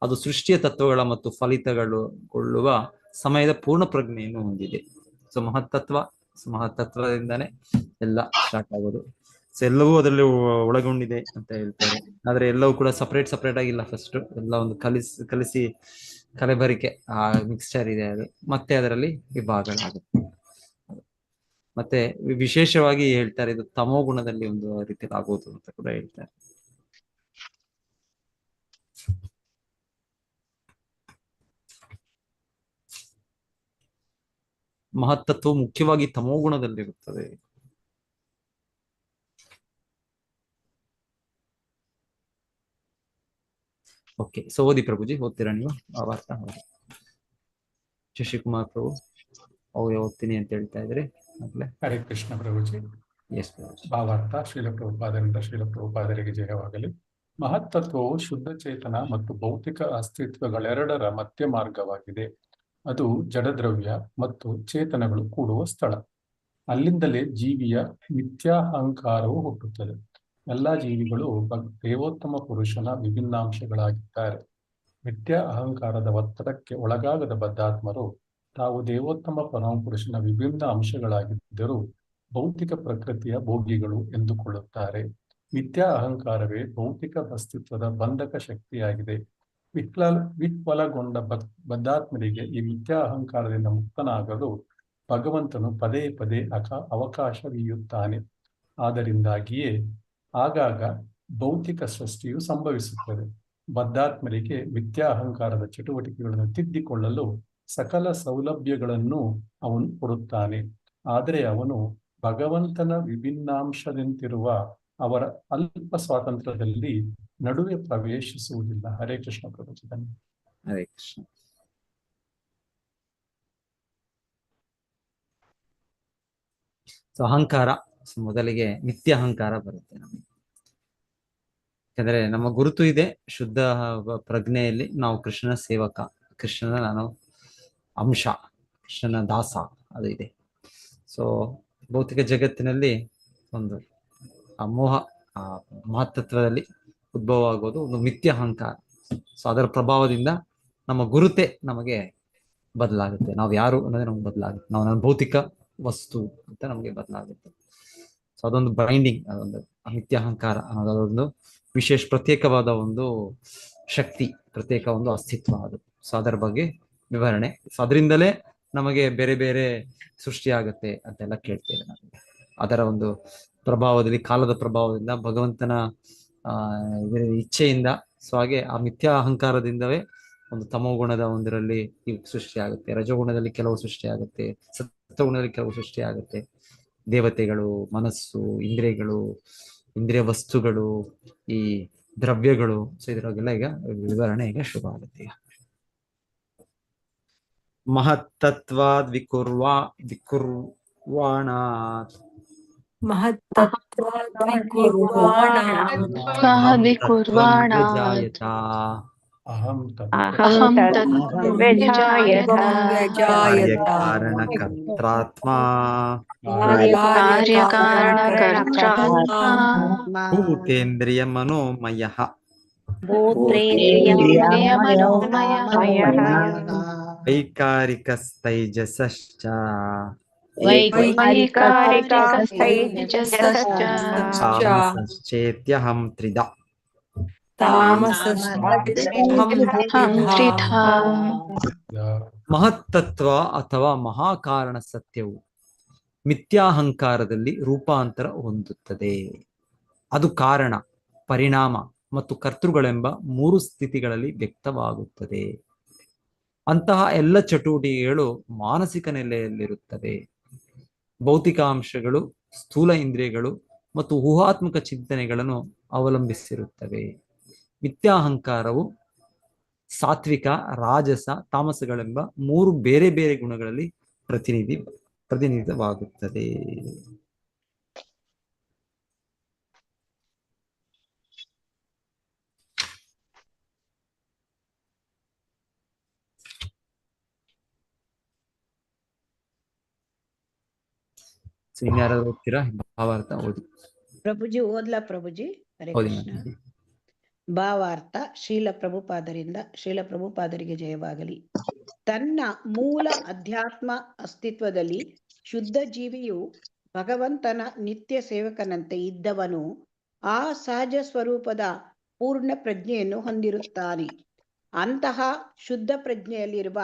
ಅದು ಸೃಷ್ಟಿಯ ತತ್ವಗಳ ಮತ್ತು ಫಲಿತಗೊಳ್ಳುವ ಸಮಯದ ಪೂರ್ಣ ಪ್ರಜ್ಞೆಯನ್ನು ಹೊಂದಿದೆ. ಸೊ ಮಹತ್ತತ್ವದಿಂದಾನೇ ಎಲ್ಲ ಸ್ಟಾರ್ಟ್ ಆಗೋದು. ಸೊ ಎಲ್ಲವೂ ಅದರಲ್ಲಿ ಒಳಗೊಂಡಿದೆ ಅಂತ ಹೇಳ್ತಾರೆ. ಆದ್ರೆ ಎಲ್ಲವೂ ಕೂಡ ಸಪರೇಟ್ ಆಗಿಲ್ಲ. ಫಸ್ಟ್ ಎಲ್ಲ ಒಂದು ಕಲಿಸಿ ಕಲೆಬರಿಕೆ ಆ ಮಿಕ್ಸ್ಚರ್ ಇದೆ, ಅದು ಮತ್ತೆ ಅದರಲ್ಲಿ ವಿಭಾಗಗಳಾಗುತ್ತೆ. ಮತ್ತೆ ವಿಶೇಷವಾಗಿ ಹೇಳ್ತಾರೆ, ಇದು ತಮೋ ಗುಣದಲ್ಲಿ ಒಂದು ರೀತಿಯಲ್ಲಿ ಆಗೋದು ಅಂತ ಕೂಡ ಹೇಳ್ತಾರೆ. ಮಹತ್ತತ್ವ ಮುಖ್ಯವಾಗಿ ತಮೋ ಗುಣದಲ್ಲಿರುತ್ತದೆ. ಓಕೆ, ಸೊ ಓದಿ ಪ್ರಭುಜಿ, ಓದ್ತೀರಾ ನೀವು ಭಾವಾರ್ಥ? ಶಶಿಕುಮಾರ್ ಪ್ರಭು ಅವ್ರು ಓದ್ತೀನಿ ಅಂತ ಹೇಳ್ತಾ ಇದ್ರಿ. ಹರೇ ಕೃಷ್ಣ ಪ್ರಭುಜಿ. ಎಸ್ ಪ್ರಭುಜಿ. ಭಾವಾರ್ಥ. ಶ್ರೀಲ ಪ್ರಭುಪಾದರಿಗೆ ಜಯವಾಗಲಿ. ಮಹತ್ತತ್ವವು ಶುದ್ಧ ಚೇತನ ಮತ್ತು ಭೌತಿಕ ಅಸ್ತಿತ್ವಗಳೆರಡರ ಮಧ್ಯ ಮಾರ್ಗವಾಗಿದೆ. ಅದು ಜಡದ್ರವ್ಯ ಮತ್ತು ಚೇತನಗಳು ಕೂಡುವ ಸ್ಥಳ. ಅಲ್ಲಿಂದಲೇ ಜೀವಿಯ ಮಿಥ್ಯಾಹಂಕಾರವು ಹುಟ್ಟುತ್ತದೆ. ಎಲ್ಲ ಜೀವಿಗಳು ದೇವೋತ್ತಮ ಪುರುಷನ ವಿಭಿನ್ನಾಂಶಗಳಾಗಿದ್ದಾರೆ. ಮಿಥ್ಯಾ ಅಹಂಕಾರದ ಒತ್ತಡಕ್ಕೆ ಒಳಗಾಗದ ಬದ್ಧಾತ್ಮರು ತಾವು ದೇವೋತ್ತಮ ಪರಮಪುರುಷನ ವಿಭಿನ್ನ ಅಂಶಗಳಾಗಿದ್ದರೂ ಭೌತಿಕ ಪ್ರಕೃತಿಯ ಭೋಗಿಗಳು ಎಂದುಕೊಳ್ಳುತ್ತಾರೆ. ಮಿಥ್ಯಾ ಅಹಂಕಾರವೇ ಭೌತಿಕ ಅಸ್ತಿತ್ವದ ಬಂಧಕ ಶಕ್ತಿಯಾಗಿದೆ. ವಿಫಲಗೊಂಡ ಬದ್ಧಾತ್ಮರಿಗೆ ಈ ಮಿಥ್ಯಾ ಅಹಂಕಾರದಿಂದ ಮುಕ್ತನಾಗಲು ಭಗವಂತನು ಪದೇ ಪದೇ ಅವಕಾಶವೀಯುತ್ತಾನೆ. ಆದ್ದರಿಂದಾಗಿಯೇ ಆಗಾಗ ಭೌತಿಕ ಸೃಷ್ಟಿಯು ಸಂಭವಿಸುತ್ತದೆ. ಬದ್ಧಾತ್ಮರಿಗೆ ಮಿಥ್ಯಾ ಅಹಂಕಾರದ ಚಟುವಟಿಕೆಗಳನ್ನು ತಿದ್ದಿಕೊಳ್ಳಲು ಸಕಲ ಸೌಲಭ್ಯಗಳನ್ನು ಅವನು ಕೊಡುತ್ತಾನೆ. ಆದರೆ ಅವನು ಭಗವಂತನ ವಿಭಿನ್ನಾಂಶದಂತಿರುವ ಅವರ ಅಲ್ಪ ಸ್ವಾತಂತ್ರ್ಯದಲ್ಲಿ ನಡುವೆ ಪ್ರವೇಶಿಸುವುದಿಲ್ಲ. ಹರೇ ಕೃಷ್ಣ ಪ್ರಭುಜಿ. ಹರೇ ಕೃಷ್ಣ. ಸೊ ಅಹಂಕಾರ, ಮೊದಲಿಗೆ ನಿತ್ಯ ಅಹಂಕಾರ ಬರುತ್ತೆ ನಮಗೆ. ಯಾಕಂದ್ರೆ ನಮ್ಮ ಗುರುತು ಇದೆ, ಶುದ್ಧ ಪ್ರಜ್ಞೆಯಲ್ಲಿ ನಾವು ಕೃಷ್ಣನ ಸೇವಕ, ಕೃಷ್ಣನ ನಾನು ಅಂಶ, ಕೃಷ್ಣನ ದಾಸ, ಅದು ಇದೆ. ಸೊ ಭೌತಿಕ ಜಗತ್ತಿನಲ್ಲಿ ಒಂದು ಮೋಹ ಮಹತ್ತತ್ವದಲ್ಲಿ ಉದ್ಭವ ಆಗೋದು ಒಂದು ಮಿಥ್ಯ ಅಹಂಕಾರ. ಸೊ ಅದರ ಪ್ರಭಾವದಿಂದ ನಮ್ಮ ಗುರುತೆ ನಮಗೆ ಬದಲಾಗುತ್ತೆ. ನಾವು ಯಾರು ಅನ್ನೋದೇ ನಮ್ಗೆ ಬದಲಾಗುತ್ತೆ. ನಾವು ನನ್ನ ಭೌತಿಕ ವಸ್ತು ಅಂತ ನಮಗೆ ಬದಲಾಗುತ್ತೆ. ಸೊ ಅದೊಂದು ಬೈಂಡಿಂಗ್, ಅದೊಂದು ಮಿಥ್ಯ ಅಹಂಕಾರ ಅನ್ನೋದೊಂದು ವಿಶೇಷ ಪ್ರತ್ಯೇಕವಾದ ಒಂದು ಶಕ್ತಿ, ಪ್ರತ್ಯೇಕ ಒಂದು ಅಸ್ತಿತ್ವ ಅದು. ಸೊ ಅದರ ಬಗ್ಗೆ ವಿವರಣೆ. ಸೊ ಅದರಿಂದಲೇ ನಮಗೆ ಬೇರೆ ಬೇರೆ ಸೃಷ್ಟಿ ಆಗುತ್ತೆ ಅಂತೆಲ್ಲ ಕೇಳ್ತೇವೆ ನಾವು. ಅದರ ಒಂದು ಪ್ರಭಾವದಲ್ಲಿ, ಕಾಲದ ಪ್ರಭಾವದಿಂದ, ಭಗವಂತನ ಇಚ್ಛೆಯಿಂದ, ಸೊ ಹಾಗೆ ಆ ಮಿಥ್ಯಾ ಅಹಂಕಾರದಿಂದವೇ ಒಂದು ತಮೋಗುಣದ ಒಂದರಲ್ಲಿ ಸೃಷ್ಟಿ ಆಗುತ್ತೆ, ರಜೋಗುಣದಲ್ಲಿ ಕೆಲವು ಸೃಷ್ಟಿ ಆಗುತ್ತೆ, ಸತ್ವಗುಣದಲ್ಲಿ ಕೆಲವು ಸೃಷ್ಟಿ ಆಗುತ್ತೆ. ದೇವತೆಗಳು, ಮನಸ್ಸು, ಇಂದ್ರಿಯಗಳು, ಇಂದ್ರಿಯ ವಸ್ತುಗಳು, ಈ ದ್ರವ್ಯಗಳು. ಸೊ ಇದ್ರಾಗೆಲ್ಲ ಈಗ ವಿವರಣೆ ಈಗ ಶುರು ಆಗುತ್ತೆ. ಮಹತ್ತತ್ವಾದ್ ವಿಕುರ್ವಾಣಾತ್ ಅಹಂ ಕಾರ್ಯಕಾರಣಕರ್ತಾತ್ಮಾ ಭೂತೇಂದ್ರಿಯ ಮನೋಮಯಃ ವೈಕಾರಿಕಸ್ತೈಜಸಶ್ಚ ತಾಮಸಶ್ಚೇತ್ಯಹಂ ತ್ರಿಧಾ. ಮಹತ್ತತ್ವ ಅಥವಾ ಮಹಾಕಾರಣ ಸತ್ಯವು ಮಿಥ್ಯಾಹಂಕಾರದಲ್ಲಿ ರೂಪಾಂತರ ಹೊಂದುತ್ತದೆ. ಅದು ಕಾರಣ, ಪರಿಣಾಮ ಮತ್ತು ಕರ್ತೃಗಳೆಂಬ 3 ಸ್ಥಿತಿಗಳಲ್ಲಿ ವ್ಯಕ್ತವಾಗುತ್ತದೆ. ಅಂತಹ ಎಲ್ಲ ಚಟುವಟಿಕೆಗಳು ಮಾನಸಿಕ ನೆಲೆಯಲ್ಲಿರುತ್ತವೆ. ಭೌತಿಕ ಅಂಶಗಳು, ಸ್ಥೂಲ ಇಂದ್ರಿಯಗಳು ಮತ್ತು ಊಹಾತ್ಮಕ ಚಿಂತನೆಗಳನ್ನು ಅವಲಂಬಿಸಿರುತ್ತವೆ. ಮಿಥ್ಯಾಹಂಕಾರವು ಸಾತ್ವಿಕ, ರಾಜಸ, ತಾಮಸಗಳೆಂಬ 3 ಬೇರೆ ಬೇರೆ ಗುಣಗಳಲ್ಲಿ ಪ್ರತಿನಿಧಿತವಾಗುತ್ತದೆ. ಇನ್ಯಾರಾದ್ರೂ ಓದ್ತೀರಾ? ಭಾವಾರ್ಥ ಓದಿ. ಪ್ರಭುಜಿ ಓದ್ಲಾ? ಪ್ರಭುಜಿ ಹರೇ ಓದಿ ಕೃಷ್ಣ. ಮಾಡಿ. ಭಾವಾರ್ಥ. ಶ್ರೀಲ ಪ್ರಭುಪಾದರಿಗೆ ಜಯವಾಗಲಿ. ತನ್ನ ಮೂಲ ಅಧ್ಯಾತ್ಮ ಅಸ್ತಿತ್ವದಲ್ಲಿ ಶುದ್ಧ ಜೀವಿಯು ಭಗವಂತನ ನಿತ್ಯ ಸೇವಕನಂತೆ ಇದ್ದವನು ಆ ಸಹಜ ಸ್ವರೂಪದ ಪೂರ್ಣ ಪ್ರಜ್ಞೆಯನ್ನು ಹೊಂದಿರುತ್ತಾನೆ. ಅಂತಹ ಶುದ್ಧ ಪ್ರಜ್ಞೆಯಲ್ಲಿರುವ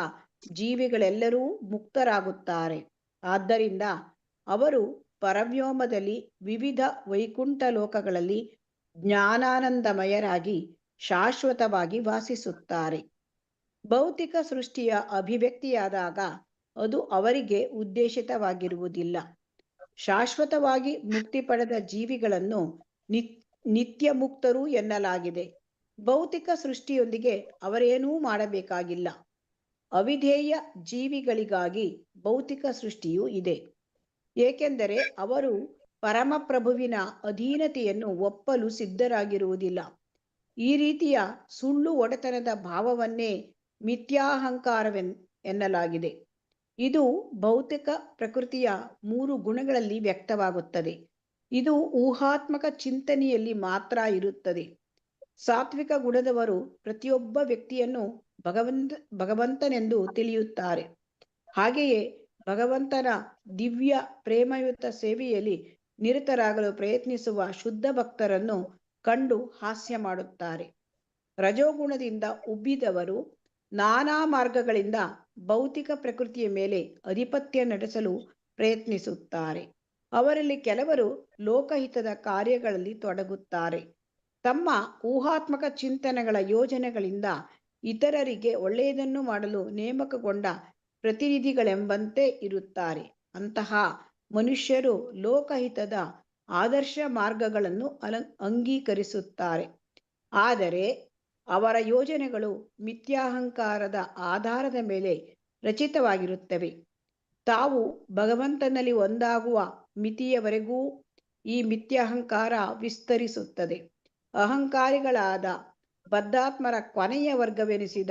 ಜೀವಿಗಳೆಲ್ಲರೂ ಮುಕ್ತರಾಗುತ್ತಾರೆ. ಆದ್ದರಿಂದ ಅವರು ಪರವ್ಯೋಮದಲ್ಲಿ ವಿವಿಧ ವೈಕುಂಠ ಲೋಕಗಳಲ್ಲಿ ಜ್ಞಾನಾನಂದಮಯರಾಗಿ ಶಾಶ್ವತವಾಗಿ ವಾಸಿಸುತ್ತಾರೆ. ಭೌತಿಕ ಸೃಷ್ಟಿಯ ಅಭಿವ್ಯಕ್ತಿಯಾದಾಗ ಅದು ಅವರಿಗೆ ಉದ್ದೇಶಿತವಾಗಿರುವುದಿಲ್ಲ. ಶಾಶ್ವತವಾಗಿ ಮುಕ್ತಿ ಪಡೆದ ಜೀವಿಗಳನ್ನು ನಿತ್ಯ ಮುಕ್ತರು ಎನ್ನಲಾಗಿದೆ. ಭೌತಿಕ ಸೃಷ್ಟಿಯೊಂದಿಗೆ ಅವರೇನೂ ಮಾಡಬೇಕಾಗಿಲ್ಲ. ಅವಿಧೇಯ ಜೀವಿಗಳಿಗಾಗಿ ಭೌತಿಕ ಸೃಷ್ಟಿಯೂ ಇದೆ. ಏಕೆಂದರೆ ಅವರು ಪರಮಪ್ರಭುವಿನ ಅಧೀನತೆಯನ್ನು ಒಪ್ಪಲು ಸಿದ್ಧರಾಗಿರುವುದಿಲ್ಲ. ಈ ರೀತಿಯ ಸುಳ್ಳು ಒಡೆತನದ ಭಾವವನ್ನೇ ಮಿಥ್ಯಾಹಂಕಾರವೆನ್ನಲಾಗಿದೆ. ಇದು ಭೌತಿಕ ಪ್ರಕೃತಿಯ 3 ಗುಣಗಳಲ್ಲಿ ವ್ಯಕ್ತವಾಗುತ್ತದೆ. ಇದು ಊಹಾತ್ಮಕ ಚಿಂತನೆಯಲ್ಲಿ ಮಾತ್ರ ಇರುತ್ತದೆ. ಸಾತ್ವಿಕ ಗುಣದವರು ಪ್ರತಿಯೊಬ್ಬ ವ್ಯಕ್ತಿಯನ್ನು ಭಗವಂತನೆಂದು ತಿಳಿಯುತ್ತಾರೆ. ಹಾಗೆಯೇ ಭಗವಂತನ ದಿವ್ಯ ಪ್ರೇಮಯುತ ಸೇವೆಯಲ್ಲಿ ನಿರತರಾಗಲು ಪ್ರಯತ್ನಿಸುವ ಶುದ್ಧ ಭಕ್ತರನ್ನು ಕಂಡು ಹಾಸ್ಯ ಮಾಡುತ್ತಾರೆ. ರಜೋಗುಣದಿಂದ ಉಬ್ಬಿದವರು ನಾನಾ ಮಾರ್ಗಗಳಿಂದ ಭೌತಿಕ ಪ್ರಕೃತಿಯ ಮೇಲೆ ಅಧಿಪತ್ಯ ನಡೆಸಲು ಪ್ರಯತ್ನಿಸುತ್ತಾರೆ. ಅವರಲ್ಲಿ ಕೆಲವರು ಲೋಕಹಿತದ ಕಾರ್ಯಗಳಲ್ಲಿ ತೊಡಗುತ್ತಾರೆ. ತಮ್ಮ ಊಹಾತ್ಮಕ ಚಿಂತನೆಗಳ ಯೋಜನೆಗಳಿಂದ ಇತರರಿಗೆ ಒಳ್ಳೆಯದನ್ನು ಮಾಡಲು ನೇಮಕಗೊಂಡ ಪ್ರತಿನಿಧಿಗಳೆಂಬಂತೆ ಇರುತ್ತಾರೆ. ಅಂತಹ ಮನುಷ್ಯರು ಲೋಕಹಿತದ ಆದರ್ಶ ಮಾರ್ಗಗಳನ್ನು ಅಂಗೀಕರಿಸುತ್ತಾರೆ. ಆದರೆ ಅವರ ಯೋಜನೆಗಳು ಮಿಥ್ಯಾಹಂಕಾರದ ಆಧಾರದ ಮೇಲೆ ರಚಿತವಾಗಿರುತ್ತವೆ. ತಾವು ಭಗವಂತನಲ್ಲಿ ಒಂದಾಗುವ ಮಿತಿಯವರೆಗೂ ಈ ಮಿಥ್ಯಾಹಂಕಾರ ವಿಸ್ತರಿಸುತ್ತದೆ. ಅಹಂಕಾರಿಗಳಾದ ಬದ್ಧಾತ್ಮರ ಕೊನೆಯ ವರ್ಗವೆನಿಸಿದ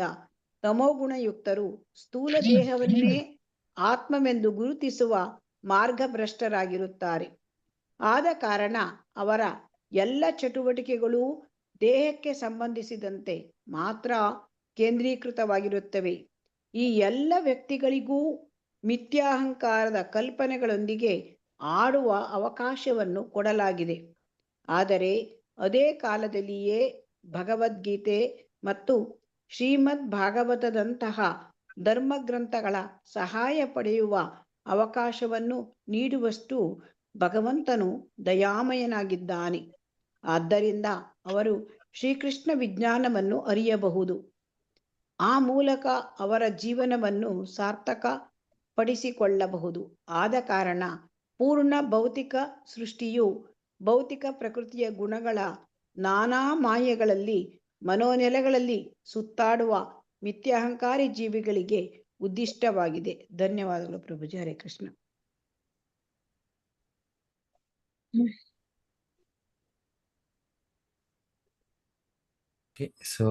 ತಮೋಗುಣಯುಕ್ತರು ಸ್ಥೂಲ ದೇಹವನ್ನೇ ಆತ್ಮವೆಂದು ಗುರುತಿಸುವ ಮಾರ್ಗಭ್ರಷ್ಟರಾಗಿರುತ್ತಾರೆ. ಆದ ಕಾರಣ ಅವರ ಎಲ್ಲ ಚಟುವಟಿಕೆಗಳೂ ದೇಹಕ್ಕೆ ಸಂಬಂಧಿಸಿದಂತೆ ಮಾತ್ರ ಕೇಂದ್ರೀಕೃತವಾಗಿರುತ್ತವೆ. ಈ ಎಲ್ಲ ವ್ಯಕ್ತಿಗಳಿಗೂ ಮಿಥ್ಯಾಹಂಕಾರದ ಕಲ್ಪನೆಗಳೊಂದಿಗೆ ಆಡುವ ಅವಕಾಶವನ್ನು ಕೊಡಲಾಗಿದೆ. ಆದರೆ ಅದೇ ಕಾಲದಲ್ಲಿಯೇ ಭಗವದ್ಗೀತೆ ಮತ್ತು ಶ್ರೀಮದ್ ಭಾಗವತದಂತಹ ಧರ್ಮಗ್ರಂಥಗಳ ಸಹಾಯ ಪಡೆಯುವ ಅವಕಾಶವನ್ನು ನೀಡುವಷ್ಟು ಭಗವಂತನು ದಯಾಮಯನಾಗಿದ್ದಾನೆ. ಆದ್ದರಿಂದ ಅವರು ಶ್ರೀಕೃಷ್ಣ ವಿಜ್ಞಾನವನ್ನು ಅರಿಯಬಹುದು. ಆ ಮೂಲಕ ಅವರ ಜೀವನವನ್ನು ಸಾರ್ಥಕಪಡಿಸಿಕೊಳ್ಳಬಹುದು. ಆದ ಕಾರಣ ಪೂರ್ಣ ಭೌತಿಕ ಸೃಷ್ಟಿಯು ಭೌತಿಕ ಪ್ರಕೃತಿಯ ಗುಣಗಳ ನಾನಾ ಮಾಯೆಗಳಲ್ಲಿ ಮನೋನೆಲೆಗಳಲ್ಲಿ ಸುತ್ತಾಡುವ ಮಿಥ್ಯಾಹಂಕಾರಿ ಜೀವಿಗಳಿಗೆ ಉದ್ದಿಷ್ಟವಾಗಿದೆ. ಧನ್ಯವಾದಗಳು ಪ್ರಭುಜಿ. ಹರೇ ಕೃಷ್ಣ. ಸೊ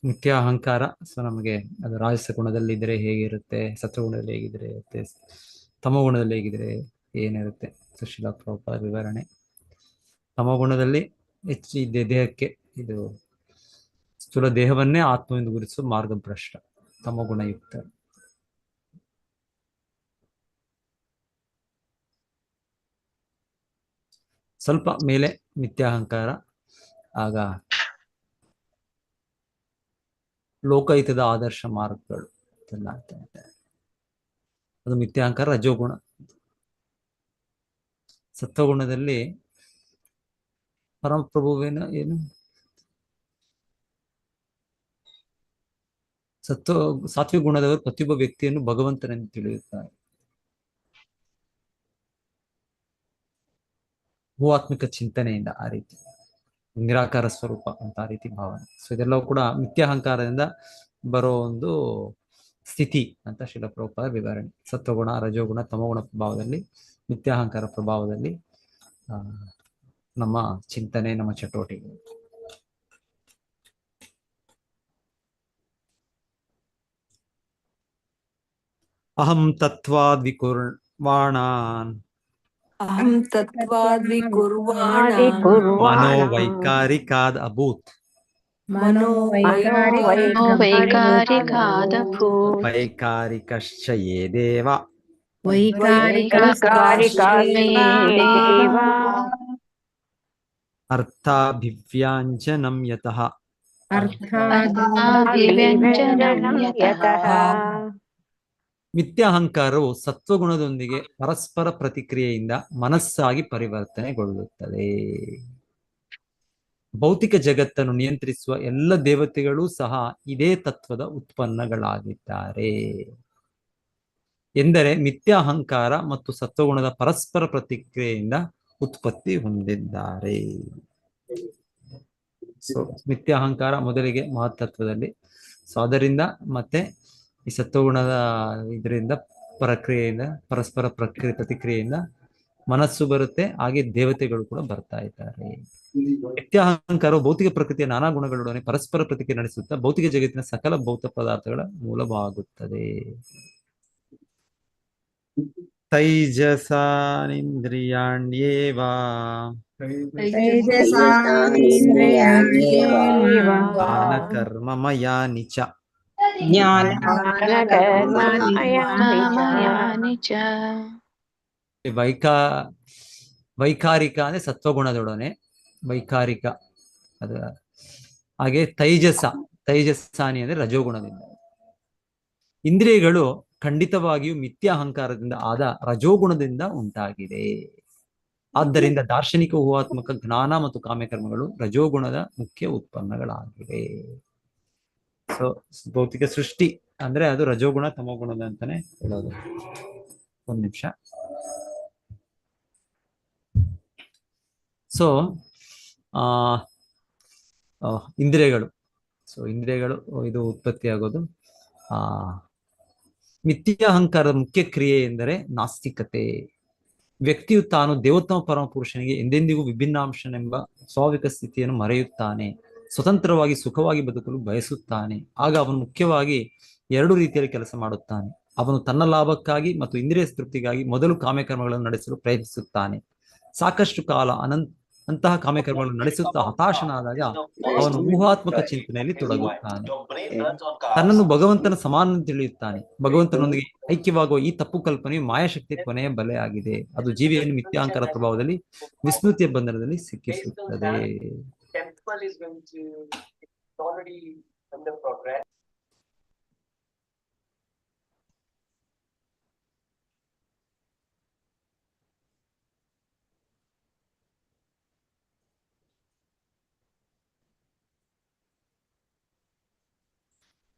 ಮಿಥ್ಯಾ ಅಹಂಕಾರ, ಸೊ ನಮಗೆ ಅದು ರಾಜಸ ಗುಣದಲ್ಲಿ ಇದ್ರೆ ಹೇಗಿರುತ್ತೆ, ಸತ್ವಗುಣದಲ್ಲಿ ಹೇಗಿದ್ರೆ ಇರುತ್ತೆ, ತಮೋಗುಣದಲ್ಲಿ ಹೇಗಿದ್ರೆ ಏನಿರುತ್ತೆ. ಸುಶೀಲ ಪ್ರಭುಪಾದ ವಿವರಣೆ. ತಮೋಗುಣದಲ್ಲಿ ಹೆಚ್ಚು ದೇಹಕ್ಕೆ ಇದು ಸ್ಥೂಲ ದೇಹವನ್ನೇ ಆತ್ಮವೆಂದು ಗುರುತಿಸುವ ಮಾರ್ಗಭ್ರಷ್ಟ ತಮೋಗುಣಯುಕ್ತ. ಸ್ವಲ್ಪ ಮೇಲೆ ಮಿಥ್ಯಾಹಂಕಾರ, ಆಗ ಲೋಕಹಿತದ ಆದರ್ಶ ಮಾರ್ಗಗಳು ಎಲ್ಲ ಆಗ್ತಾ ಇದ್ದಾರೆ. ಅದು ಮಿಥ್ಯಾಹಂಕಾರ ರಜೋಗುಣ. ಸತ್ವಗುಣದಲ್ಲಿ ಪರಮಪ್ರಭುವೇನ ಏನು ಸಾತ್ವಿಕ ಗುಣದವರು ಪ್ರತಿಯೊಬ್ಬ ವ್ಯಕ್ತಿಯನ್ನು ಭಗವಂತನೆಂದು ತಿಳಿಯುತ್ತಾರೆ. ಭೂಆತ್ಮಿಕ ಚಿಂತನೆಯಿಂದ ಆ ರೀತಿ ನಿರಾಕಾರ ಸ್ವರೂಪ ಅಂತ ಆ ರೀತಿ ಭಾವನೆ. ಸೊ ಇದೆಲ್ಲವೂ ಕೂಡ ಮಿಥ್ಯಾಹಂಕಾರದಿಂದ ಬರೋ ಒಂದು ಸ್ಥಿತಿ ಅಂತ ಶ್ರೀಲ ಪ್ರಭುಪಾದ ವಿವರಣೆ. ಸತ್ವಗುಣ, ರಜೋಗುಣ, ತಮೋಗುಣ ಪ್ರಭಾವದಲ್ಲಿ, ಮಿಥ್ಯಾಹಂಕಾರ ಪ್ರಭಾವದಲ್ಲಿ ನಮ್ಮ ಚಿಂತನೆ, ನಮ್ಮ ಚಟುವಟಿಕೆ. ಅಹಂ ತತ್ವಾದ್ ವಿಕುರ್ವಾಣಾನ್ ಮನೋವೈಕಾರಿಕಾದ್ ಅಭೂತ್ ವೈಕಾರಿಕಶ್ಚ ಯೇ ದೇವ ಅರ್ಥಾಭಿವ್ಯಾಂಜನಂ ಯತಃ. ಮಿಥ್ಯಾಹಂಕಾರವು ಸತ್ವಗುಣದೊಂದಿಗೆ ಪರಸ್ಪರ ಪ್ರತಿಕ್ರಿಯೆಯಿಂದ ಮನಸ್ಸಾಗಿ ಪರಿವರ್ತನೆಗೊಳ್ಳುತ್ತದೆ. ಭೌತಿಕ ಜಗತ್ತನ್ನು ನಿಯಂತ್ರಿಸುವ ಎಲ್ಲ ದೇವತೆಗಳೂ ಸಹ ಇದೇ ತತ್ವದ ಉತ್ಪನ್ನಗಳಾಗಿದ್ದಾರೆ. ಎಂದರೆ ಮಿಥ್ಯಾಹಂಕಾರ ಮತ್ತು ಸತ್ವಗುಣದ ಪರಸ್ಪರ ಪ್ರತಿಕ್ರಿಯೆಯಿಂದ ಉತ್ಪತ್ತಿ ಹೊಂದಿದ್ದಾರೆ. ಸೊ ಮಿಥ್ಯಾಹಂಕಾರ ಮೊದಲಿಗೆ ಮಹತ್ತತ್ವದಲ್ಲಿ, ಸೊ ಅದರಿಂದ ಮತ್ತೆ ಈ ಸತ್ವಗುಣದ ಇದರಿಂದ ಪ್ರಕ್ರಿಯೆಯಿಂದ, ಪರಸ್ಪರ ಪ್ರತಿಕ್ರಿಯೆಯಿಂದ ಮನಸ್ಸು ಬರುತ್ತೆ, ಹಾಗೆ ದೇವತೆಗಳು ಕೂಡ ಬರ್ತಾ ಇದ್ದಾರೆ. ಮಿಥ್ಯಾಹಂಕಾರವು ಭೌತಿಕ ಪ್ರಕೃತಿಯ ನಾನಾ ಗುಣಗಳೊಡನೆ ಪರಸ್ಪರ ಪ್ರತಿಕ್ರಿಯೆ ನಡೆಸುತ್ತಾ ಭೌತಿಕ ಜಗತ್ತಿನ ಸಕಲ ಭೌತ ಪದಾರ್ಥಗಳ ಮೂಲವಾಗುತ್ತದೆ. ತೈಜಸಾನಿಂದ್ರಿಯಾಣ್ಯೇವ ಜ್ಞಾನ ಕರ್ಮಮಯಾನಿ ಚ ಜ್ಞಾನಕರ್ಮಮಯಾನಿ ಚ. ವೈಕಾರಿಕ ಅಂದ್ರೆ ಸತ್ವಗುಣದೊಡನೆ, ವೈಕಾರಿಕ ಅದು. ಹಾಗೆ ತೈಜಸ್ಸಾನಿ ಅಂದ್ರೆ ರಜೋಗುಣದಿಂದ. ಇಂದ್ರಿಯಗಳು ಖಂಡಿತವಾಗಿಯೂ ಮಿಥ್ಯಾ ಅಹಂಕಾರದಿಂದ ಆದ ರಜೋಗುಣದಿಂದ ಉಂಟಾಗಿದೆ. ಆದ್ದರಿಂದ ದಾರ್ಶನಿಕ ಊಹಾತ್ಮಕ ಜ್ಞಾನ ಮತ್ತು ಕಾಮ್ಯಕರ್ಮಗಳು ರಜೋಗುಣದ ಮುಖ್ಯ ಉತ್ಪನ್ನಗಳಾಗಿವೆ. ಸೊ ಭೌತಿಕ ಸೃಷ್ಟಿ ಅಂದ್ರೆ ಅದು ರಜೋಗುಣ ತಮೋಗುಣದ ಅಂತಾನೆ ಹೇಳೋದು. ಒಂದ್ ನಿಮಿಷ. ಸೊ ಇಂದ್ರಿಯಗಳು ಇದು ಉತ್ಪತ್ತಿ ಆಗೋದು ಮಿಥ್ಯಾ ಅಹಂಕಾರದ ಮುಖ್ಯ ಕ್ರಿಯೆ ಎಂದರೆ ನಾಸ್ತಿಕತೆ. ವ್ಯಕ್ತಿಯು ತಾನು ದೇವೋತ್ತಮ ಪರಮ ಪುರುಷನಿಗೆ ಎಂದೆಂದಿಗೂ ವಿಭಿನ್ನಾಂಶನೆಂಬ ಸ್ವಾಭಾವಿಕ ಸ್ಥಿತಿಯನ್ನು ಮರೆಯುತ್ತಾನೆ. ಸ್ವತಂತ್ರವಾಗಿ ಸುಖವಾಗಿ ಬದುಕಲು ಬಯಸುತ್ತಾನೆ. ಆಗ ಅವನು ಮುಖ್ಯವಾಗಿ 2 ರೀತಿಯಲ್ಲಿ ಕೆಲಸ ಮಾಡುತ್ತಾನೆ. ಅವನು ತನ್ನ ಲಾಭಕ್ಕಾಗಿ ಮತ್ತು ಇಂದ್ರಿಯ ತೃಪ್ತಿಗಾಗಿ ಮೊದಲು ಕಾಮ್ಯಕರ್ಮಗಳನ್ನು ನಡೆಸಲು ಪ್ರಯತ್ನಿಸುತ್ತಾನೆ. ಸಾಕಷ್ಟು ಕಾಲ ಅಂತಹ ಕಾಮ್ಯಕರ್ಮಗಳನ್ನು ನಡೆಸುತ್ತಾ ಹತಾಶನಾದಾಗ ಅವನು ಊಹಾತ್ಮಕ ಚಿಂತನೆಯಲ್ಲಿ ತೊಡಗುತ್ತಾನೆ. ತನ್ನನ್ನು ಭಗವಂತನ ಸಮಾನ ತಿಳಿಯುತ್ತಾನೆ. ಭಗವಂತನೊಂದಿಗೆ ಐಕ್ಯವಾಗುವ ಈ ತಪ್ಪು ಕಲ್ಪನೆಯು ಮಾಯಾಶಕ್ತಿಯ ಕೊನೆಯ ಬಲೆಯಾಗಿದೆ. ಅದು ಜೀವಿಯನ್ನು ಮಿಥ್ಯಾಂಕರ ಪ್ರಭಾವದಲ್ಲಿ ವಿಸ್ಮೃತಿಯ ಬಂಧನದಲ್ಲಿ ಸಿಕ್ಕಿಸುತ್ತದೆ.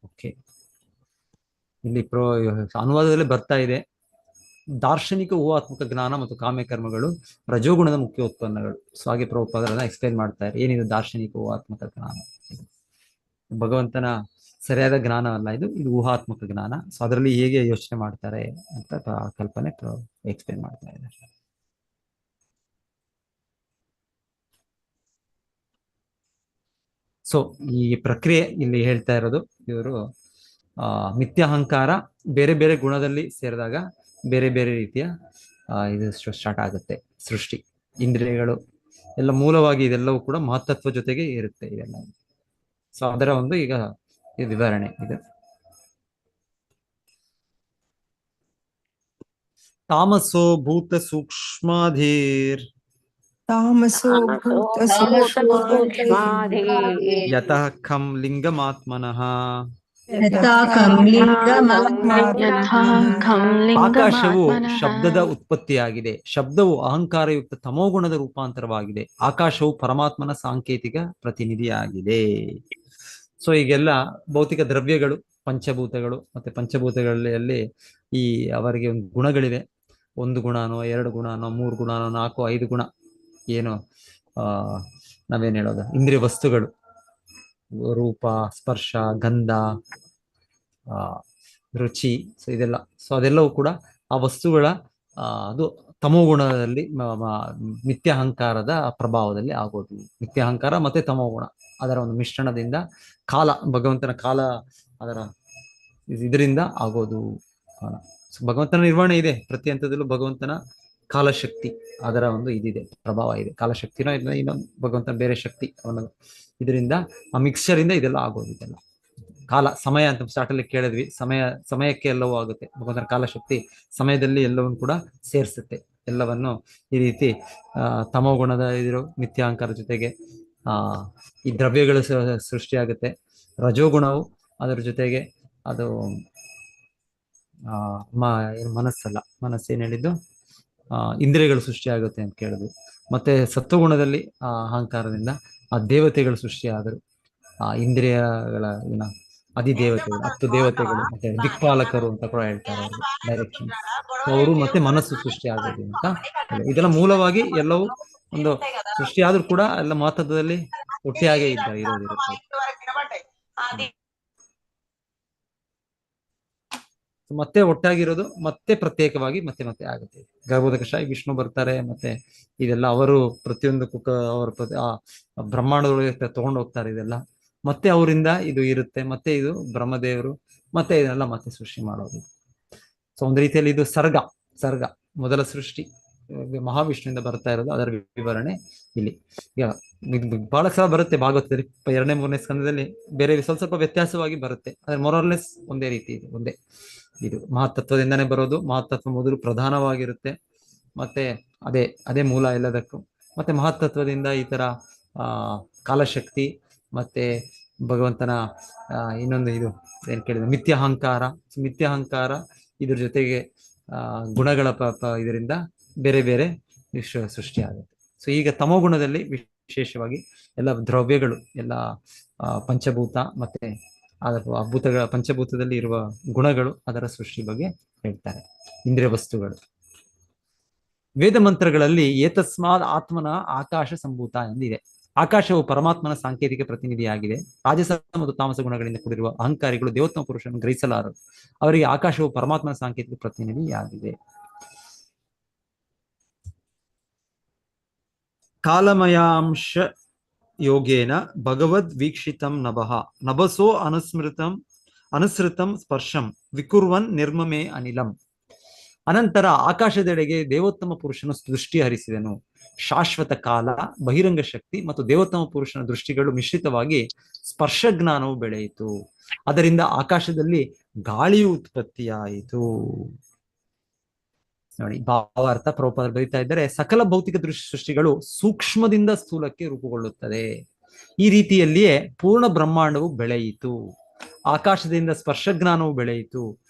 ಓಕೆ, ಇಲ್ಲಿ ಅನುವಾದದಲ್ಲಿ ಬರ್ತಾ ಇದೆ, ದಾರ್ಶನಿಕ ಊಹಾತ್ಮಕ ಜ್ಞಾನ ಮತ್ತು ಕಾಮ್ಯಕರ್ಮಗಳು ರಜೋಗುಣದ ಮುಖ್ಯ ಉತ್ಪನ್ನಗಳು. ಸೊ ಹಾಗೆ ಪ್ರಭುಪಾದರನ್ನ ಎಕ್ಸ್ಪ್ಲೈನ್ ಮಾಡ್ತಾರೆ ಏನಿದೆ ದಾರ್ಶನಿಕ ಊಹಾತ್ಮಕ ಜ್ಞಾನ. ಭಗವಂತನ ಸರಿಯಾದ ಜ್ಞಾನವಲ್ಲ ಇದು ಊಹಾತ್ಮಕ ಜ್ಞಾನ. ಸೊ ಅದರಲ್ಲಿ ಹೇಗೆ ಯೋಚನೆ ಮಾಡ್ತಾರೆ ಅಂತ ಕಲ್ಪನೆ ಎಕ್ಸ್ಪ್ಲೈನ್ ಮಾಡ್ತಾ ಇದ್ದಾರೆ. ಸೊ ಈ ಪ್ರಕ್ರಿಯೆ ಇಲ್ಲಿ ಹೇಳ್ತಾ ಇರೋದು, ಇವರು ಮಿಥ್ಯಾಹಂಕಾರ ಬೇರೆ ಬೇರೆ ಗುಣದಲ್ಲಿ ಸೇರಿದಾಗ ಬೇರೆ ಬೇರೆ ರೀತಿಯ ಇದು ಸ್ಟಾರ್ಟ್ ಆಗುತ್ತೆ ಸೃಷ್ಟಿ. ಇಂದ್ರಿಯಗಳು ಎಲ್ಲ ಮೂಲವಾಗಿ ಇದೆಲ್ಲವೂ ಕೂಡ ಮಹತ್ತತ್ವ ಜೊತೆಗೆ ಇರುತ್ತೆ ಇದೆಲ್ಲ. ಸೊ ಅದರ ಒಂದು ಈಗ ವಿವರಣೆ ಇದೆ. ತಾಮಸೋ ಭೂತ ಸೂಕ್ಷ್ಮಾಧೀರ್ ಯತಃ ಖಂ ಲಿಂಗಮಾತ್ಮನಃ ಆಕಾಶವು ಶಬ್ದದ ಉತ್ಪತ್ತಿಯಾಗಿದೆ. ಶಬ್ದವು ಅಹಂಕಾರಯುಕ್ತ ತಮೋಗುಣದ ರೂಪಾಂತರವಾಗಿದೆ. ಆಕಾಶವು ಪರಮಾತ್ಮನ ಸಾಂಕೇತಿಕ ಪ್ರತಿನಿಧಿಯಾಗಿದೆ. ಸೊ ಈಗೆಲ್ಲ ಭೌತಿಕ ದ್ರವ್ಯಗಳು, ಪಂಚಭೂತಗಳು, ಮತ್ತೆ ಪಂಚಭೂತಗಳಲ್ಲಿ ಈ ಅವರಿಗೆ ಒಂದು ಗುಣಗಳಿವೆ. 1 ಗುಣನೋ 2 ಗುಣನೋ 3 ಗುಣನೋ 4 5 ಗುಣ, ಏನು ನಾವೇನ್ ಹೇಳೋದು, ಇಂದ್ರಿಯ ವಸ್ತುಗಳು, ರೂಪ, ಸ್ಪರ್ಶ, ಗಂಧ, ರುಚಿ. ಸೊ ಇದೆಲ್ಲ, ಸೊ ಅದೆಲ್ಲವೂ ಕೂಡ ಆ ವಸ್ತುಗಳ ಅದು ತಮೋಗುಣದಲ್ಲಿ ಮಿಥ್ಯಾಹಂಕಾರದ ಪ್ರಭಾವದಲ್ಲಿ ಆಗೋದು. ಮಿಥ್ಯಾಹಂಕಾರ ಮತ್ತೆ ತಮೋಗುಣ ಅದರ ಒಂದು ಮಿಶ್ರಣದಿಂದ ಕಾಲ, ಭಗವಂತನ ಕಾಲ ಅದರ ಇದರಿಂದ ಆಗೋದು. ಭಗವಂತನ ನಿರ್ವಹಣೆ ಇದೆ ಪ್ರತಿ ಹಂತದಲ್ಲೂ. ಭಗವಂತನ ಕಾಲಶಕ್ತಿ ಅದರ ಒಂದು ಇದಿದೆ, ಪ್ರಭಾವ ಇದೆ. ಕಾಲಶಕ್ತಿನೋ ಇನ್ನೊಂದು ಭಗವಂತನ ಬೇರೆ ಶಕ್ತಿ ಅವನ ಇದರಿಂದ ಆ ಮಿಕ್ಸ್ಚರ್ ಇಂದ ಇದೆಲ್ಲ ಆಗೋದು. ಇದೆಲ್ಲ ಕಾಲ, ಸಮಯ ಅಂತ ಸ್ಟಾರ್ಟ್ ಅಲ್ಲಿ ಕೇಳಿದ್ವಿ. ಸಮಯಕ್ಕೆ ಎಲ್ಲವೂ ಆಗುತ್ತೆ. ಭಗವಂತನ ಕಾಲಶಕ್ತಿ ಸಮಯದಲ್ಲಿ ಎಲ್ಲವನ್ನು ಕೂಡ ಸೇರಿಸುತ್ತೆ. ಎಲ್ಲವನ್ನು ಈ ರೀತಿ ತಮೋಗುಣದ ಇದಿರೋ ಮಿಥ್ಯಾಂಕಾರ ಜೊತೆಗೆ ಈ ದ್ರವ್ಯಗಳು ಸೃಷ್ಟಿಯಾಗುತ್ತೆ. ರಜೋಗುಣವು ಅದರ ಜೊತೆಗೆ ಅದು ಮನಸ್ಸಲ್ಲ, ಮನಸ್ಸೇನ್ ಹೇಳಿದ್ದು, ಇಂದ್ರಿಯಗಳು ಸೃಷ್ಟಿಯಾಗುತ್ತೆ ಅಂತ ಕೇಳಿದ್ವಿ. ಮತ್ತೆ ಸತ್ವಗುಣದಲ್ಲಿ ಅಹಂಕಾರದಿಂದ ಆ ದೇವತೆಗಳು ಸೃಷ್ಟಿಯಾದರು. ಆ ಇಂದ್ರಿಯಗಳ ಅಧಿದೇವತೆಗಳು, 10 ದೇವತೆಗಳು, ಮತ್ತೆ ದಿಕ್ಪಾಲಕರು ಅಂತ ಕೂಡ ಹೇಳ್ತಾರೆ ಡೈರೆಕ್ಷನ್. ಅವರು ಮತ್ತೆ ಮನಸ್ಸು ಸೃಷ್ಟಿ ಆಗೋದು ಅಂತ. ಇದೆಲ್ಲ ಮೂಲವಾಗಿ ಎಲ್ಲವೂ ಒಂದು ಸೃಷ್ಟಿಯಾದ್ರೂ ಕೂಡ ಎಲ್ಲ ಮಹತ್ವದಲ್ಲಿ ಒಟ್ಟಿಯಾಗೇ ಇರೋದಿರುತ್ತೆ. ಮತ್ತೆ ಒಟ್ಟಾಗಿರೋದು ಮತ್ತೆ ಪ್ರತ್ಯೇಕವಾಗಿ ಮತ್ತೆ ಮತ್ತೆ ಆಗುತ್ತೆ. ಗರ್ಭೋದಕಶಾಹಿ ವಿಷ್ಣು ಬರ್ತಾರೆ, ಮತ್ತೆ ಇದೆಲ್ಲ ಅವರು ಪ್ರತಿಯೊಂದಕ್ಕೂ ಅವರ ಬ್ರಹ್ಮಾಂಡದೊಳಗೆ ತಗೊಂಡು ಹೋಗ್ತಾರೆ. ಇದೆಲ್ಲ ಮತ್ತೆ ಅವರಿಂದ ಇದು ಇರುತ್ತೆ. ಮತ್ತೆ ಇದು ಬ್ರಹ್ಮದೇವರು ಮತ್ತೆ ಇದನ್ನೆಲ್ಲ ಮತ್ತೆ ಸೃಷ್ಟಿ ಮಾಡೋದು. ಸೊ ಒಂದು ರೀತಿಯಲ್ಲಿ ಇದು ಸರ್ಗ ಮೊದಲ ಸೃಷ್ಟಿ. ಮಹಾವಿಷ್ಣುವಿಂದ ಬರ್ತಾ ಇರೋದು, ಅದರ ವಿವರಣೆ ಇಲ್ಲಿ. ಈಗ ಬಹಳ ಸಲ ಬರುತ್ತೆ ಭಾಗವತದಲ್ಲಿ, 2ನೇ 3ನೇ ಸ್ಕಂದದಲ್ಲಿ ಬೇರೆ ಸ್ವಲ್ಪ ಸ್ವಲ್ಪ ವ್ಯತ್ಯಾಸವಾಗಿ ಬರುತ್ತೆ, ಆದ್ರೆ ಮೊರರ್ಲೆಸ್ ಒಂದೇ ರೀತಿ ಇದೆ, ಒಂದೇ ಇದು ಮಹತ್ತತ್ವದಿಂದನೇ ಬರೋದು. ಮಹತ್ತತ್ವ ಮೊದಲು ಪ್ರಧಾನವಾಗಿರುತ್ತೆ, ಮತ್ತೆ ಅದೇ ಮೂಲ ಎಲ್ಲದಕ್ಕೂ. ಮತ್ತೆ ಮಹತ್ತತ್ವದಿಂದ ಈ ತರ ಕಾಲಶಕ್ತಿ ಮತ್ತೆ ಭಗವಂತನ ಇನ್ನೊಂದು ಇದು ಏನ್ ಕೇಳಿದ್ರೆ ಮಿಥ್ಯಾಹಂಕಾರ ಇದ್ರ ಜೊತೆಗೆ ಗುಣಗಳ ಇದರಿಂದ ಬೇರೆ ಬೇರೆ ಸೃಷ್ಟಿ ಆಗುತ್ತೆ. ಸೊ ಈಗ ತಮೋಗುಣದಲ್ಲಿ ವಿಶೇಷವಾಗಿ ಎಲ್ಲ ದ್ರವ್ಯಗಳು, ಎಲ್ಲ ಪಂಚಭೂತ ಮತ್ತೆ ಪಂಚಭೂತದಲ್ಲಿ ಇರುವ ಗುಣಗಳು, ಅದರ ಸೃಷ್ಟಿ ಬಗ್ಗೆ ಹೇಳ್ತಾರೆ. ಇಂದ್ರಿಯ ವಸ್ತುಗಳು. ವೇದ ಮಂತ್ರಗಳಲ್ಲಿ ಏತಸ್ಮಾದ್ ಆತ್ಮನ ಆಕಾಶ ಸಂಭೂತ ಎಂದಿದೆ. ಆಕಾಶವು ಪರಮಾತ್ಮನ ಸಾಂಕೇತಿಕ ಪ್ರತಿನಿಧಿಯಾಗಿದೆ. ರಾಜಸ ಮತ್ತು ತಾಮಸ ಗುಣಗಳಿಂದ ಕೂಡಿರುವ ಅಹಂಕಾರಿಗಳು ದೇವೋತ್ತಮ ಪುರುಷನ್ನು ಗ್ರಹಿಸಲಾರರು. ಅವರಿಗೆ ಆಕಾಶವು ಪರಮಾತ್ಮನ ಸಾಂಕೇತಿಕ ಪ್ರತಿನಿಧಿಯಾಗಿದೆ. ಕಾಲಮಯಾಂಶ ಯೋಗೇನ ಭಗವದ್ ವೀಕ್ಷಿತಂ ನಭಸೋ ಅನುಸೃತಂ ಸ್ಪರ್ಶಂ ವಿಕುರ್ವನ್ ನಿರ್ಮಮೇ ಅನಿಲಂ. ಅನಂತರ ಆಕಾಶದೆಡೆಗೆ ದೇವೋತ್ತಮ ಪುರುಷನು ದೃಷ್ಟಿ ಹರಿಸಿದನು. ಶಾಶ್ವತ ಕಾಲ, ಬಹಿರಂಗ ಶಕ್ತಿ ಮತ್ತು ದೇವೋತ್ತಮ ಪುರುಷನ ದೃಷ್ಟಿಗಳು ಮಿಶ್ರಿತವಾಗಿ ಸ್ಪರ್ಶ ಜ್ಞಾನವು ಬೆಳೆಯಿತು. ಅದರಿಂದ ಆಕಾಶದಲ್ಲಿ ಗಾಳಿಯು ಉತ್ಪತ್ತಿಯಾಯಿತು. ನೋಡಿ, ಭಾವಾರ್ಥ ಪ್ರಭುಪಾದ ಬರೀತಾ ಇದ್ದಾರೆ, ಸಕಲ ಭೌತಿಕ ಸೃಷ್ಟಿಗಳು ಸೂಕ್ಷ್ಮದಿಂದ ಸ್ಥೂಲಕ್ಕೆ ರೂಪುಗೊಳ್ಳುತ್ತದೆ. ಈ ರೀತಿಯಲ್ಲಿಯೇ ಪೂರ್ಣ ಬ್ರಹ್ಮಾಂಡವು ಬೆಳೆಯಿತು. ಆಕಾಶದಿಂದ ಸ್ಪರ್ಶ ಜ್ಞಾನವು ಬೆಳೆಯಿತು.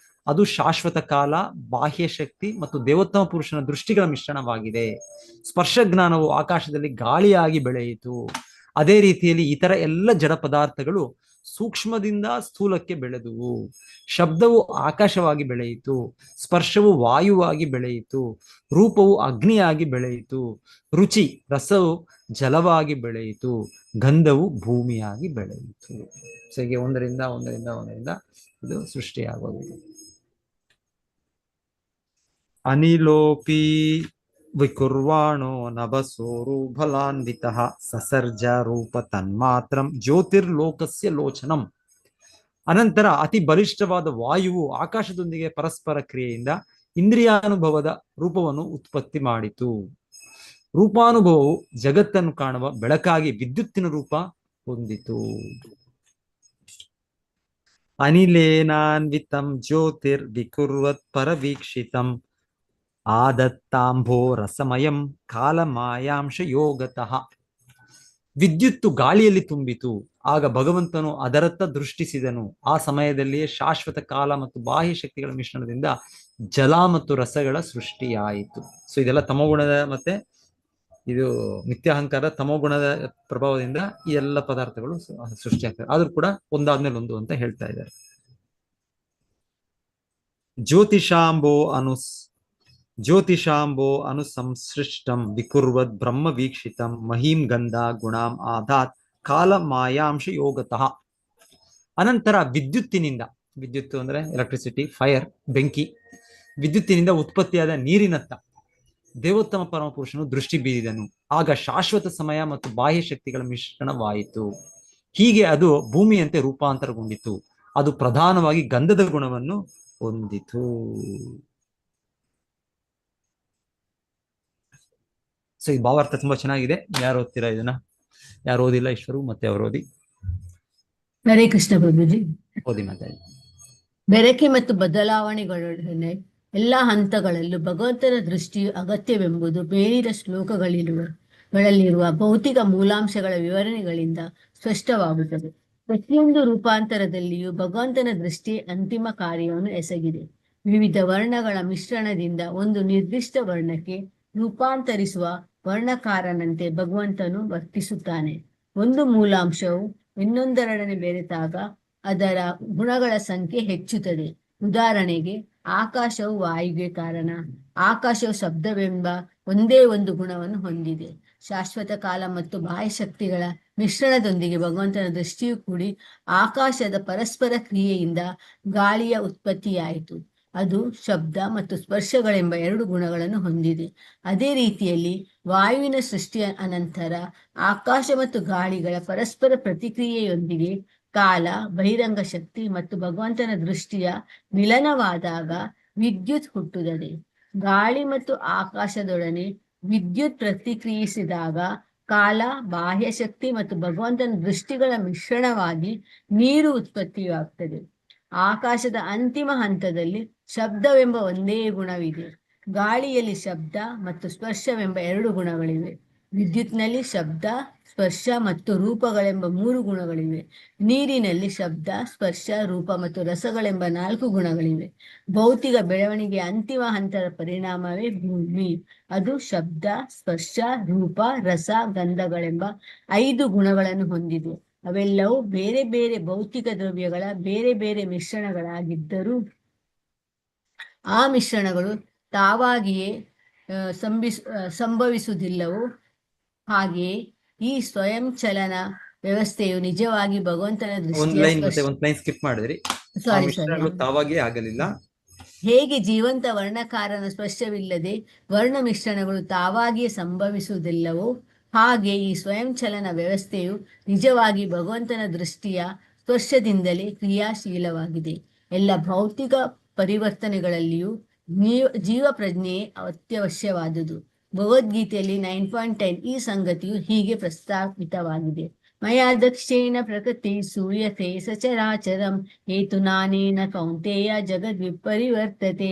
ಅದು ಶಾಶ್ವತ ಕಾಲ, ಬಾಹ್ಯ ಶಕ್ತಿ ಮತ್ತು ದೇವೋತ್ತಮ ಪುರುಷನ ದೃಷ್ಟಿಗಳ ಮಿಶ್ರಣವಾಗಿದೆ. ಸ್ಪರ್ಶ ಜ್ಞಾನವು ಆಕಾಶದಲ್ಲಿ ಗಾಳಿಯಾಗಿ ಬೆಳೆಯಿತು. ಅದೇ ರೀತಿಯಲ್ಲಿ ಇತರ ಎಲ್ಲ ಜಡ ಪದಾರ್ಥಗಳು ಸೂಕ್ಷ್ಮದಿಂದ ಸ್ಥೂಲಕ್ಕೆ ಬೆಳೆದುವು. ಶಬ್ದವು ಆಕಾಶವಾಗಿ ಬೆಳೆಯಿತು. ಸ್ಪರ್ಶವು ವಾಯುವಾಗಿ ಬೆಳೆಯಿತು. ರೂಪವು ಅಗ್ನಿಯಾಗಿ ಬೆಳೆಯಿತು. ರುಚಿ, ರಸವು ಜಲವಾಗಿ ಬೆಳೆಯಿತು. ಗಂಧವು ಭೂಮಿಯಾಗಿ ಬೆಳೆಯಿತು. ಹೀಗೆ ಒಂದರಿಂದ ಇದು ಸೃಷ್ಟಿಯಾಗೋದು. ಅನಿಲೋಪಿ ವಿಕುರ್ವಾಣೋ ನಭಸೋರು ಫಲಾನ್ವಿತಃ ಸಸರ್ಜ ರೂಪ ತನ್ಮಾತ್ರಂ ಜ್ಯೋತಿರ್ಲೋಕಸ್ಯ ಲೋಚನಂ. ಅನಂತರ ಅತಿ ಬಲಿಷ್ಠವಾದ ವಾಯುವು ಆಕಾಶದೊಂದಿಗೆ ಪರಸ್ಪರ ಕ್ರಿಯೆಯಿಂದ ಇಂದ್ರಿಯಾನುಭವದ ರೂಪವನ್ನು ಉತ್ಪತ್ತಿ ಮಾಡಿತು. ರೂಪಾನುಭವವು ಜಗತ್ತನ್ನು ಕಾಣುವ ಬೆಳಕಾಗಿ ವಿದ್ಯುತ್ತಿನ ರೂಪ ಹೊಂದಿತು. ಅನಿಲೇನಾನ್ವಿತಂ ಜ್ಯೋತಿರ್ ವಿಕುರ್ವತ್ ಪರವೀಕ್ಷಿತಂ ಆದತ್ತಾಂಭೋ ರಸಮಯಂ ಕಾಲಮಾಯಾಂಶ ಯೋಗತಃ. ವಿದ್ಯುತ್ತು ಗಾಳಿಯಲ್ಲಿ ತುಂಬಿತು. ಆಗ ಭಗವಂತನು ಅದರತ್ತ ದೃಷ್ಟಿಸಿದನು. ಆ ಸಮಯದಲ್ಲಿಯೇ ಶಾಶ್ವತ ಕಾಲ ಮತ್ತು ಬಾಹ್ಯ ಶಕ್ತಿಗಳ ಮಿಶ್ರಣದಿಂದ ಜಲ ಮತ್ತು ರಸಗಳ ಸೃಷ್ಟಿಯಾಯಿತು. ಸೊ ಇದೆಲ್ಲ ತಮೋಗುಣದ ಮತ್ತೆ ಇದು ಮಿಥ್ಯಾಹಂಕಾರ ತಮೋಗುಣದ ಪ್ರಭಾವದಿಂದ ಈ ಎಲ್ಲ ಪದಾರ್ಥಗಳು ಸೃಷ್ಟಿಯಾಗ್ತವೆ. ಆದ್ರೂ ಕೂಡ ಒಂದಾದ್ಮೇಲೆ ಒಂದು ಅಂತ ಹೇಳ್ತಾ ಇದ್ದಾರೆ. ಜ್ಯೋತಿಷಾಂಬೋ ಅನುಸಂಸೃಷ್ಟಂ ವಿಕುರ್ವದ್ ಬ್ರಹ್ಮ ವೀಕ್ಷಿತಂ ಮಹೀಂ ಗಂಧ ಗುಣಾಂ ಆಧಾತ್ ಕಾಲ ಮಾಯಾಂಶ ಯೋಗತಃ. ಅನಂತರ ವಿದ್ಯುತ್ತು ಅಂದ್ರೆ ಎಲೆಕ್ಟ್ರಿಸಿಟಿ, ಫೈರ್, ಬೆಂಕಿ, ವಿದ್ಯುತ್ತಿನಿಂದ ಉತ್ಪತ್ತಿಯಾದ ನೀರಿನತ್ತ ದೇವೋತ್ತಮ ಪರಮಪುರುಷನು ದೃಷ್ಟಿ ಬೀರಿದನು. ಆಗ ಶಾಶ್ವತ ಸಮಯ ಮತ್ತು ಬಾಹ್ಯ ಶಕ್ತಿಗಳ ಮಿಶ್ರಣವಾಯಿತು. ಹೀಗೆ ಅದು ಭೂಮಿಯಂತೆ ರೂಪಾಂತರಗೊಂಡಿತು. ಅದು ಪ್ರಧಾನವಾಗಿ ಗಂಧದ ಗುಣವನ್ನು ಹೊಂದಿತು. ಸೊ ಈ ಭಾವಾರ್ಥ ತುಂಬಾ ಚೆನ್ನಾಗಿದೆ. ಯಾರು ಓದ್ತೀರಾ ಇದನ್ನ? ಯಾರು ಓದಿಲ್ಲ? ಈಶ್ವರು ಮತ್ತೆ ಅವರು ಓದಿ. ಹರೇ ಕೃಷ್ಣ ಪ್ರಭುಜಿ. ಓದಿ ಮಾತಾಡಿ. ಬೆರಕೆ ಮತ್ತು ಬದಲಾವಣೆಗಳೊಡನೆ ಎಲ್ಲಾ ಹಂತಗಳಲ್ಲೂ ಭಗವಂತನ ದೃಷ್ಟಿಯು ಅಗತ್ಯವೆಂಬುದು ಮೇಲಿನ ಶ್ಲೋಕಗಳಲ್ಲಿರುವ ಭೌತಿಕ ಮೂಲಾಂಶಗಳ ವಿವರಣೆಗಳಿಂದ ಸ್ಪಷ್ಟವಾಗುತ್ತದೆ. ಪ್ರತಿಯೊಂದು ರೂಪಾಂತರದಲ್ಲಿಯೂ ಭಗವಂತನ ದೃಷ್ಟಿ ಅಂತಿಮ ಕಾರ್ಯವನ್ನು ಎಸಗಿದೆ. ವಿವಿಧ ವರ್ಣಗಳ ಮಿಶ್ರಣದಿಂದ ಒಂದು ನಿರ್ದಿಷ್ಟ ವರ್ಣಕ್ಕೆ ರೂಪಾಂತರಿಸುವ ವರ್ಣಕಾರನಂತೆ ಭಗವಂತನು ವರ್ತಿಸುತ್ತಾನೆ. ಒಂದು ಮೂಲಾಂಶವು ಇನ್ನೊಂದರೊಡನೆ ಬೆರೆತಾಗ ಅದರ ಗುಣಗಳ ಸಂಖ್ಯೆ ಹೆಚ್ಚುತ್ತದೆ. ಉದಾಹರಣೆಗೆ, ಆಕಾಶವು ವಾಯುಗೆ ಕಾರಣ. ಆಕಾಶವು ಶಬ್ದವೆಂಬ ಒಂದೇ ಒಂದು ಗುಣವನ್ನು ಹೊಂದಿದೆ. ಶಾಶ್ವತ ಕಾಲ ಮತ್ತು ಬಾಹ್ಯ ಶಕ್ತಿಗಳ ಮಿಶ್ರಣದೊಂದಿಗೆ ಭಗವಂತನ ದೃಷ್ಟಿಯು ಕೂಡಿ ಆಕಾಶದ ಪರಸ್ಪರ ಕ್ರಿಯೆಯಿಂದ ಗಾಳಿಯ ಉತ್ಪತ್ತಿಯಾಯಿತು. ಅದು ಶಬ್ದ ಮತ್ತು ಸ್ಪರ್ಶಗಳೆಂಬ 2 ಗುಣಗಳನ್ನು ಹೊಂದಿದೆ. ಅದೇ ರೀತಿಯಲ್ಲಿ ವಾಯುವಿನ ಸೃಷ್ಟಿಯ ಅನಂತರ ಆಕಾಶ ಮತ್ತು ಗಾಳಿಗಳ ಪರಸ್ಪರ ಪ್ರತಿಕ್ರಿಯೆಯೊಂದಿಗೆ ಕಾಲ, ಬಹಿರಂಗ ಶಕ್ತಿ ಮತ್ತು ಭಗವಂತನ ದೃಷ್ಟಿಯ ಮಿಲನವಾದಾಗ ವಿದ್ಯುತ್ ಹುಟ್ಟುತ್ತದೆ. ಗಾಳಿ ಮತ್ತು ಆಕಾಶದೊಡನೆ ವಿದ್ಯುತ್ ಪ್ರತಿಕ್ರಿಯಿಸಿದಾಗ ಕಾಲ, ಬಾಹ್ಯ ಶಕ್ತಿ ಮತ್ತು ಭಗವಂತನ ದೃಷ್ಟಿಗಳ ಮಿಶ್ರಣವಾಗಿ ನೀರು ಉತ್ಪತ್ತಿಯಾಗ್ತದೆ. ಆಕಾಶದ ಅಂತಿಮ ಹಂತದಲ್ಲಿ ಶಬ್ದವೆಂಬ ಒಂದೇ ಗುಣವಿದೆ. ಗಾಳಿಯಲ್ಲಿ ಶಬ್ದ ಮತ್ತು ಸ್ಪರ್ಶವೆಂಬ 2 ಗುಣಗಳಿವೆ. ವಿದ್ಯುತ್ನಲ್ಲಿ ಶಬ್ದ, ಸ್ಪರ್ಶ ಮತ್ತು ರೂಪಗಳೆಂಬ 3 ಗುಣಗಳಿವೆ. ನೀರಿನಲ್ಲಿ ಶಬ್ದ, ಸ್ಪರ್ಶ, ರೂಪ ಮತ್ತು ರಸಗಳೆಂಬ 4 ಗುಣಗಳಿವೆ. ಭೌತಿಕ ಬೆಳವಣಿಗೆಯ ಅಂತಿಮ ಹಂತದ ಪರಿಣಾಮವೇ ಭೂಮಿ. ಅದು ಶಬ್ದ, ಸ್ಪರ್ಶ, ರೂಪ, ರಸ, ಗಂಧಗಳೆಂಬ 5 ಗುಣಗಳನ್ನು ಹೊಂದಿದೆ. ಅವೆಲ್ಲವೂ ಬೇರೆ ಬೇರೆ ಭೌತಿಕ ದ್ರವ್ಯಗಳ ಬೇರೆ ಬೇರೆ ಮಿಶ್ರಣಗಳಾಗಿದ್ದರೂ ಆ ಮಿಶ್ರಣಗಳು ತಾವಾಗಿಯೇ ಸಂಭವಿಸುವುದಿಲ್ಲವೋ ಹಾಗೆಯೇ ಈ ಸ್ವಯಂಚಲನ ವ್ಯವಸ್ಥೆಯು ನಿಜವಾಗಿ ಭಗವಂತನ ಒಂದ್ ಲೈನ್ ಸ್ಕಿಪ್ ಮಾಡಿದ್ರಿ. ತಾವಾಗಿಯೇ ಆಗಲಿಲ್ಲ. ಹೇಗೆ ಜೀವಂತ ವರ್ಣಕಾರನ ಸ್ಪರ್ಶವಿಲ್ಲದೆ ವರ್ಣ ಮಿಶ್ರಣಗಳು ತಾವಾಗಿಯೇ ಸಂಭವಿಸುವುದಿಲ್ಲವೋ ಹಾಗೆ ಈ ಸ್ವಯಂಚಲನ ವ್ಯವಸ್ಥೆಯು ನಿಜವಾಗಿ ಭಗವಂತನ ದೃಷ್ಟಿಯ ಸ್ಪರ್ಶದಿಂದಲೇ ಕ್ರಿಯಾಶೀಲವಾಗಿದೆ. ಎಲ್ಲ ಭೌತಿಕ ಪರಿವರ್ತನೆಗಳಲ್ಲಿಯೂ ಜೀವ ಪ್ರಜ್ಞೆಯೇ ಅತ್ಯವಶ್ಯವಾದುದು. ಭಗವದ್ಗೀತೆಯಲ್ಲಿ 9.10 ಈ ಸಂಗತಿಯು ಹೀಗೆ ಪ್ರಸ್ತಾಪಿತವಾಗಿದೆ. ಮಯಾ ದಕ್ಷೇಣ ಪ್ರಕೃತಿ ಸೂಯತೆ ಸಚರಾಚರಂ ಹೇತುನಾನೇನ ಕೌಂತೆಯ ಜಗದ್ವಿಪರಿವರ್ತತೆ.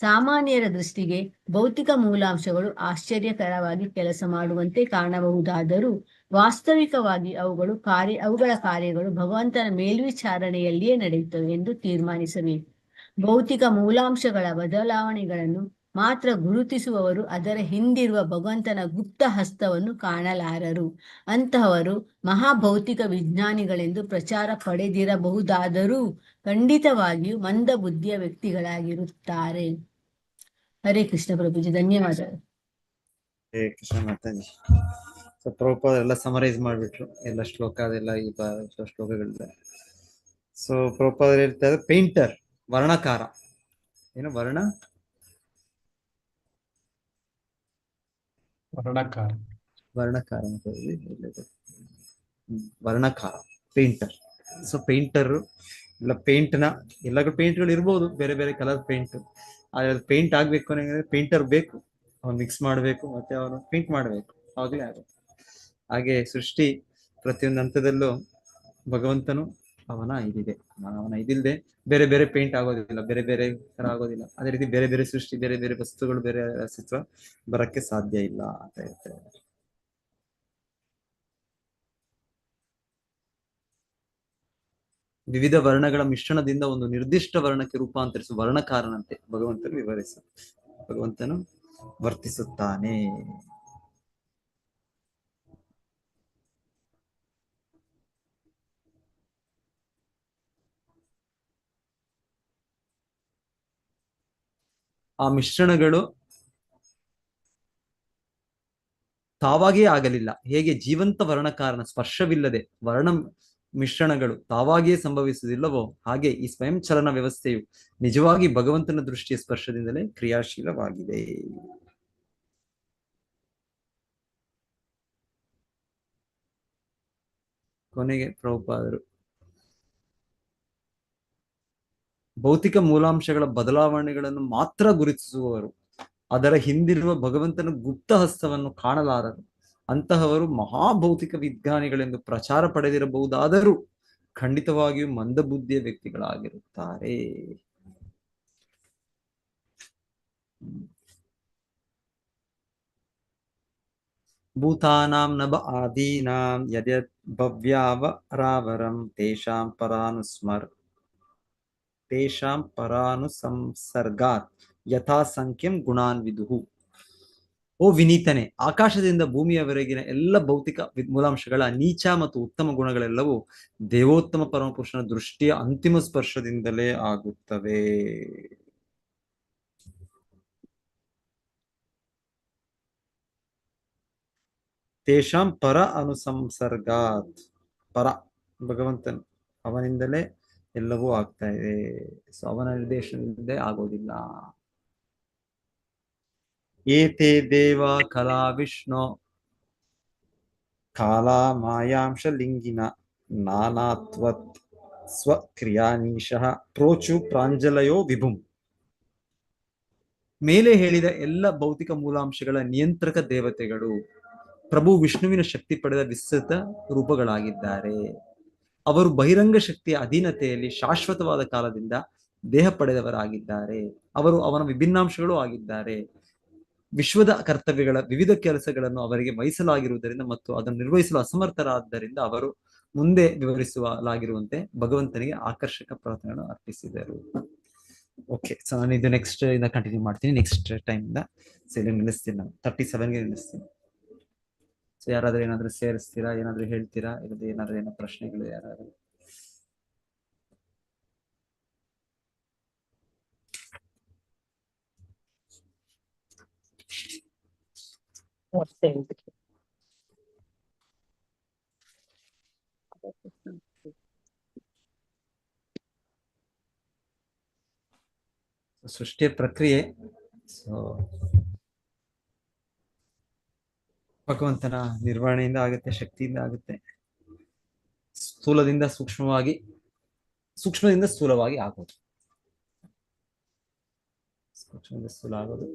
ಸಾಮಾನ್ಯರ ದೃಷ್ಟಿಗೆ ಭೌತಿಕ ಮೂಲಾಂಶಗಳು ಆಶ್ಚರ್ಯಕರವಾಗಿ ಕೆಲಸ ಮಾಡುವಂತೆ ಕಾಣಬಹುದಾದರೂ ವಾಸ್ತವಿಕವಾಗಿ ಅವುಗಳ ಕಾರ್ಯಗಳು ಭಗವಂತನ ಮೇಲ್ವಿಚಾರಣೆಯಲ್ಲಿಯೇ ನಡೆಯುತ್ತವೆ ಎಂದು ತೀರ್ಮಾನಿಸಬೇಕು. ಭೌತಿಕ ಮೂಲಾಂಶಗಳ ಬದಲಾವಣೆಗಳನ್ನು ಮಾತ್ರ ಗುರುತಿಸುವವರು ಅದರ ಹಿಂದಿರುವ ಭಗವಂತನ ಗುಪ್ತ ಹಸ್ತವನ್ನು ಕಾಣಲಾರರು. ಅಂತಹವರು ಮಹಾಭೌತಿಕ ವಿಜ್ಞಾನಿಗಳೆಂದು ಪ್ರಚಾರ ಪಡೆದಿರಬಹುದಾದರೂ ಖಂಡಿತವಾಗಿಯೂ ಮಂದ ಬುದ್ಧಿಯ ವ್ಯಕ್ತಿಗಳಾಗಿರುತ್ತಾರೆ. ಹರೇ ಕೃಷ್ಣ ಪ್ರಭುಜಿ, ಧನ್ಯವಾದಗಳು. ಹರೇ ಕೃಷ್ಣ ಮಾತಾಜಿ. ಸೊ ಪ್ರಭುಪಾದ ಎಲ್ಲ ಸಮರೈಸ್ ಮಾಡ್ಬಿಟ್ರು, ಎಲ್ಲ ಶ್ಲೋಕ ಅದೆಲ್ಲ ಈ ಶ್ಲೋಕಗಳಿಂದ. ಸೊ ಪ್ರಭುಪಾದ ಹೇಳ್ತಾ ಇದ್ದಾರೆ ಪೇಂಟರ್, ವರ್ಣಕಾರ. ಏನು ವರ್ಣಕಾರ ಪೇಂಟರ್. ಸೊ ಪೇಂಟರ್ ಇಲ್ಲ ಪೇಂಟ್ನ ಎಲ್ಲ ಪೇಂಟ್ಗಳು ಇರ್ಬೋದು, ಬೇರೆ ಬೇರೆ ಕಲರ್ ಪೇಂಟ್. ಆದ್ರೆ ಪೇಂಟ್ ಆಗ್ಬೇಕು ಅನ್ನೋದ್ರೆ ಪೇಂಟರ್ ಬೇಕು. ಅವನು ಮಿಕ್ಸ್ ಮಾಡಬೇಕು ಮತ್ತೆ ಅವನು ಪೇಂಟ್ ಮಾಡಬೇಕು, ಅವಾಗಲೇ ಆಗುತ್ತೆ. ಹಾಗೆ ಸೃಷ್ಟಿ ಪ್ರತಿಯೊಂದು ಹಂತದಲ್ಲೂ ಭಗವಂತನು ಅವನ ಇದಿಲ್ಲದೆ ಬೇರೆ ಬೇರೆ ಪೇಂಟ್ ಆಗೋದಿಲ್ಲ, ಬೇರೆ ಬೇರೆ ತರ ಆಗೋದಿಲ್ಲ. ಅದೇ ರೀತಿ ಬೇರೆ ಬೇರೆ ಸೃಷ್ಟಿ, ಬೇರೆ ಬೇರೆ ವಸ್ತುಗಳು, ಬೇರೆ ಅಸ್ತಿತ್ವ ಬರಕ್ಕೆ ಸಾಧ್ಯ ಇಲ್ಲ ಅಂತ ಹೇಳ್ತಾರೆ. ವಿವಿಧ ವರ್ಣಗಳ ಮಿಶ್ರಣದಿಂದ ಒಂದು ನಿರ್ದಿಷ್ಟ ವರ್ಣಕ್ಕೆ ರೂಪಾಂತರಿಸುವ ವರ್ಣಕಾರನಂತೆ ಭಗವಂತನು ವರ್ತಿಸುತ್ತಾನೆ. ಆ ಮಿಶ್ರಣಗಳು ತಾವಾಗಿಯೇ ಆಗಲಿಲ್ಲ. ಹೇಗೆ ಜೀವಂತ ವರ್ಣಕಾರನ ಸ್ಪರ್ಶವಿಲ್ಲದೆ ವರ್ಣ ಮಿಶ್ರಣಗಳು ತಾವಾಗಿಯೇ ಸಂಭವಿಸುವುದಿಲ್ಲವೋ ಹಾಗೆ ಈ ಸ್ವಯಂಚಲನ ವ್ಯವಸ್ಥೆಯು ನಿಜವಾಗಿ ಭಗವಂತನ ದೃಷ್ಟಿಯ ಸ್ಪರ್ಶದಿಂದಲೇ ಕ್ರಿಯಾಶೀಲವಾಗಿದೆ. ಕೊನೆಗೆ ಪ್ರಭುಪಾದರು ಭೌತಿಕ ಮೂಲಾಂಶಗಳ ಬದಲಾವಣೆಗಳನ್ನು ಮಾತ್ರ ಗುರುತಿಸುವವರು, ಅದರ ಹಿಂದಿರುವ ಭಗವಂತನ ಗುಪ್ತ ಹಸ್ತವನ್ನು ಕಾಣಲಾರರು. ಅಂತಹವರು ಮಹಾಭೌತಿಕ ವಿಜ್ಞಾನಿಗಳೆಂದು ಪ್ರಚಾರ ಪಡೆದಿರಬಹುದಾದರೂ ಖಂಡಿತವಾಗಿಯೂ ಮಂದಬುದ್ಧಿಯ ವ್ಯಕ್ತಿಗಳಾಗಿರುತ್ತಾರೆ. ಭೂತಾನಾಂ ನಭ ಆದೀನಾಂ ಯದ್ಯದ್ ಭವ್ಯಾವರಾವರಂ ತೇಷಾಂ ಪರಾನುಸಂಸರ್ಗಾತ್ ಯಥಾ ಸಂಖ್ಯಂ ಗುಣಾನ್ ವಿದುಹು. ಓ ವಿನೀತನೆ, ಆಕಾಶದಿಂದ ಭೂಮಿಯವರೆಗಿನ ಎಲ್ಲ ಭೌತಿಕ ಮೂಲಾಂಶಗಳ ನೀಚ ಮತ್ತು ಉತ್ತಮ ಗುಣಗಳೆಲ್ಲವೂ ದೇವೋತ್ತಮ ಪರಮಪುರುಷನ ದೃಷ್ಟಿಯ ಅಂತಿಮ ಸ್ಪರ್ಶದಿಂದಲೇ ಆಗುತ್ತವೆ. ತೇಷಾಂ ಪರ ಅನುಸಂಸರ್ಗಾತ್, ಪರ ಭಗವಂತನ್, ಅವನಿಂದಲೇ ಎಲ್ಲವೂ ಆಗ್ತಾ ಇದೆ. ಸೊ ಅವನ ನಿರ್ದೇಶನದಿಂದ ಆಗೋದಿಲ್ಲ. ಏತೇ ದೇವ ಕಲಾ ವಿಷ್ಣು ಕಾಲಾ ಮಾಯಾಂಶ ಲಿಂಗಿನ ನಾನಾತ್ವತ್ ಸ್ವಕ್ರಿಯಾನೀಶಃ ಪ್ರೋಚು ಪ್ರಾಂಜಲಯೋ ವಿಭುಂ. ಮೇಲೆ ಹೇಳಿದ ಎಲ್ಲ ಭೌತಿಕ ಮೂಲಾಂಶಗಳ ನಿಯಂತ್ರಕ ದೇವತೆಗಳು ಪ್ರಭು ವಿಷ್ಣುವಿನ ಶಕ್ತಿ ಪಡೆದ ವಿಸ್ತೃತ ರೂಪಗಳಾಗಿದ್ದಾರೆ. ಅವರು ಬಹಿರಂಗ ಶಕ್ತಿಯ ಅಧೀನತೆಯಲ್ಲಿ ಶಾಶ್ವತವಾದ ಕಾಲದಿಂದ ದೇಹ ಪಡೆದವರಾಗಿದ್ದಾರೆ. ಅವರು ಅವನ ವಿಭಿನ್ನಾಂಶಗಳು ಆಗಿದ್ದಾರೆ. ವಿಶ್ವದ ಕರ್ತವ್ಯಗಳ ವಿವಿಧ ಕೆಲಸಗಳನ್ನು ಅವರಿಗೆ ವಹಿಸಲಾಗಿರುವುದರಿಂದ ಮತ್ತು ಅದನ್ನು ನಿರ್ವಹಿಸಲು ಅಸಮರ್ಥರಾದ್ದರಿಂದ ಅವರು ಮುಂದೆ ವಿವರಿಸಲಾಗಿರುವಂತೆ ಭಗವಂತನಿಗೆ ಆಕರ್ಷಕ ಪ್ರಾರ್ಥನೆಗಳನ್ನು ಅರ್ಪಿಸಿದರು. ಓಕೆ, ಸೊ ನಾನು ಇದು ನೆಕ್ಸ್ಟ್ ಇಂದ ಕಂಟಿನ್ಯೂ ಮಾಡ್ತೀನಿ. ನೆಕ್ಸ್ಟ್ ಟೈಮ್ ಇಂದ ನಿಲ್ಲಿಸ್ತೀನಿ. ನಾನು 37ಗೆ ನಿಲ್ಲಿಸ್ತೀನಿ. ಸೊ ಯಾರಾದ್ರೂ ಏನಾದ್ರು ಸೇರಿಸ್ತೀರಾ, ಏನಾದ್ರು ಹೇಳ್ತೀರಾ, ಇಲ್ಲದೆ ಏನಾದ್ರು ಏನೋ ಪ್ರಶ್ನೆಗಳು ಯಾರಾದ್ರು? ಸೃಷ್ಟಿಯ ಪ್ರಕ್ರಿಯೆ ಸೊ ಭಗವಂತನ ನಿರ್ವಹಣೆಯಿಂದ ಆಗುತ್ತೆ, ಶಕ್ತಿಯಿಂದ ಆಗುತ್ತೆ. ಸ್ಥೂಲದಿಂದ ಸೂಕ್ಷ್ಮವಾಗಿ, ಸೂಕ್ಷ್ಮದಿಂದ ಸ್ಥೂಲವಾಗಿ ಆಗೋದು, ಸೂಕ್ಷ್ಮದಿಂದ ಸ್ಥೂಲ ಆಗೋದು.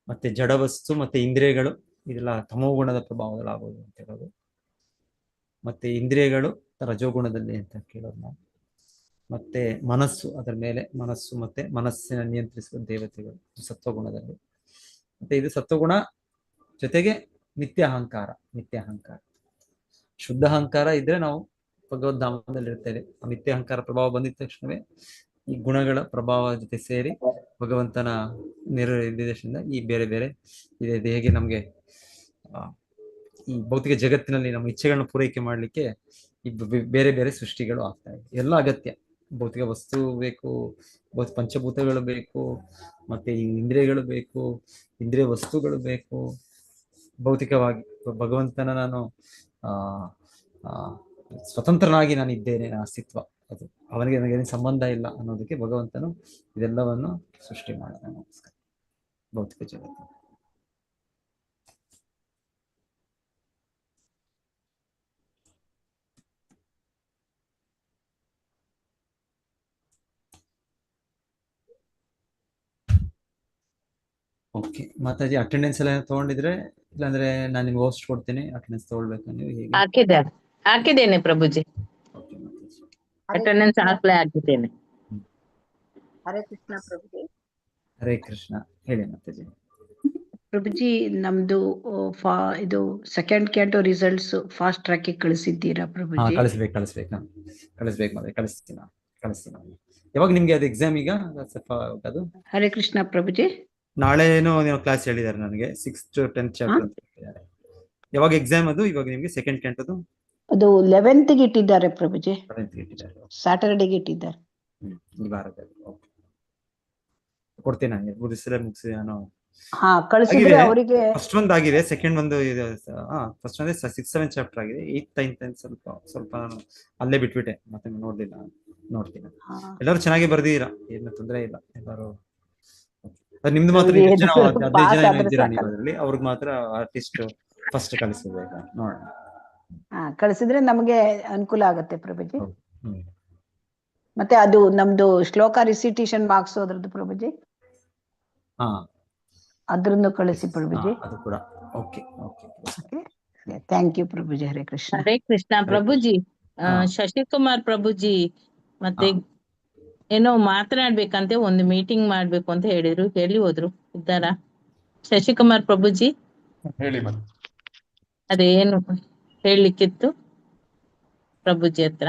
ಮತ್ತೆ ಜಡವಸ್ತು ಮತ್ತೆ ಇಂದ್ರಿಯಗಳು ಇದೆಲ್ಲ ತಮೋಗುಣದ ಪ್ರಭಾವದಲ್ಲಿ ಆಗೋದು ಅಂತ ಹೇಳೋದು. ಮತ್ತೆ ಇಂದ್ರಿಯಗಳು ರಜೋಗುಣದಲ್ಲಿ ಅಂತ ಕೇಳೋದು ನಾವು. ಮತ್ತೆ ಮನಸ್ಸು, ಅದರ ಮೇಲೆ ಮನಸ್ಸು ಮತ್ತೆ ಮನಸ್ಸಿನ ನಿಯಂತ್ರಿಸುವ ದೇವತೆಗಳು ಸತ್ವಗುಣದಲ್ಲಿ. ಮತ್ತೆ ಇದು ಸತ್ವಗುಣ ಜೊತೆಗೆ ನಿತ್ಯ ಅಹಂಕಾರ. ಶುದ್ಧ ಅಹಂಕಾರ ಇದ್ರೆ ನಾವು ಭಗವದ್ಧಾಮದಲ್ಲಿ ಇರ್ತೇವೆ. ಆ ನಿತ್ಯ ಅಹಂಕಾರ ಪ್ರಭಾವ ಬಂದಿದ ತಕ್ಷಣವೇ ಈ ಗುಣಗಳ ಪ್ರಭಾವ ಜೊತೆ ಸೇರಿ ಭಗವಂತನ ನಿರ್ದೇಶನದಿಂದ ಈ ಬೇರೆ ಬೇರೆ ಇದೆ. ಹೇಗೆ ನಮ್ಗೆ ಈ ಭೌತಿಕ ಜಗತ್ತಿನಲ್ಲಿ ನಮ್ಮ ಇಚ್ಛೆಗಳನ್ನ ಪೂರೈಕೆ ಮಾಡ್ಲಿಕ್ಕೆ ಈ ಬೇರೆ ಬೇರೆ ಸೃಷ್ಟಿಗಳು ಆಗ್ತಾ ಇದೆ. ಎಲ್ಲ ಅಗತ್ಯ. ಭೌತಿಕ ವಸ್ತು ಬೇಕು, ಪಂಚಭೂತಗಳು ಬೇಕು, ಮತ್ತೆ ಈ ಇಂದ್ರಿಯಗಳು ಬೇಕು, ಇಂದ್ರಿಯ ವಸ್ತುಗಳು ಬೇಕು. ಭೌತಿಕವಾಗಿ ಭಗವಂತನ ನಾನು ಸ್ವತಂತ್ರನಾಗಿ ನಾನು ಇದ್ದೇನೆ, ಅಸ್ತಿತ್ವ ಅದು ಅವನಿಗೆ ನನಗೆ ಸಂಬಂಧ ಇಲ್ಲ ಅನ್ನೋದಕ್ಕೆ ಭಗವಂತನು ಇದೆಲ್ಲವನ್ನು ಸೃಷ್ಟಿ ಮಾಡಿದ ಭೌತಿಕ ಜಗತ್ತು. ಓಕೆ ಮಾತಾಜಿ, ಅಟೆಂಡೆನ್ಸ್ ಎಲ್ಲ ತಗೊಂಡಿದ್ರೆ, ಇಲ್ಲಾಂದ್ರೆ ನಾನು ನಿಮ್ಗೆ ಹೋಸ್ಟ್ ಕೊಡ್ತೀನಿ, ಅಟೆಂಡೆನ್ಸ್ ತಗೊಳ್ಬೇಕು ನೀವು? ಹೇಗೆ? ಹಾಕಿದ್ದೇನೆ ಪ್ರಭುಜಿ, ಅಟೆಂಡೆನ್ಸ್ ಹಾಕಿದ್ದೇನೆ. ಹರೇ ಕೃಷ್ಣ ಪ್ರಭುಜಿ. ಹರೇ ಕೃಷ್ಣ. ಹೇಳಿ ಮಾತಾಜಿ. ಪ್ರಭುಜಿ, ನಮ್ದು ಇದು ಸೆಕೆಂಡ್ ಕ್ಯಾಂಟೋ ರಿಸಲ್ಟ್ಸ್ ಫಾಸ್ಟ್ ಟ್ರ್ಯಾಕ್ ಕಳಿಸಿದ್ದೀರಾ ಪ್ರಭುಜಿ? ಕಳಿಸ್ಬೇಕು ಮತ್ತೆ ಕಳಿಸ್ತೀನಿ. ಯಾವಾಗ ನಿಮ್ಗೆ ಅದು ಎಕ್ಸಾಮ್? ಈಗ ಸ್ವಲ್ಪ ಅದು ಹರೇ ಕೃಷ್ಣ ಪ್ರಭುಜಿ. ನಾಳೆ ಏನೋ ಕ್ಲಾಸ್ ಹೇಳಿದ್ದಾರೆ ನನಗೆ, 6th to 10th ಚಾಪ್ಟರ್ ಅಂತ ಹೇಳಿದ್ದಾರೆ. ಯಾವಾಗ ಎಕ್ಸಾಮ್ ಅದು? ಇವಾಗ ನಿಮ್ಗೆ ಸೆಕೆಂಡ್ ಕ್ಯಾಂಟೋದು ಅದು 11th ಗೆ ಇಟ್ಟಿದ್ದಾರೆ ಪ್ರಭುಜಿ. 11th ಗೆ ಇಟ್ಟಿದ್ದಾರೆ. ಸ್ಯಾಟರ್ಡೇಗೆ ಇಟ್ಟಿದ್ದಾರೆ ಈ ವಾರದಲ್ಲಿ. ಕೊಡ್ತೀನಿ ನಾನು, ಮುಗಿಸಿ ನಾನು. ಹಾ, ಕಳಿಸಿದ್ರೆ ಅವರಿಗೆ ಫಸ್ಟ್ ಒಂದು ಆಗಿದೆ, ಸೆಕೆಂಡ್ ಒಂದು ಇದೆ. ಫಸ್ಟ್ ಒಂದು 6th 7th ಚಾಪ್ಟರ್ ಆಗಿದೆ. 8th 9th ಸ್ವಲ್ಪ ನಾನು ಅಲ್ಲೇ ಬಿಟ್ಬಿಟ್ಟೆ, ಮತ್ತೆ ನೋಡ್ಲಿಲ್ಲ. ನೋಡ್ತೀನಿ. ಎಲ್ಲರೂ ಚೆನ್ನಾಗಿ ಬರ್ದಿದ್ದೀರಾ, ಏನು ತೊಂದರೆ ಇಲ್ಲ. ಎಲ್ಲರೂ ನಿಮ್ದು ಮಾತ್ರ 15 ಜನ ಇದ್ದೀರಾ ನೀವು ಅದರಲ್ಲಿ, ಅವ್ರಿಗೆ ಮಾತ್ರ ಆರ್ಟಿಸ್ಟ್ ಫಸ್ಟ್ ಕಳಿಸಬೇಕು. ನೋಡೋಣ. ಕಳಿಸಿದ್ರೆ ನಮಗೆ ಅನುಕೂಲ ಆಗುತ್ತೆ ಪ್ರಭುಜಿ. ಮತ್ತೆ ಅದು ನಮ್ದು ಶ್ಲೋಕ ರಿಸಿಟೇಷನ್ ಮಾರ್ಕ್ಸ್ ಅದ್ರದ್ದು ಪ್ರಭುಜಿ, ಅದ್ರನ್ನು ಕಳಿಸಿ ಪ್ರಭುಜಿ. ಅದು ಕೂಡ okay. Thank you Prabhuji. Hare Krishna. Hare Krishna Prabhuji. Shashikumar Prabhuji ಮತ್ತೆ ಏನೋ ಮಾತನಾಡ್ಬೇಕಂತೆ, ಒಂದು ಮೀಟಿಂಗ್ ಮಾಡ್ಬೇಕು ಅಂತ ಹೇಳಿದ್ರು, ಹೇಳಿ ಹೋದ್ರು. ಇದ್ದಾರಾ ಶಶಿಕುಮಾರ್ ಪ್ರಭುಜಿ? ಹೇಳಿ ಮತ್ತೆ. ಅದೇನು ಹೇಳಲಿಕ್ಕಿತ್ತು ಪ್ರಭುಜಿ ಹತ್ರ?